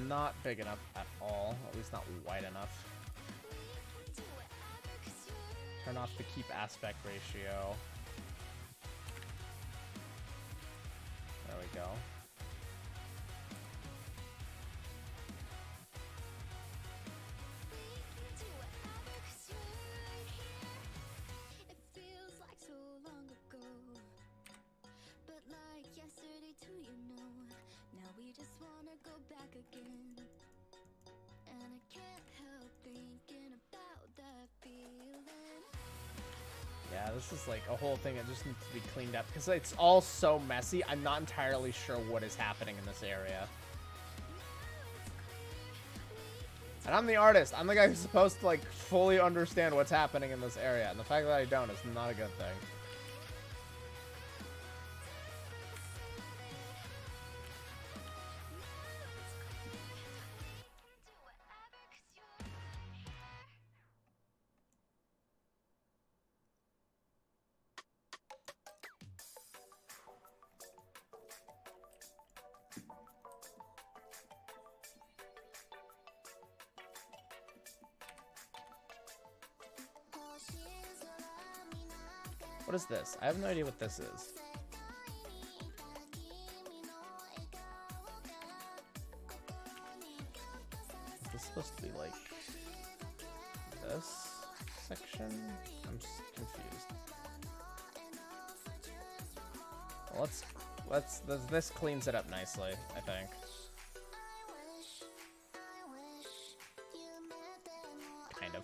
not big enough at all, at least not wide enough. Turn off the keep aspect ratio. There we go. Yeah, this is like a whole thing that just needs to be cleaned up because it's all so messy. I'm not entirely sure what is happening in this area. And I'm the artist. I'm the guy who's supposed to like fully understand what's happening in this area. And the fact that I don't is not a good thing. What is this? I have no idea what this is. Is this supposed to be like this section? I'm confused. Well, this cleans it up nicely, I think. Kind of.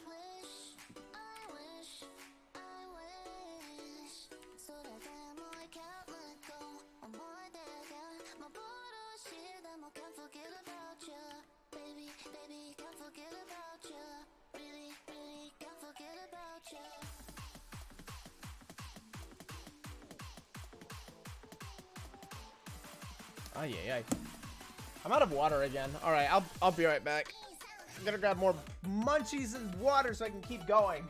Ay, ay, ay. I'm out of water again. All right, I'll be right back. I'm gonna grab more munchies and water so I can keep going.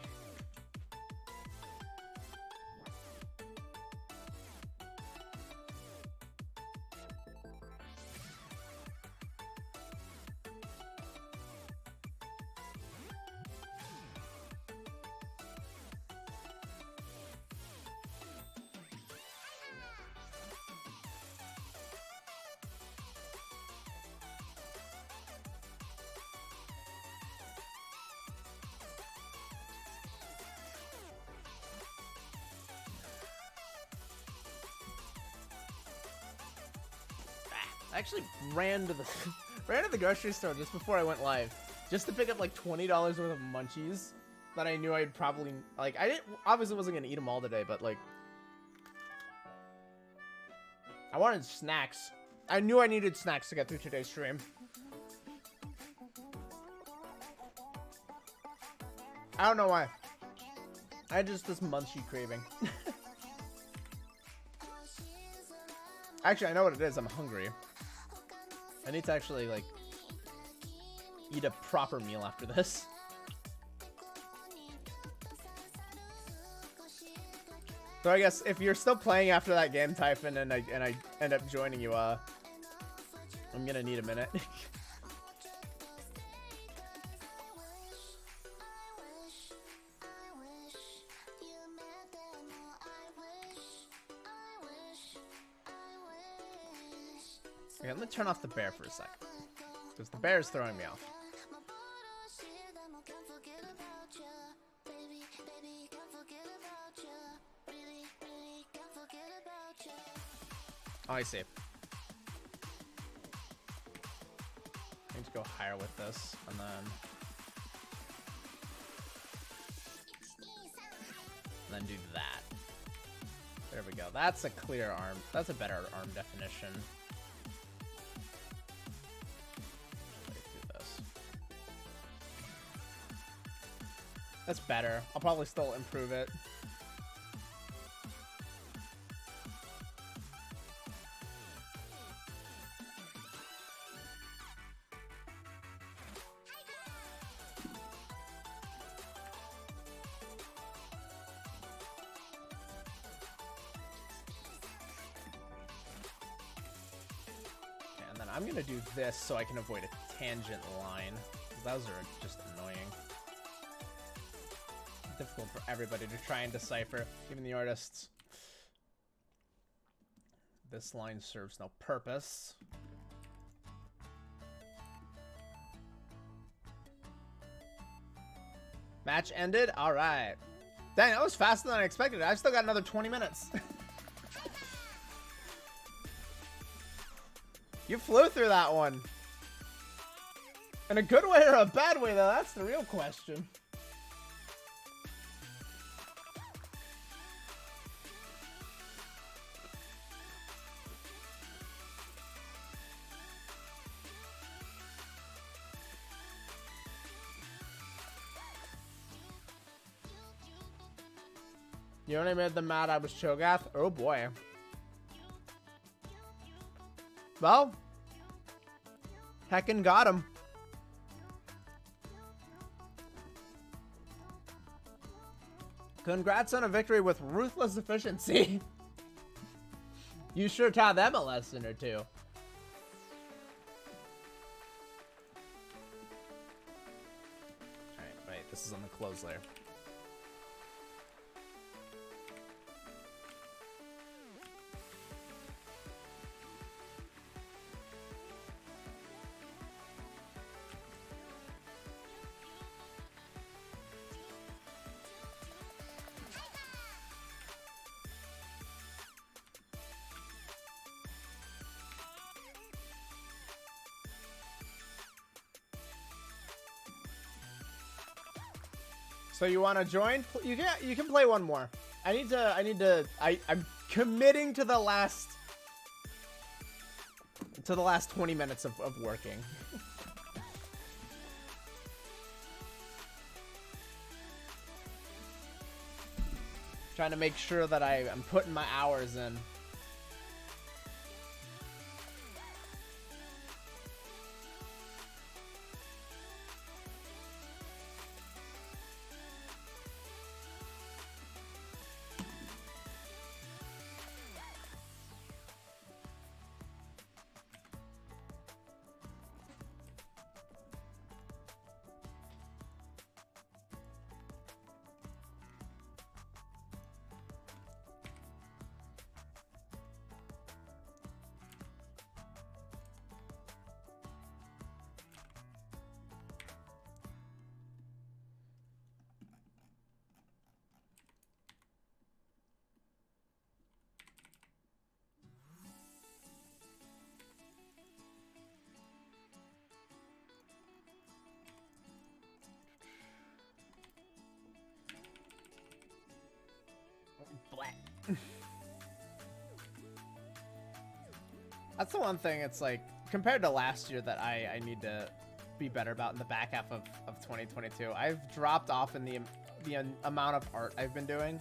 I actually ran to the ran to the grocery store just before I went live, just to pick up like $20 worth of munchies that I knew I'd probably like. I obviously wasn't gonna eat them all today, but like I wanted snacks. I knew I needed snacks to get through today's stream. I don't know why. I had just this munchie craving. Actually, I know what it is. I'm hungry. I need to actually, like, eat a proper meal after this. So I guess if you're still playing after that game, Typhon, and I end up joining you, I'm gonna need a minute. Okay, I'm gonna turn off the bear for a sec, because the bear is throwing me off. Oh, I see. I need to go higher with this, and then do that. There we go. That's a clear arm. That's a better arm definition. That's better. I'll probably still improve it. Okay, and then I'm gonna do this so I can avoid a tangent line. Those are just annoying. Difficult for everybody to try and decipher, even the artists. This line serves no purpose. Match ended? Alright. Dang, that was faster than I expected. I've still got another 20 minutes. You flew through that one. In a good way or a bad way, though? That's the real question. You only made them mad I was Cho'Gath? Oh boy. Well, heckin' got him. Congrats on a victory with ruthless efficiency. You sure taught them a lesson or two. Alright, wait, this is on the close layer. So you want to join? You can play one more. I'm committing to the last 20 minutes of working. Trying to make sure that I'm putting my hours in. That's the one thing, it's like, compared to last year that I need to be better about in the back half of 2022. I've dropped off in the amount of art I've been doing.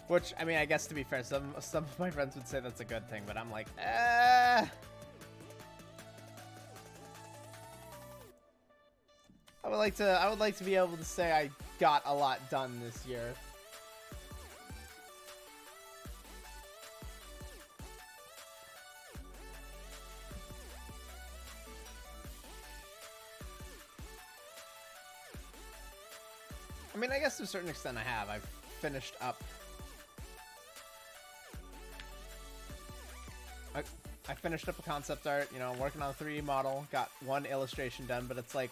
Which, I mean, I guess to be fair, some of my friends would say that's a good thing, but I'm like, I would like to be able to say I got a lot done this year. I mean, I guess to a certain extent I have. I've finished up. I finished up a concept art, you know, I'm working on a 3D model, got one illustration done, but it's like,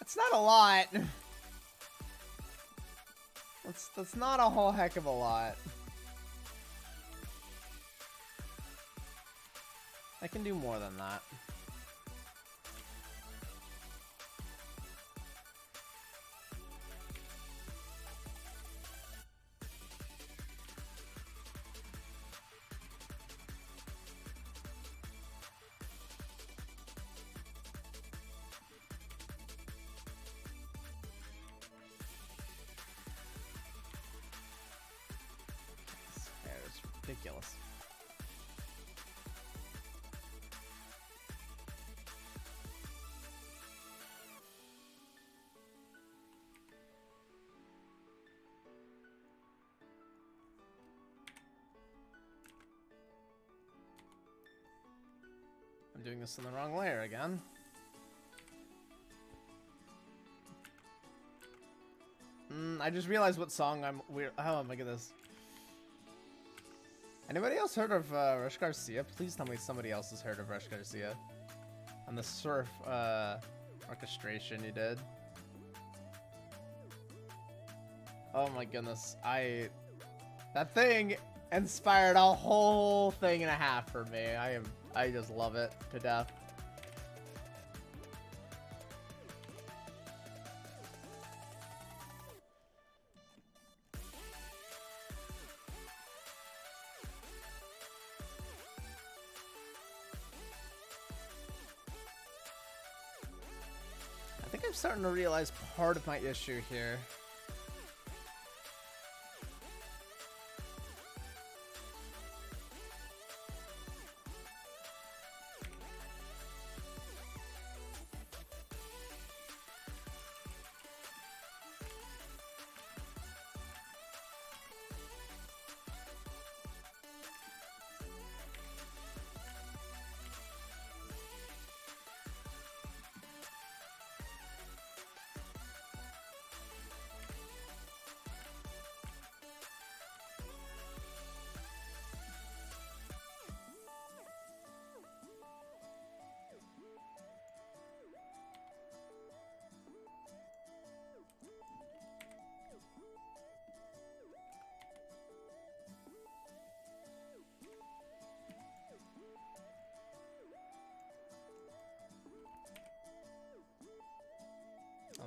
it's not a lot. That's not a whole heck of a lot. I can do more than that. Ridiculous. I'm doing this in the wrong layer again. I just realized what song I'm weird. Oh my goodness. Anybody else heard of Rush Garcia? Please tell me somebody else has heard of Rush Garcia. And the surf orchestration he did. Oh my goodness. That thing inspired a whole thing and a half for me. I just love it to death. I think I'm starting to realize part of my issue here.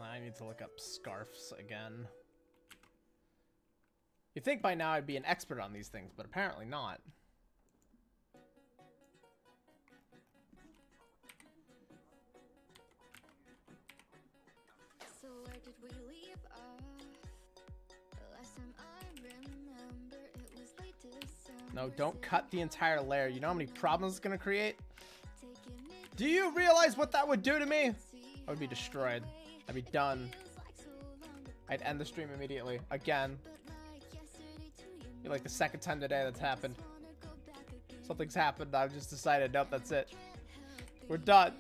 I need to look up scarfs again. You'd think by now I'd be an expert on these things, but apparently not. So where did we leave off? The last time I remember it was late December. No, don't cut the entire layer. You know how many problems it's gonna create? Do you realize what that would do to me? I would be destroyed. I'd be done. I'd end the stream immediately. Again. Be like the second time today that's happened. Something's happened. I've just decided, nope, that's it. We're done.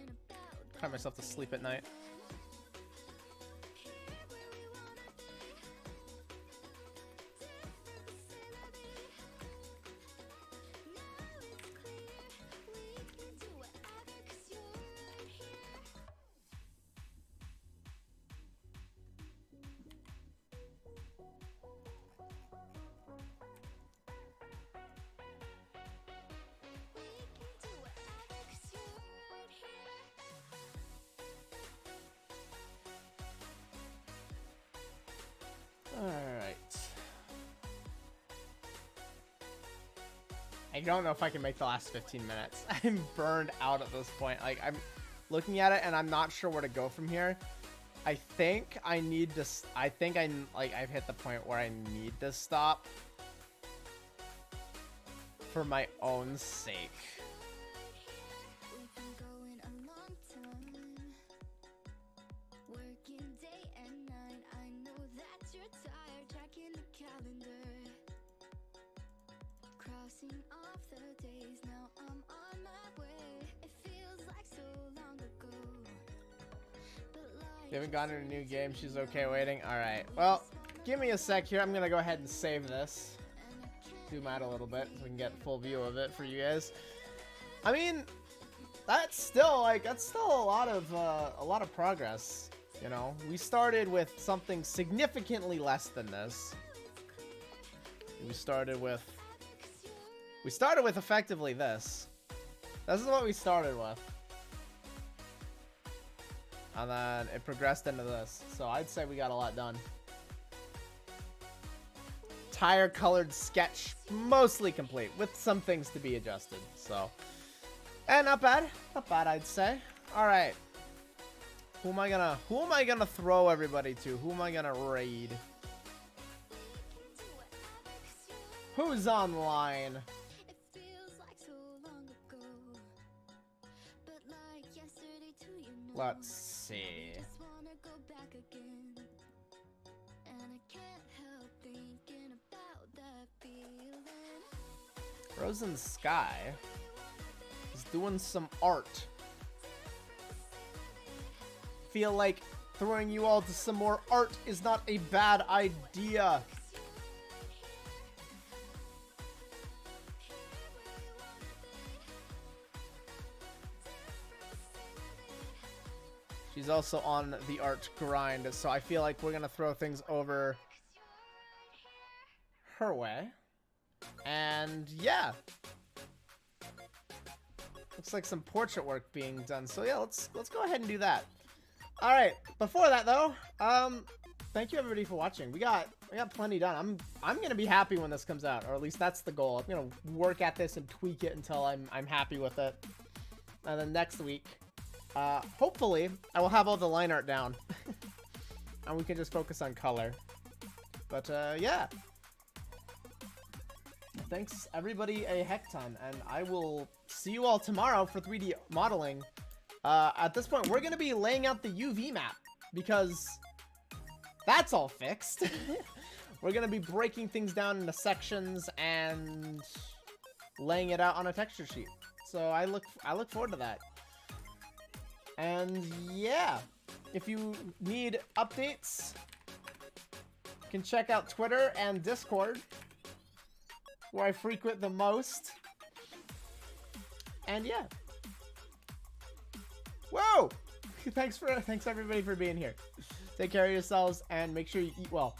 Cry myself to sleep at night. I don't know if I can make the last 15 minutes. I'm burned out at this point. Like, I'm looking at it and I'm not sure where to go from here. I think I need to, I've hit the point where I need to stop for my own sake. We've been going a long time, working day and night. I know that you're tired, checking the calendar, crossing off the days. Now I'm on my way. It feels like so long ago, but like You haven't gotten a new game. She's okay waiting. All right. Well, give me a sec here. I'm going to go ahead and save this. Zoom out a little bit so we can get a full view of it for you guys. I mean, that's still a lot of progress. You know, we started with something significantly less than this. We started with effectively this. This is what we started with. And then it progressed into this. So I'd say we got a lot done. Tire colored sketch mostly complete with some things to be adjusted. So, and not bad. Not bad, I'd say. All right. Who am I gonna throw everybody to? Who am I gonna raid? Who's online? it feels like so long ago, but like yesterday too, you know. Let's see. Just wanna go back again, and I can't help thinking about that feeling. Frozen Sky is doing some art. Feel like throwing you all to some more art is not a bad idea. She's also on the art grind, so I feel like we're gonna throw things over her way. And yeah, looks like some portrait work being done. So yeah, let's go ahead and do that. All right. Before that though, thank you everybody for watching. We got plenty done. I'm gonna be happy when this comes out, or at least that's the goal. I'm gonna work at this and tweak it until I'm happy with it. And then next week, hopefully, I will have all the line art down, and we can just focus on color. But yeah. Thanks everybody a heck ton, and I will see you all tomorrow for 3D modeling. At this point, we're gonna be laying out the UV map because that's all fixed. We're gonna be breaking things down into sections and laying it out on a texture sheet. So I look forward to that. And yeah, if you need updates, you can check out Twitter and Discord, where I frequent the most. And yeah. Whoa! Thanks everybody for being here. Take care of yourselves and make sure you eat well.